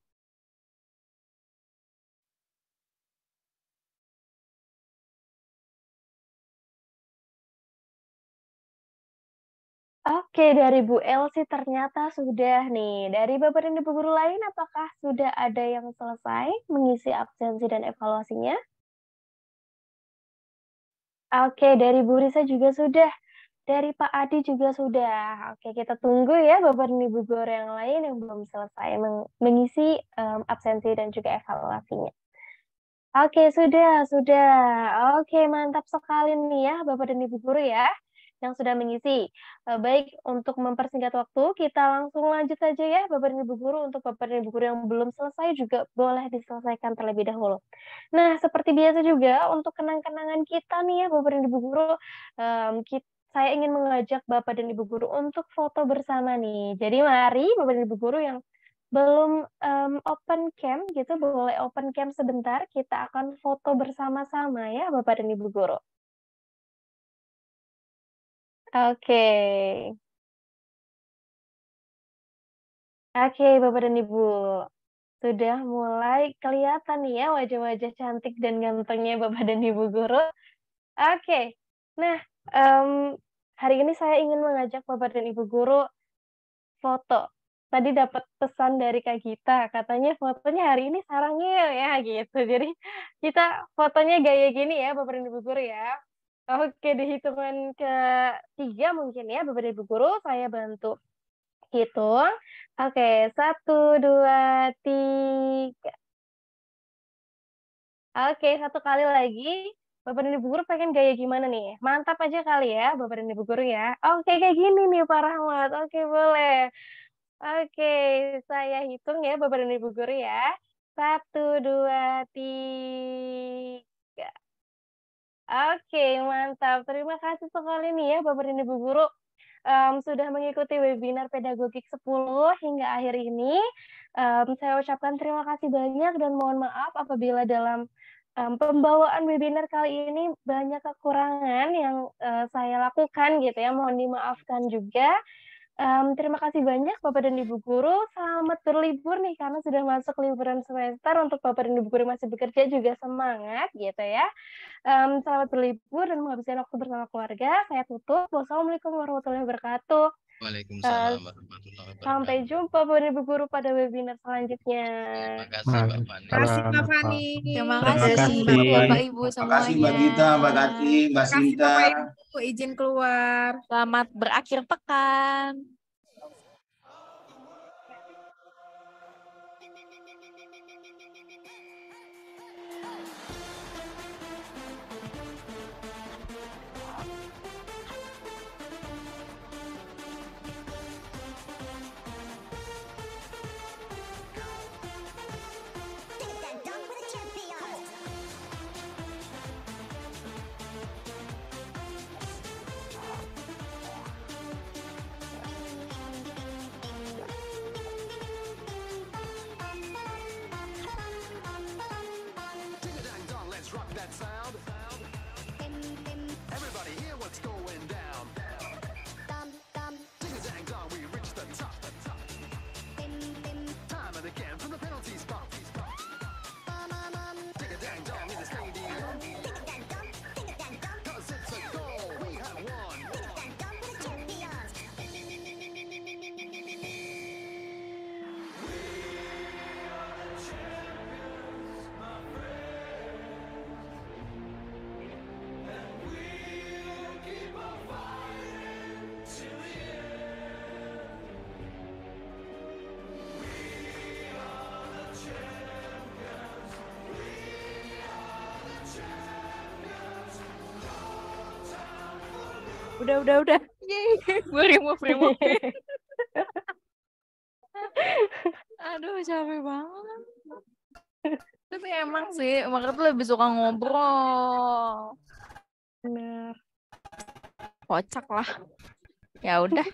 Oke, dari Bu Elsi ternyata sudah nih. Dari Bapak dan Ibu guru lain, apakah sudah ada yang selesai mengisi absensi dan evaluasinya? Oke, dari Bu Risa juga sudah. Dari Pak Adi juga sudah. Oke, kita tunggu ya Bapak dan Ibu guru yang lain yang belum selesai mengisi absensi dan juga evaluasinya. Oke, sudah. Oke, mantap sekali nih ya Bapak dan Ibu guru ya yang sudah mengisi. Baik, untuk mempersingkat waktu, kita langsung lanjut saja ya Bapak dan Ibu guru. Untuk Bapak dan Ibu guru yang belum selesai juga boleh diselesaikan terlebih dahulu. Nah, seperti biasa juga untuk kenang-kenangan kita nih ya Bapak dan Ibu guru, saya ingin mengajak Bapak dan Ibu guru untuk foto bersama nih. Jadi mari Bapak dan Ibu guru yang belum open cam gitu, boleh open cam sebentar, kita akan foto bersama-sama ya Bapak dan Ibu guru. Oke. Oke, Bapak dan Ibu. Sudah mulai kelihatan nih ya wajah-wajah cantik dan gantengnya Bapak dan Ibu guru. Oke. Nah, hari ini saya ingin mengajak Bapak dan Ibu guru foto. Tadi dapat pesan dari Kak Gita, katanya fotonya hari ini sarangnya ya gitu. Jadi kita fotonya gaya gini ya Bapak dan Ibu guru ya. Oke, di hitungan ke-3 mungkin ya Bapak dan Ibu guru, saya bantu hitung. Oke, 1, 2, 3. Oke, satu kali lagi. Bapak dan Ibu guru pengen gaya gimana nih? Mantap aja kali ya Bapak dan Ibu guru ya. Oke, kayak gini nih Pak Rahmat. Oke, boleh. Oke, saya hitung ya Bapak dan Ibu guru ya. 1, 2, 3. Oke, mantap. Terima kasih sekali nih ya Bapak dan Ibu guru sudah mengikuti webinar Pedagogik 10 hingga akhir ini. Saya ucapkan terima kasih banyak dan mohon maaf apabila dalam pembawaan webinar kali ini banyak kekurangan yang saya lakukan gitu ya. Mohon dimaafkan juga. Terima kasih banyak Bapak dan Ibu guru. Selamat berlibur nih karena sudah masuk liburan semester. Untuk Bapak dan Ibu guru masih bekerja juga semangat gitu ya. Selamat berlibur dan menghabiskan waktu bersama keluarga. Saya tutup. Wassalamualaikum warahmatullahi wabarakatuh. Waalaikumsalam warahmatullahi wabarakatuh. Sampai jumpa Bapak dan Ibu guru pada webinar selanjutnya. Terima kasih Mbak Fani. Terima kasih Mbak Fani. Terima Terima kasih kasih. Bapak Ibu Terima kasih Mbak semuanya. Gita, Mbak Kati, Mbak Terima kasih Sinta. Bapak Ibu, izin keluar. Selamat berakhir pekan. Udah. Yeay, gue remove. Aduh, capek banget. Tapi emang sih, mereka tuh lebih suka ngobrol. Benar. Kocak lah. Ya udah.